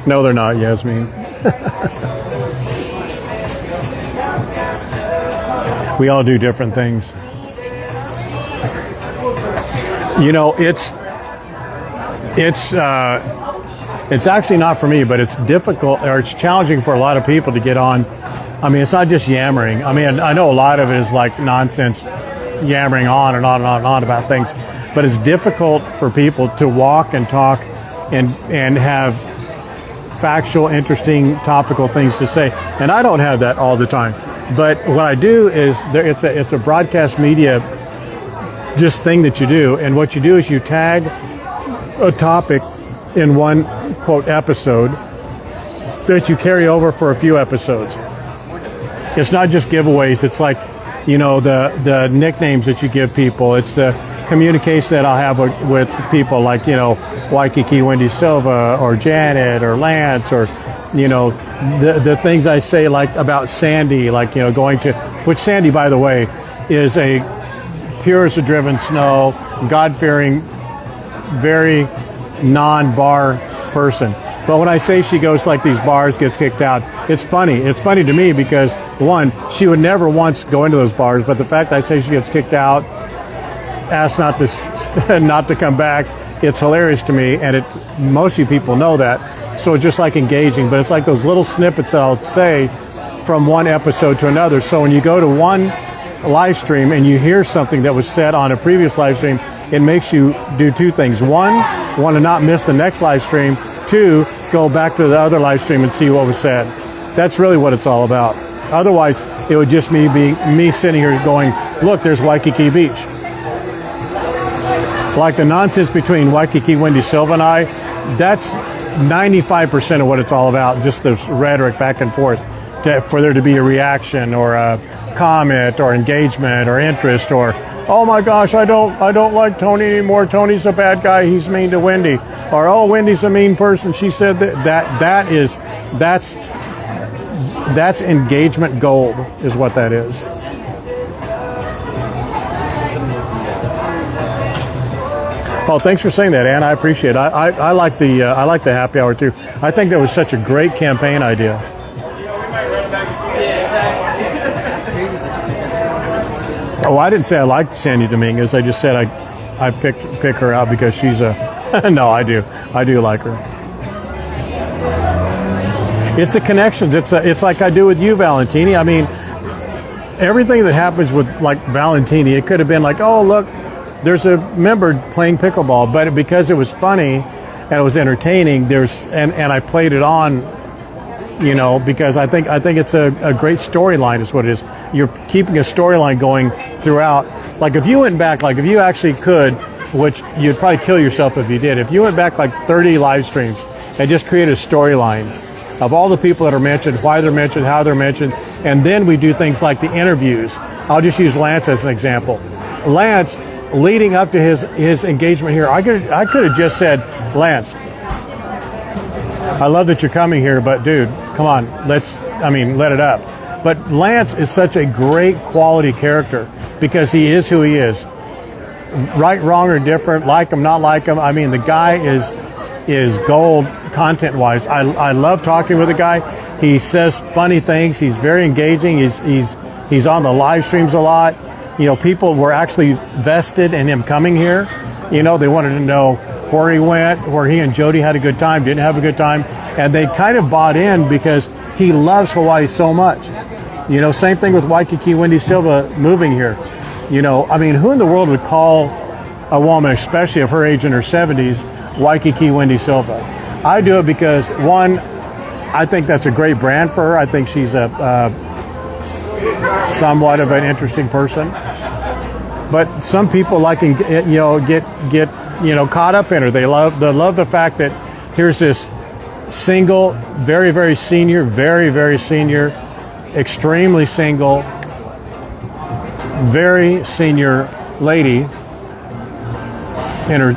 No, they're not, Yasmin. We all do different things. You know, it's actually not for me, but it's difficult, or it's challenging for a lot of people to get on. I mean, it's not just yammering. I mean, I know a lot of it is like nonsense, yammering on and on and on and on about things, but it's difficult for people to walk and talk and have factual, interesting, topical things to say. And I don't have that all the time. But what I do is it's a broadcast media just thing that you do. And what you do is you tag a topic in one, quote, episode that you carry over for a few episodes. It's not just giveaways. It's like, you know, the nicknames that you give people. It's the communication that I'll have with people like, you know, Waikiki Wendy Silva or Janet or Lance, or, you know, the things I say like about Sandy, like, you know, going to, which Sandy, by the way, is a pure as the driven snow, God-fearing, very non-bar person. But when I say she goes like these bars, gets kicked out, it's funny. It's funny to me because, one, she would never once go into those bars, but the fact I say she gets kicked out, asked not to come back, it's hilarious to me, and most of you people know that. So it's just like engaging, but it's like those little snippets that I'll say from one episode to another. So when you go to one live stream and you hear something that was said on a previous live stream, it makes you do two things. One, want to not miss the next live stream. Two, go back to the other live stream and see what was said. That's really what it's all about. Otherwise, it would just be me sitting here going, look, there's Waikiki Beach. Like the nonsense between Waikiki Wendy Silva and I, that's 95% of what it's all about, just this rhetoric back and forth for there to be a reaction or a comment or engagement or interest, or, oh my gosh, I don't like Tony anymore. Tony's a bad guy. He's mean to Wendy. Or, oh, Wendy's a mean person. She said that's engagement gold is what that is. Oh, thanks for saying that, Ann. I appreciate it. I like the happy hour too. I think that was such a great campaign idea. Oh, I didn't say I liked Sandy Dominguez. I just said I pick her out because she's a. No, I do like her. It's the connections. It's like I do with you, Valentini. I mean, everything that happens with like Valentini, it could have been like, oh look, there's a member playing pickleball, but because it was funny and it was entertaining, and I played it on, you know, because I think it's a great storyline is what it is. You're keeping a storyline going throughout. Like if you went back, like if you actually could, which you'd probably kill yourself if you did, if you went back like 30 live streams and just created a storyline of all the people that are mentioned, why they're mentioned, how they're mentioned, and then we do things like the interviews. I'll just use Lance as an example. Lance, leading up to his engagement here, I could have just said, Lance, I love that you're coming here, but dude, come on, let it up. But Lance is such a great quality character because he is who he is. Right, wrong, or different, like him, not like him. I mean, the guy is gold content-wise. I love talking with the guy. He says funny things. He's very engaging. He's on the live streams a lot. You know, people were actually vested in him coming here. You know, they wanted to know where he went, where he and Jody had a good time, didn't have a good time, and they kind of bought in because he loves Hawaii so much. You know, same thing with Waikiki Wendy Silva moving here. You know, I mean, who in the world would call a woman, especially of her age in her 70s, Waikiki Wendy Silva? I do it because, one, I think that's a great brand for her. I think she's a somewhat of an interesting person. But some people get caught up in her. They love the fact that here's this single, very, very senior, extremely single, very senior lady in her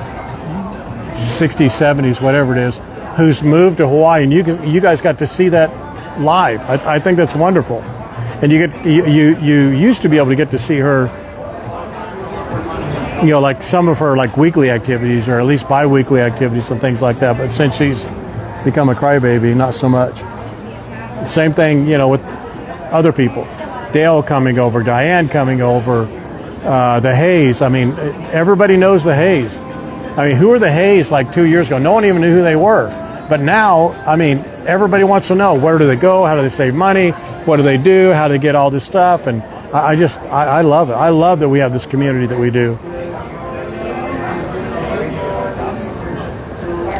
60s, 70s, whatever it is, who's moved to Hawaii, and you guys got to see that live. I think that's wonderful. And you used to be able to get to see her, you know, like some of her like weekly activities or at least bi-weekly activities and things like that. But since she's become a crybaby, not so much. Same thing, you know, with other people. Dale coming over, Diane coming over, the Hayes. I mean, everybody knows the Hayes. I mean, who were the Hayes like 2 years ago? No one even knew who they were. But now, I mean, everybody wants to know, where do they go? How do they save money? What do they do? How do they get all this stuff? And I love it. I love that we have this community that we do.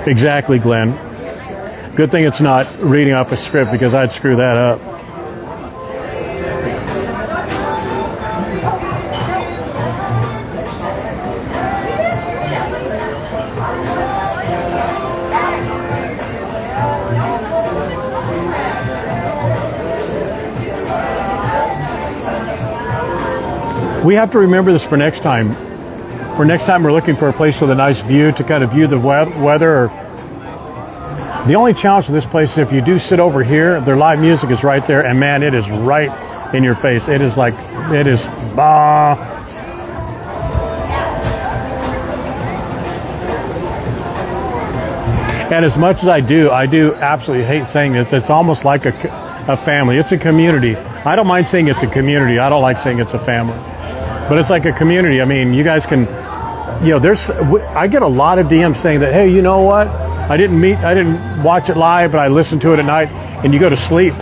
Exactly, Glenn. Good thing it's not reading off a script because I'd screw that up. We have to remember this for next time. For next time, we're looking for a place with a nice view to kind of view the weather. The only challenge with this place is if you do sit over here, their live music is right there, and man, it is right in your face. It is bah. And as much as I do absolutely hate saying this. It's almost like a family. It's a community. I don't mind saying it's a community. I don't like saying it's a family. But it's like a community. I mean, you guys can, you know, I get a lot of DMs saying that, hey, you know what? I didn't watch it live, but I listened to it at night, and you go to sleep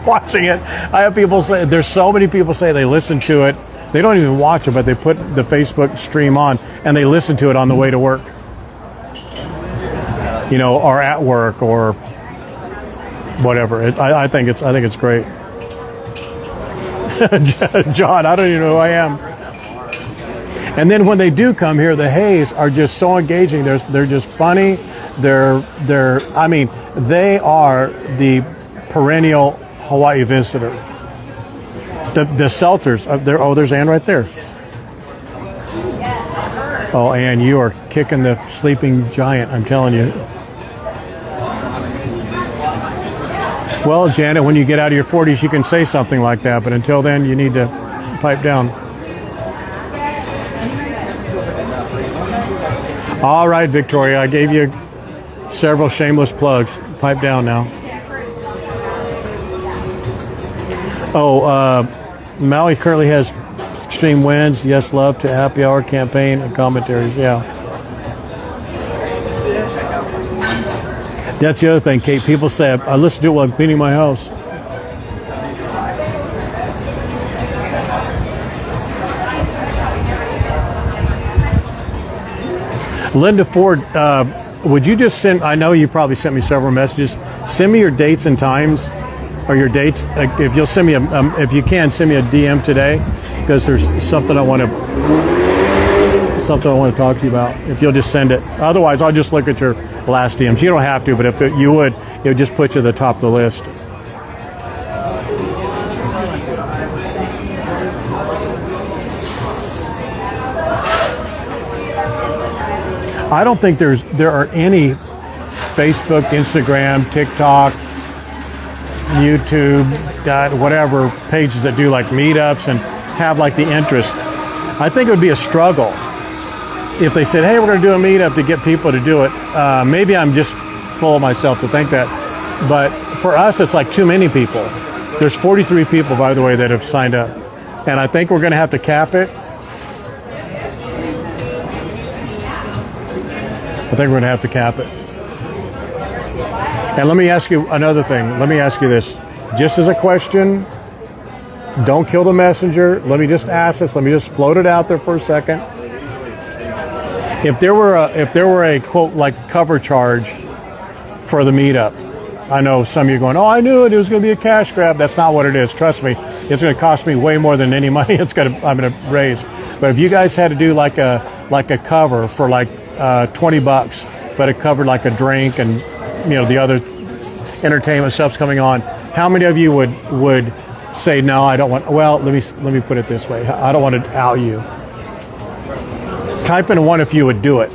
watching it. I have people say, there's so many people say they listen to it. They don't even watch it, but they put the Facebook stream on, and they listen to it on the way to work. You know, or at work, or whatever. I think it's great. John, I don't even know who I am. And then when they do come here, the Hayes are just so engaging. They're just funny. They are the perennial Hawaii visitor. The Seltzers. There's Ann right there. Oh, Ann, you are kicking the sleeping giant, I'm telling you. Well, Janet, when you get out of your 40s, you can say something like that, but until then, you need to pipe down. All right, Victoria, I gave you several shameless plugs. Pipe down now. Oh, Maui currently has stream wins. Yes, love to happy hour campaign and commentaries. Yeah. That's the other thing, Kate. People say, I listen to it while I'm cleaning my house. Linda Ford, would you just send, I know you probably sent me several messages. Send me your dates and times, or your dates. If you'll send me if you can, send me a DM today, because there's something I want to talk to you about. If you'll just send it. Otherwise, I'll just look at your last DMs. You don't have to, but if you would, it would just put you at the top of the list. I don't think there are any Facebook, Instagram, TikTok, YouTube, whatever pages that do like meetups and have like the interest. I think it would be a struggle if they said, hey, we're going to do a meetup to get people to do it. Maybe I'm just full of myself to think that. But for us, it's like too many people. There's 43 people, by the way, that have signed up. And I think we're going to have to cap it. I think we're going to have to cap it. And let me ask you another thing. Let me ask you this. Just as a question, don't kill the messenger. Let me just ask this. Let me just float it out there for a second. If there were a quote like cover charge for the meetup, I know some of you are going, oh, I knew it was going to be a cash grab. That's not what it is. Trust me. It's going to cost me way more than any money I'm going to raise. But if you guys had to do like a cover for like $20, but it covered like a drink and the other entertainment stuff's coming on, how many of you would say no? I don't want. Well, let me put it this way. I don't want to out you. Type in a 1 if you would do it.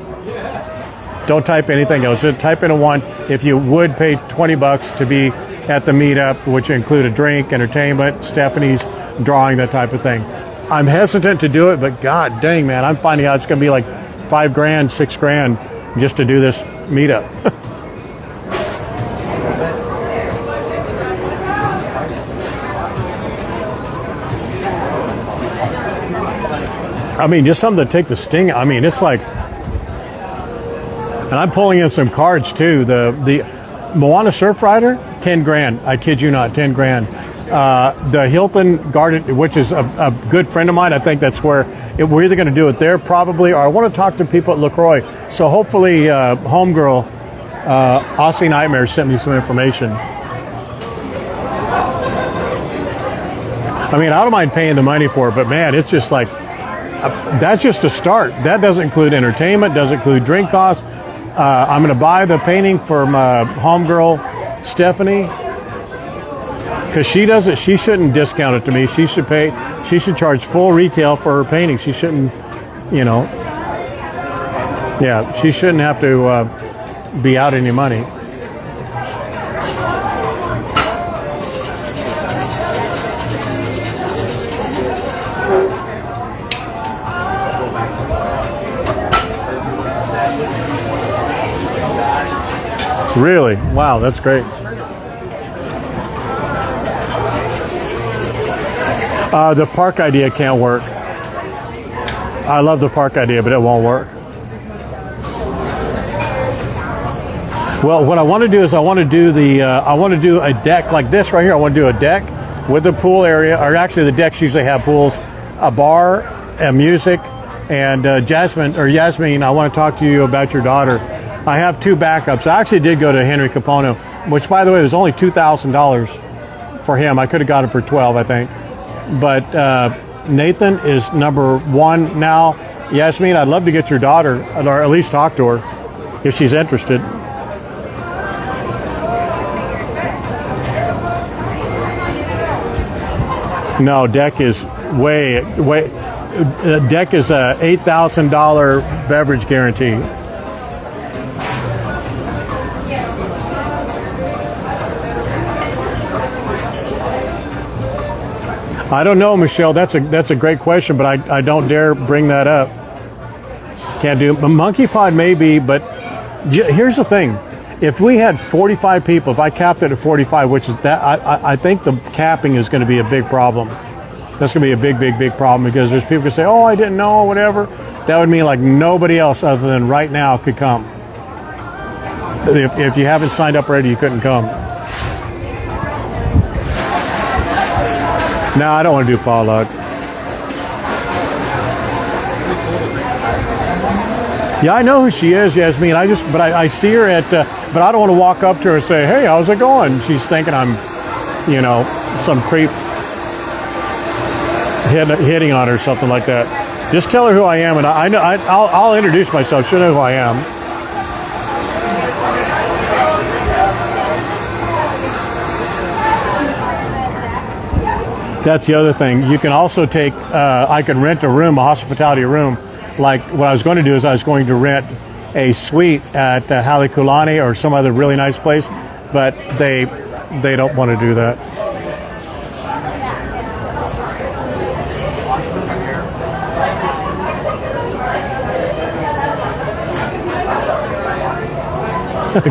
Don't type anything else. Just type in a 1 if you would pay $20 to be at the meetup, which include a drink, entertainment, Stephanie's drawing, that type of thing. I'm hesitant to do it, but God dang, man, I'm finding out it's going to be like $5,000, $6,000 just to do this meetup. I mean, just something to take the sting. I mean, it's like, and I'm pulling in some cards too. The Moana Surfrider, $10,000. I kid you not, $10,000. The Hilton Garden, which is a good friend of mine. I think that's where we're either going to do it there probably, or I want to talk to people at LaCroix. So hopefully, homegirl, Aussie Nightmare sent me some information. I mean, I don't mind paying the money for it, but man, it's just like, that's just a start. That doesn't include entertainment, doesn't include drink costs. I'm going to buy the painting from homegirl Stephanie, because she shouldn't discount it to me. She should charge full retail for her painting. She shouldn't, she shouldn't have to be out any money. Really? Wow, that's great. The park idea can't work. I love the park idea, but it won't work. Well, what I want to do is I want to do a deck like this right here. I want to do a deck with a pool area, or actually the decks usually have pools, a bar, and music, and Yasmin, I want to talk to you about your daughter. I have 2 backups. I actually did go to Henry Capono, which, by the way, was only $2,000 for him. I could have got it for $12,000, I think. But Nathan is number 1 now. Yasmin, I'd love to get your daughter, or at least talk to her if she's interested. No, deck is deck is a $8,000 beverage guarantee. I don't know, Michelle. That's a great question, but I don't dare bring that up. Can't do it. Monkey Pod maybe, but here's the thing. If we had 45 people, if I capped it at 45, which is that, I think the capping is going to be a big problem. That's going to be a big, big, big problem because there's people who say, oh, I didn't know, or whatever. That would mean like nobody else other than right now could come. If you haven't signed up already, you couldn't come. No, I don't want to do potluck. Yeah, I know who she is, Yasmin. I see her at, but I don't want to walk up to her and say, hey, how's it going? She's thinking I'm, you know, some creep hitting on her or something like that. Just tell her who I am, and I'll introduce myself. She'll know who I am. That's the other thing. You can also take, I can rent a room, a hospitality room. Like what I was going to do is I was going to rent a suite at Halekulani or some other really nice place, but they don't want to do that.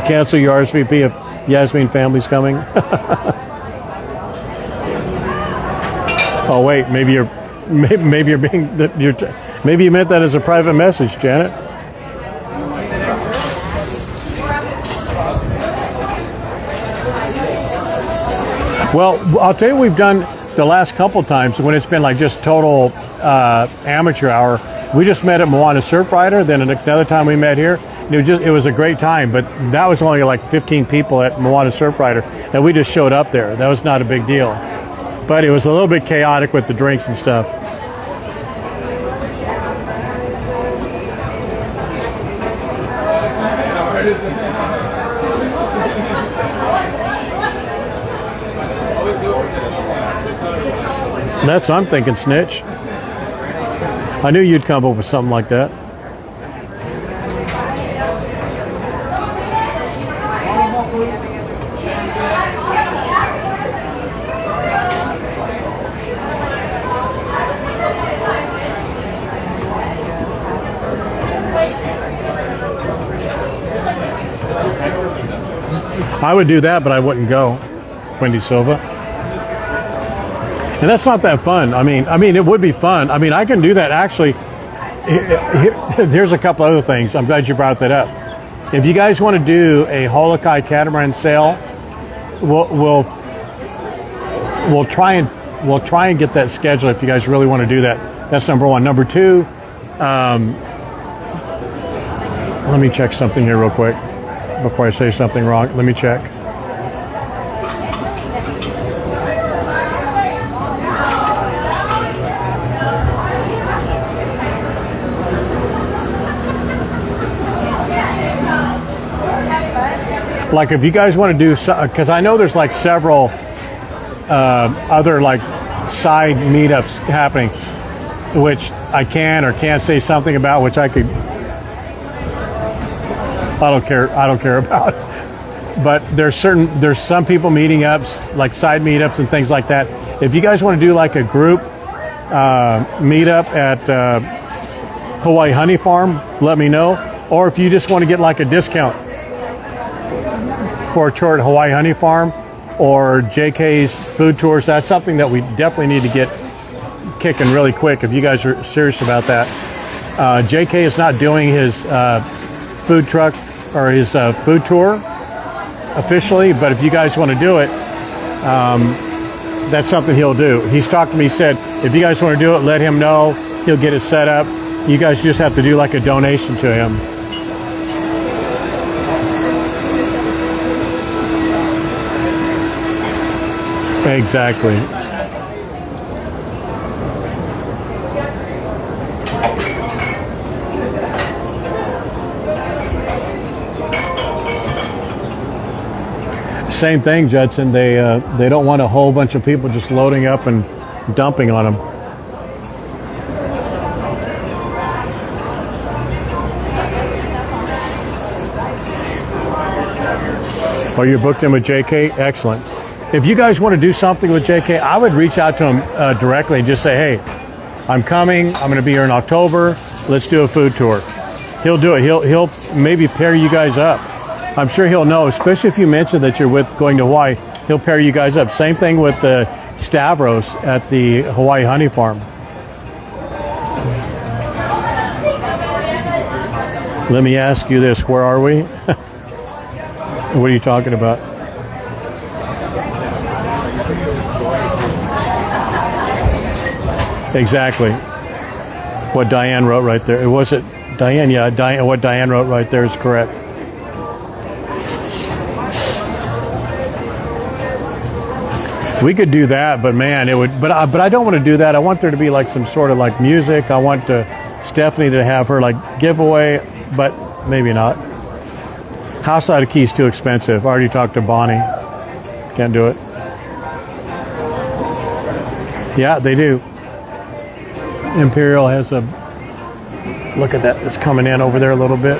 Cancel your RSVP if Yasmin family's coming. Oh wait, maybe you meant that as a private message, Janet. Well, I'll tell you, we've done the last couple times when it's been like just total amateur hour. We just met at Moana Surf Rider. Then another time we met here. It was a great time, but that was only like 15 people at Moana Surf Rider, and we just showed up there. That was not a big deal, but it was a little bit chaotic with the drinks and stuff. That's what I'm thinking, Snitch. I knew you'd come up with something like that. I would do that, but I wouldn't go, Wendy Silva. And that's not that fun. I mean, it would be fun. I mean, I can do that actually. Here's a couple other things. I'm glad you brought that up. If you guys want to do a Holokai catamaran sail, we'll try and get that scheduled if you guys really want to do that. That's number one. Number two, let me check something here real quick before I say something wrong. Let me check. Like if you guys want to do, because I know there's like several other like side meetups happening, which I can or can't say something about, which I could. I don't care about. But there's some people meeting ups, like side meetups and things like that. If you guys want to do like a group meetup at Hawaii Honey Farm, let me know. Or if you just want to get like a discount for a tour at Hawaii Honey Farm or JK's food tours, that's something that we definitely need to get kicking really quick if you guys are serious about that. JK is not doing his food truck or his food tour officially, but if you guys want to do it, that's something he'll do. He's talked to me, said if you guys want to do it, let him know. He'll get it set up. You guys just have to do like a donation to him. Exactly. Same thing, Judson. They don't want a whole bunch of people just loading up and dumping on them. Oh, you booked him with JK? Excellent. If you guys want to do something with JK, I would reach out to him directly and just say, hey, I'm coming. I'm going to be here in October. Let's do a food tour. He'll do it. He'll maybe pair you guys up. I'm sure he'll know, especially if you mention that you're going to Hawaii. He'll pair you guys up. Same thing with the Stavros at the Hawaii honey farm. Let me ask you this, where are we? What are you talking about? Exactly. What Diane wrote right there. Was it Diane? Yeah, Diane. What Diane wrote right there is correct. We could do that, but man, it would. But I don't want to do that. I want there to be like some sort of like music. I want Stephanie to have her like giveaway, but maybe not. House out of key is too expensive. I already talked to Bonnie. Can't do it. Yeah, they do. Imperial has a look at that. It's coming in over there a little bit.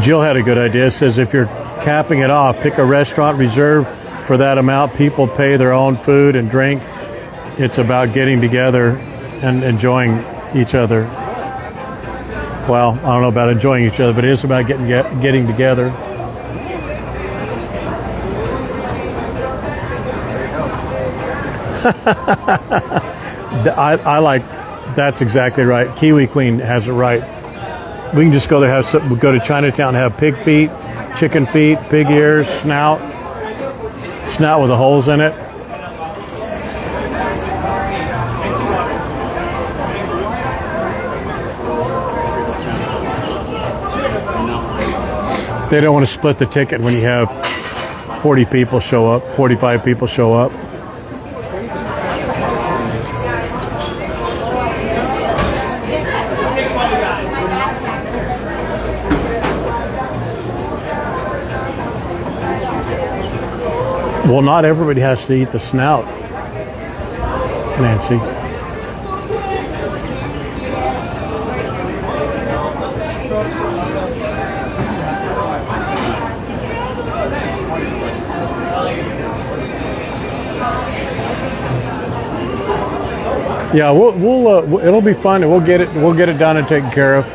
Jill had a good idea. It says if you're capping it off, pick a restaurant reserved for that amount. People pay their own food and drink. It's about getting together and enjoying each other. Well, I don't know about enjoying each other, but it is about getting together. I like, that's exactly right. Kiwi Queen has it right. We can just go there, go to Chinatown, have pig feet, chicken feet, pig ears, snout with the holes in it. They don't want to split the ticket when you have 40 people show up, 45 people show up. Well, not everybody has to eat the snout, Nancy. Yeah, we'll it'll be fun, and we'll get it done and taken care of.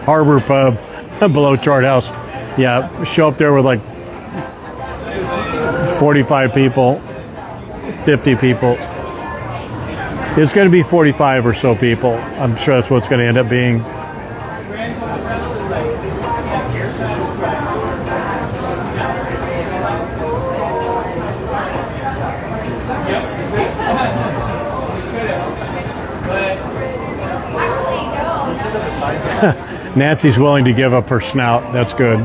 Harbor Pub below Chart House. Yeah, show up there with like 45 people, 50 people. It's going to be 45 or so people. I'm sure that's what it's going to end up being. Nancy's willing to give up her snout. That's good.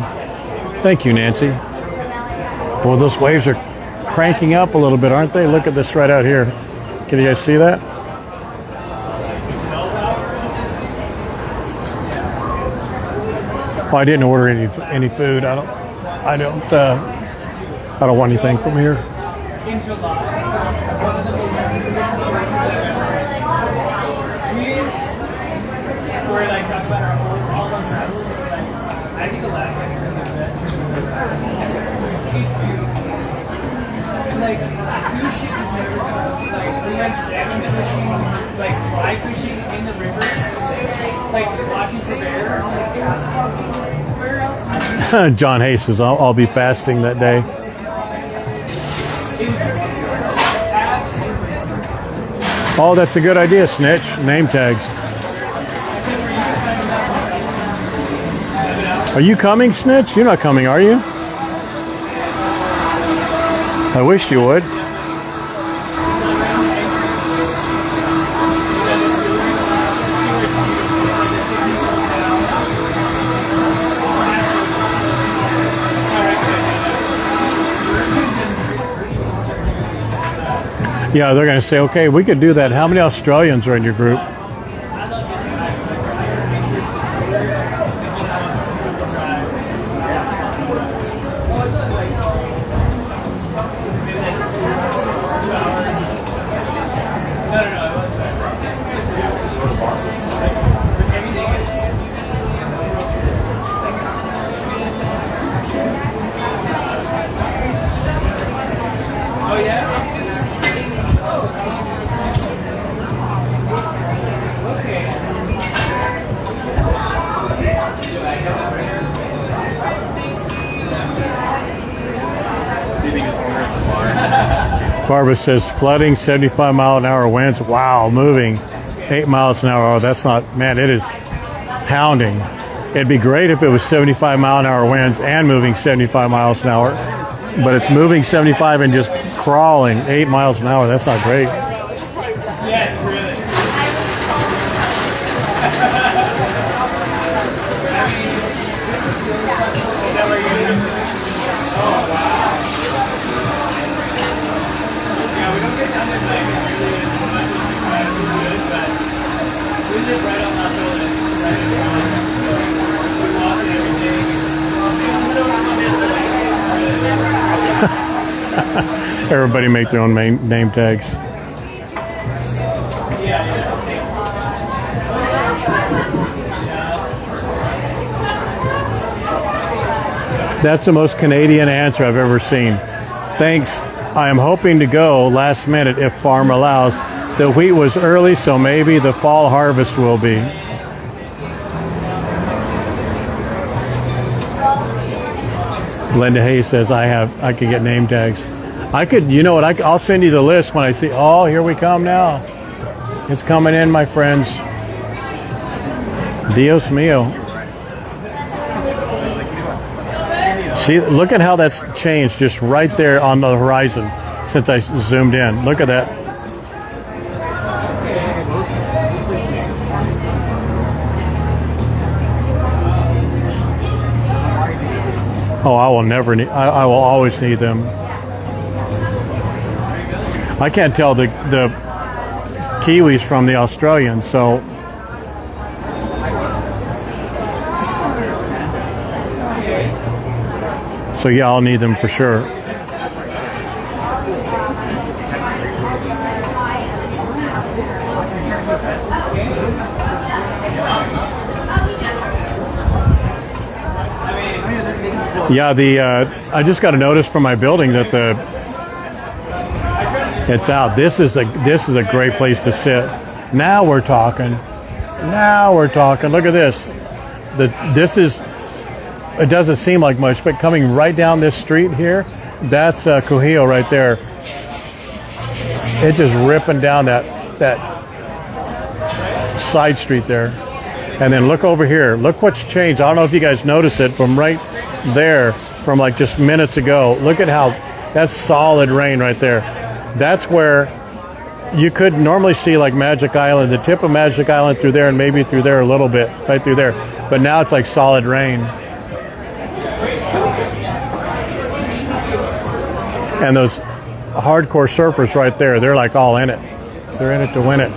Thank you, Nancy. Boy, those waves are cranking up a little bit, aren't they? Look at this right out here. Can you guys see that? Well, I didn't order any food. I don't want anything from here. Like sushi in America, like we went salmon fishing, like fly fishing in the river, like watching for bears. Where else? John Hayes says I'll be fasting that day. Oh, that's a good idea, Snitch. Name tags. Are you coming, Snitch? You're not coming, are you? I wish you would. Yeah, they're going to say, okay, we could do that. How many Australians are in your group? Barbara says flooding, 75-mile-an-hour winds. Wow, moving 8 miles an hour. Oh, that's not, man, it is pounding. It'd be great if it was 75-mile-an-hour winds and moving 75 miles an hour. But it's moving 75 and just crawling 8 miles an hour. That's not great. Yes, really. Everybody make their own name tags. That's the most Canadian answer I've ever seen. Thanks. I am hoping to go last minute if farm allows. The wheat was early, so maybe the fall harvest will be. Linda Hayes says I could get name tags. I could, you know what, I'll send you the list when I see, oh, here we come now. It's coming in, my friends. Dios mío. See, look at how that's changed just right there on the horizon since I zoomed in. Look at that. Oh, I will never need, I will always need them. I can't tell the Kiwis from the Australians, so. So yeah, I'll need them for sure. Yeah, I just got a notice from my building that it's out. This is a great place to sit. Now we're talking. Now we're talking. Look at this. It doesn't seem like much, but coming right down this street here, that's Kuhio right there. It's just ripping down that side street there. And then look over here. Look what's changed. I don't know if you guys notice it from right there, from like just minutes ago. Look at how that's solid rain right there. That's where you could normally see like Magic Island, the tip of Magic Island through there and maybe through there a little bit, right through there. But now it's like solid rain. And those hardcore surfers right there, they're like all in it. They're in it to win it.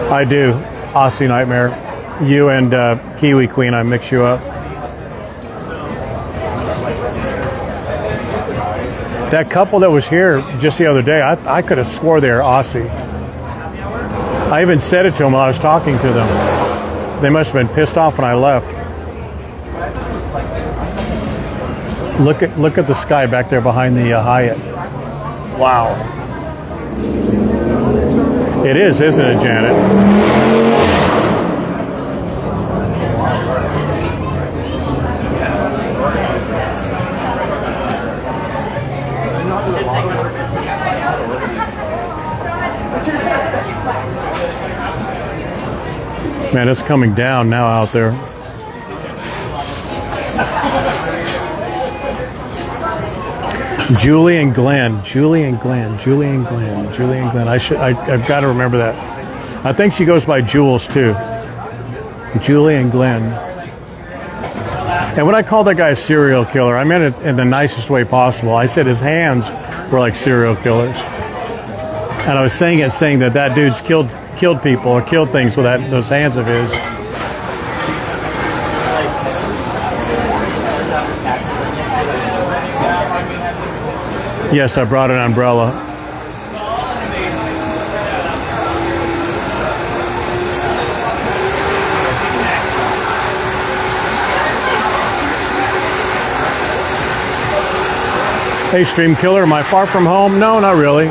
I do. Aussie Nightmare. You and Kiwi Queen, I mix you up. That couple that was here just the other day, I could have swore they were Aussie. I even said it to them while I was talking to them. They must have been pissed off when I left. Look at the sky back there behind the Hyatt. Wow. It is, isn't it, Janet? Man, it's coming down now out there. Julie and Glenn. I've got to remember that. I think she goes by Jules too. Julie and Glenn. And when I called that guy a serial killer, I meant it in the nicest way possible. I said his hands were like serial killers. And I was saying that dude's killed people or killed things with those hands of his. Yes, I brought an umbrella. Hey, Stream Killer, am I far from home? No, not really.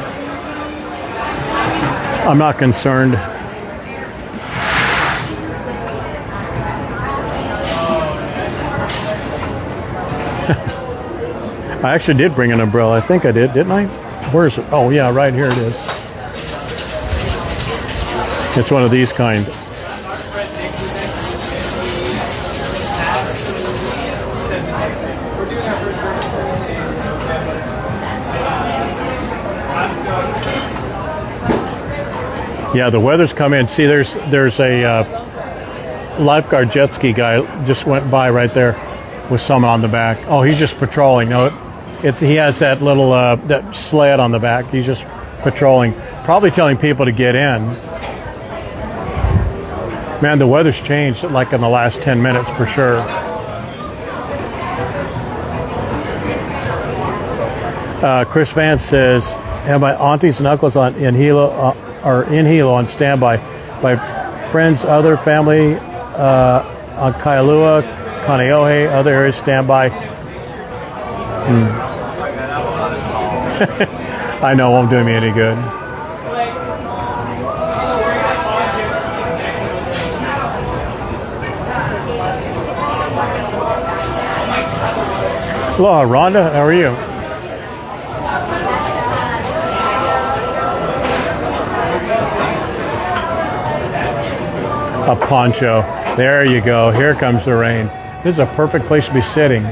I'm not concerned. I actually did bring an umbrella. I think I did, didn't I? Where is it? Oh, yeah, right here it is. It's one of these kind. Yeah, the weather's come in. See, there's a lifeguard jet ski guy just went by right there with someone on the back. Oh, he's just patrolling. No, he has that little that sled on the back. He's just patrolling, probably telling people to get in. Man, the weather's changed like in the last 10 minutes for sure. Chris Vance says, have my aunties and uncles in Hilo on standby. My friends, other family on Kailua, Kaneohe, other areas standby. I know, won't do me any good. Aloha, Rhonda, how are you? A poncho. There you go. Here comes the rain. This is a perfect place to be sitting.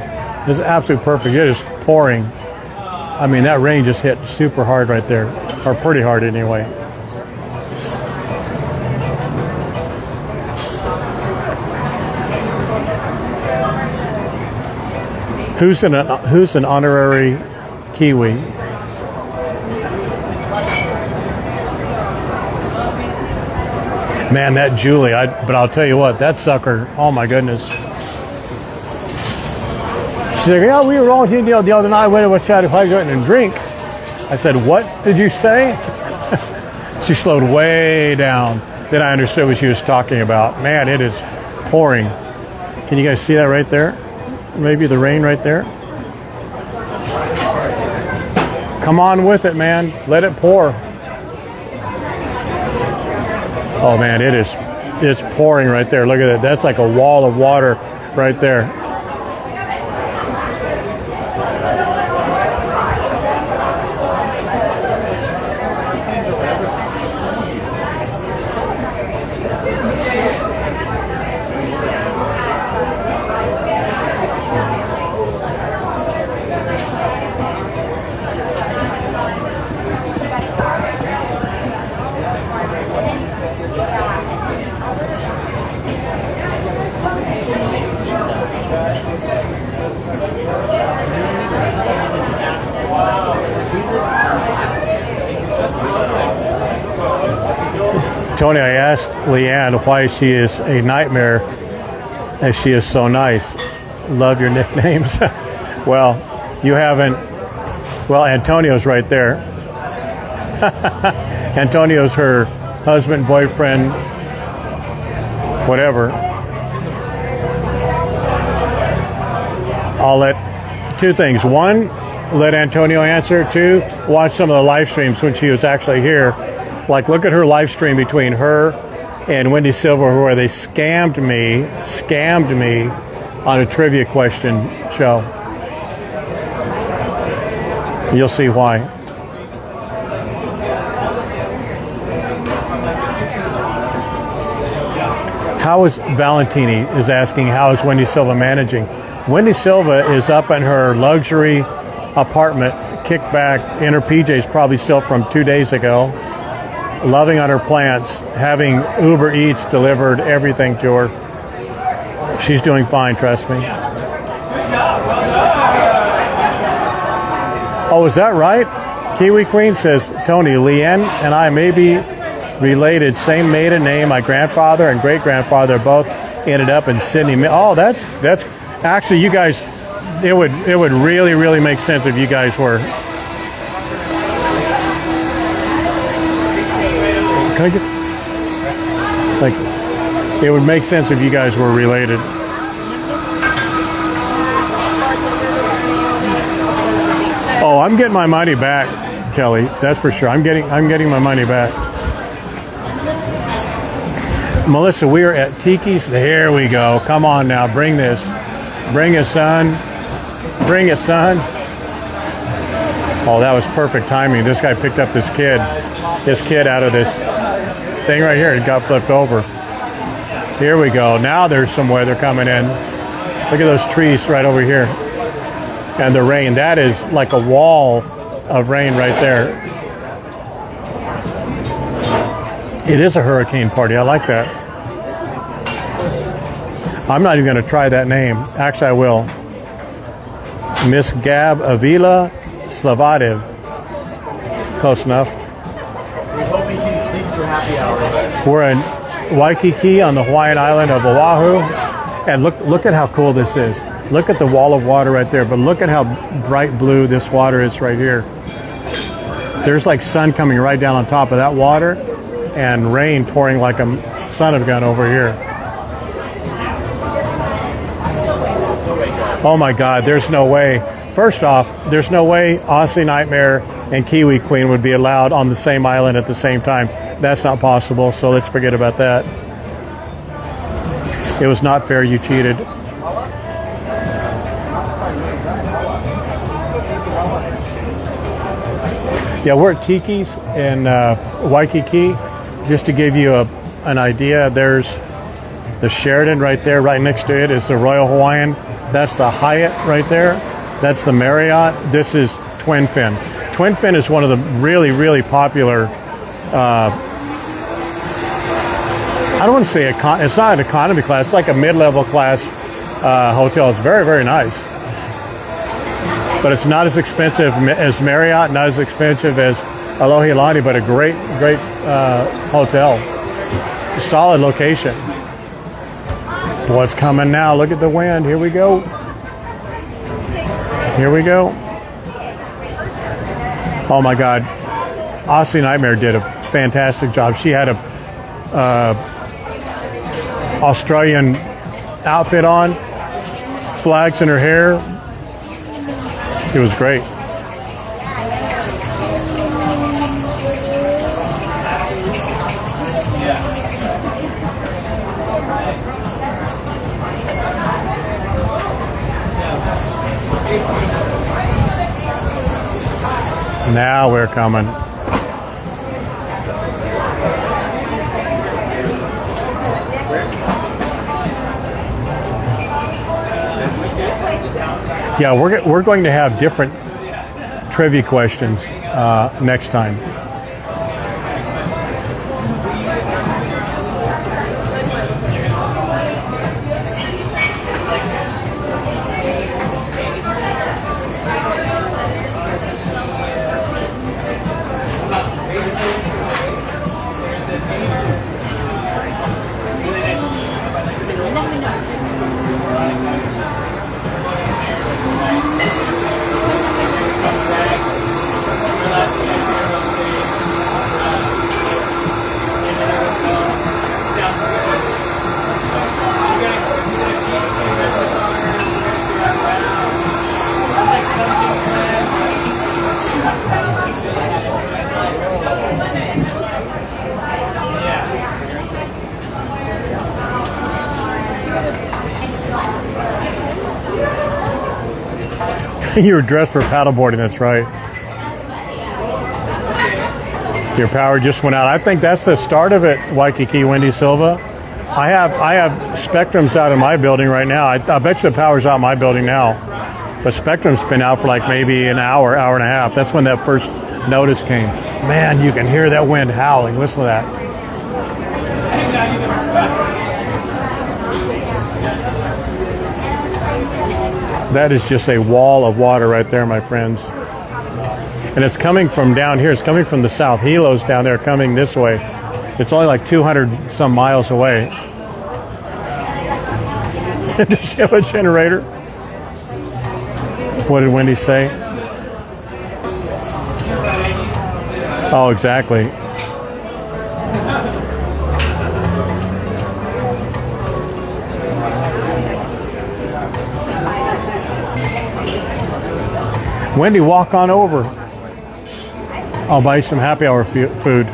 This is absolutely perfect. It is pouring. I mean, that rain just hit super hard right there, or pretty hard anyway. Who's an honorary Kiwi? Man, that Julie, but I'll tell you what, that sucker, oh my goodness. She's like, yeah, we were all here the other night, went and chatted, if I go and drink. I said, what did you say? She slowed way down. Then I understood what she was talking about. Man, it is pouring. Can you guys see that right there? Maybe the rain right there? Come on with it, man. Let it pour. Oh man, it's pouring right there. Look at that. That's like a wall of water right there. Tony, I asked Leanne why she is a nightmare as she is so nice. Love your nicknames. Well, you haven't. Well, Antonio's right there. Antonio's her husband, boyfriend, whatever. I'll let two things. One, let Antonio answer. Two, watch some of the live streams when she was actually here. Like, look at her live stream between her and Wendy Silver, where they scammed me on a trivia question show. You'll see why. How is Valentini is asking, how is Wendy Silva managing? Wendy Silva is up in her luxury apartment, kicked back in her PJs, probably still from 2 days ago. Loving on her plants, having Uber Eats delivered everything to her. She's doing fine, trust me. Oh, is that right? Kiwi Queen says, Tony, Leanne and I may be related, same maiden name. My grandfather and great-grandfather both ended up in Sydney. Oh, that's actually, you guys, it would really, really make sense if you guys were. Can I get, like, it would make sense if you guys were related. Oh, I'm getting my money back, Kelly. That's for sure. I'm getting my money back. Melissa, we are at Tiki's. There we go. Come on now, bring this. Bring it, son. Bring it, son. Oh, that was perfect timing. This guy picked up this kid out of this thing right here and got flipped over. Here we go. Now there's some weather coming in. Look at those trees right over here. And the rain. That is like a wall of rain right there. It is a hurricane party. I like that. I'm not even going to try that name. Actually, I will. Miss Gab Avila Slavadev. Close enough. We hope we can sleep through happy hour. We're in Waikiki on the Hawaiian island of Oahu. And look at how cool this is. Look at the wall of water right there, but look at how bright blue this water is right here. There's like sun coming right down on top of that water and rain pouring like a son of a gun over here. Oh my God, there's no way. First off, there's no way Aussie Nightmare and Kiwi Queen would be allowed on the same island at the same time. That's not possible, so let's forget about that. It was not fair, you cheated. Yeah, we're at Tiki's in Waikiki. Just to give you an idea, there's the Sheraton right there. Right next to it is the Royal Hawaiian. That's the Hyatt right there. That's the Marriott. This is Twin Fin. Twin Fin is one of the really, really popular, I don't want to say, it's not an economy class. It's like a mid-level class hotel. It's very, very nice. But it's not as expensive as Marriott, not as expensive as Aloha Lani, but a great, great hotel. Solid location. What's coming now? Look at the wind. Here we go. Here we go. Oh my God. Aussie Nightmare did a fantastic job. She had a Australian outfit on, flags in her hair. It was great. Now we're coming. Yeah, we're going to have different trivia questions next time. You were dressed for paddleboarding, that's right. Your power just went out. I think that's the start of it, Waikiki, Wendy Silva. I have Spectrum's out in my building right now. I bet you the power's out in my building now. But Spectrum's been out for like maybe an hour, hour and a half. That's when that first notice came. Man, you can hear that wind howling. Listen to that. That is just a wall of water right there, my friends. And it's coming from down here. It's coming from the south. Hilo's down there coming this way. It's only like 200 some miles away. Does she have a generator? What did Wendy say? Oh, exactly. Wendy, walk on over. I'll buy you some happy hour food.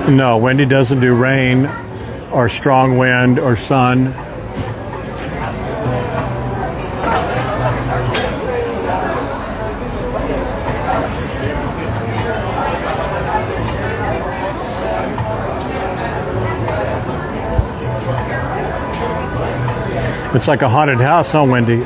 No, Wendy doesn't do rain or strong wind or sun. It's like a haunted house, huh, Wendy?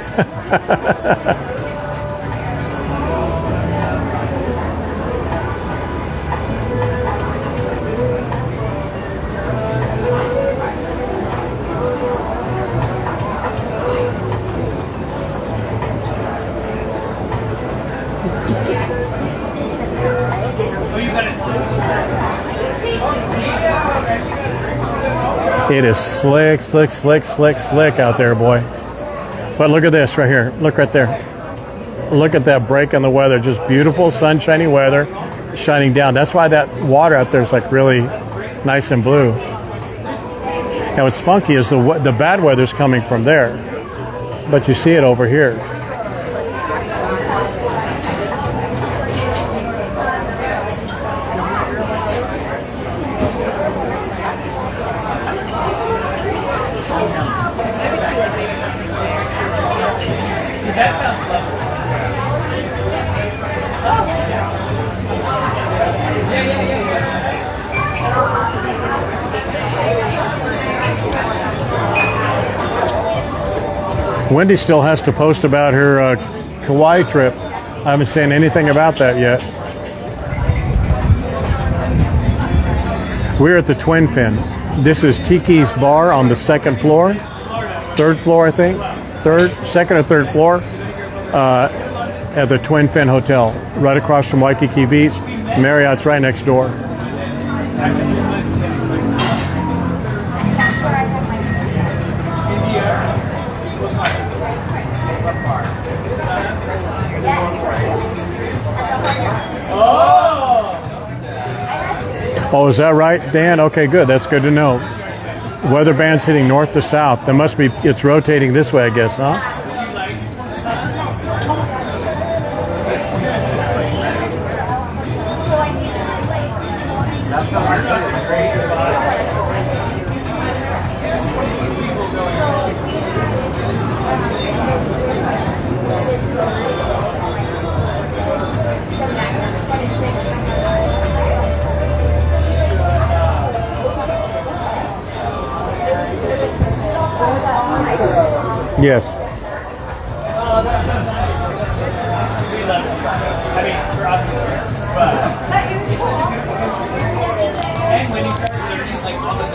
It is slick, slick, slick, slick, slick out there, boy. But look at this right here. Look right there. Look at that break in the weather. Just beautiful, sunshiny weather shining down. That's why that water out there is like really nice and blue. And what's funky is the bad weather's coming from there. But you see it over here. Wendy still has to post about her Kauai trip. I haven't seen anything about that yet. We're at the Twin Fin. This is Tiki's Bar on the second floor. Third floor, I think. Second or third floor at the Twin Fin Hotel. Right across from Waikiki Beach. Marriott's right next door. Oh, is that right, Dan? Okay, good. That's good to know. Weather band's hitting north to south. There must be, it's rotating this way, I guess, huh? Yes. I mean, for obvious reasons, but and when you start learning like all this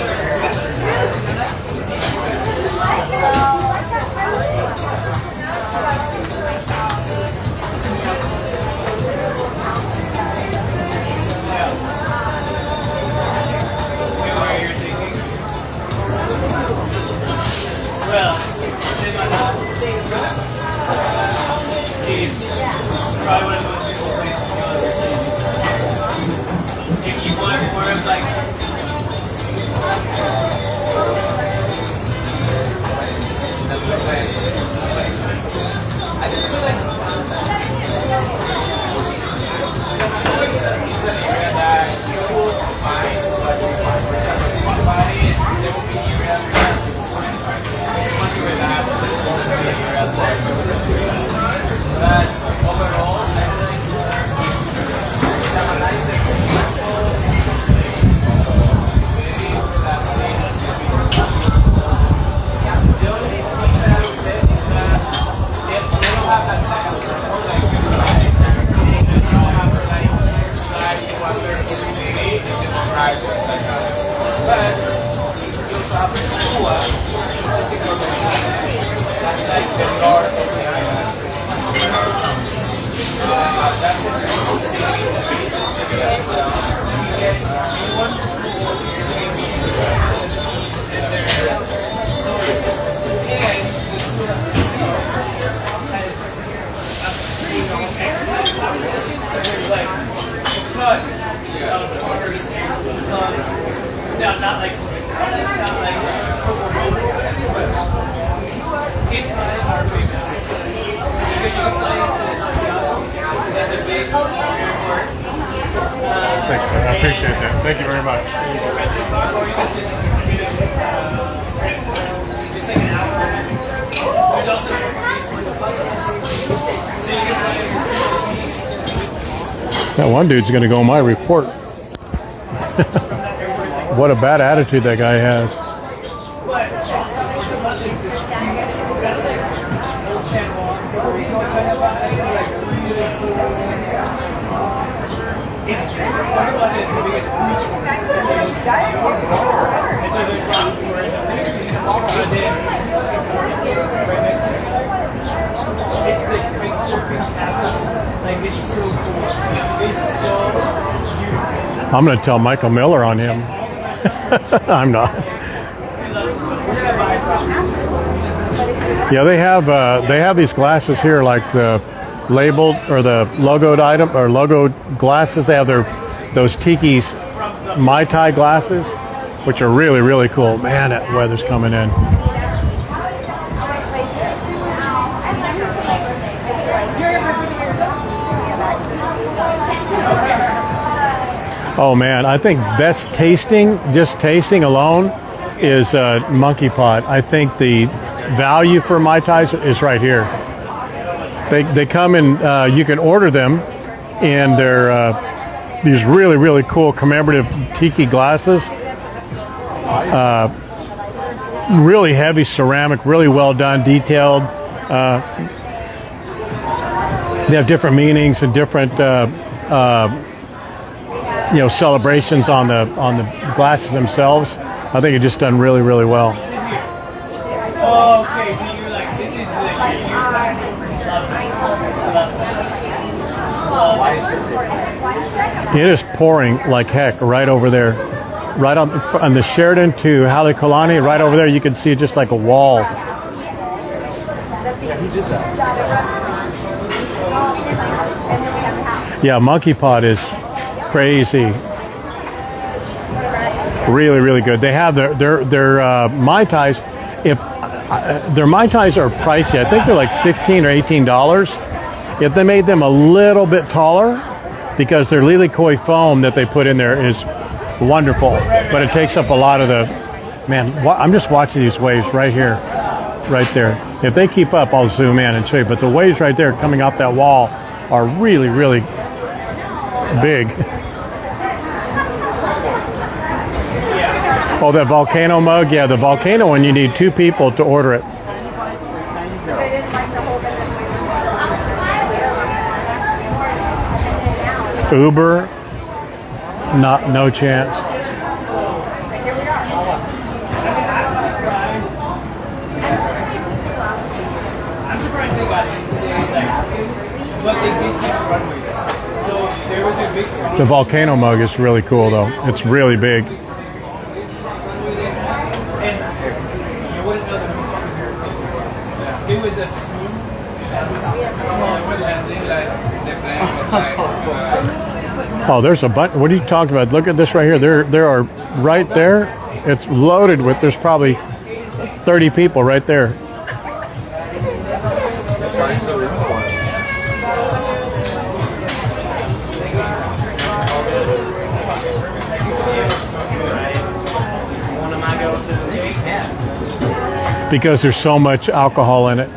well, probably one of the most beautiful places you'll ever see. If you want more of like I just feel like that you will find what you want about it, there will be areas but overall, I feel like it's a nice and beautiful the only thing that I would say is that if they don't have that second floor, like you right, they don't have like that you want their movie, they can drive like that. But you'll Thank you. I appreciate that. Thank you very much. That one dude's going to go on my report. What a bad attitude that guy has. I'm going to tell Michael Miller on him. I'm not. Yeah, they have these glasses here, like the labeled or the logoed item or logoed glasses. They have those Tiki's Mai Tai glasses, which are really, really cool. Man, that weather's coming in. Oh man, I think best tasting, just tasting alone, is Monkey Pot. I think the value for Mai Tais is right here. They come in, you can order them, and they're these really, really cool commemorative tiki glasses. Really heavy ceramic, really well done, detailed. They have different meanings and different celebrations on the glasses themselves. I think it's just done really, really well. Oh, okay, so you're like, this is the It is pouring like heck right over there. Right on the Sheridan to Halekulani, right over there, you can see just like a wall. Yeah, Monkey Pot is crazy. Really, really good. They have their Mai Tais. If their Mai Tais are pricey, I think they're like $16 or $18. If they made them a little bit taller, because their Lili Koi foam that they put in there is wonderful, but it takes up a lot of the, man, I'm just watching these waves right here, right there. If they keep up, I'll zoom in and show you, but the waves right there coming off that wall are really, really big. Oh, that volcano mug, yeah, the volcano one, you need 2 people to order it. Uber, no chance. I'm surprised they got in today, but they did take the runway. So there was a big The volcano mug is really cool though. It's really big. and you wouldn't know the motherfuckers here. It was a smooth. Oh, there's a bunch. What are you talking about? Look at this right here. There are right there. It's loaded with. There's probably 30 people right there. Because there's so much alcohol in it.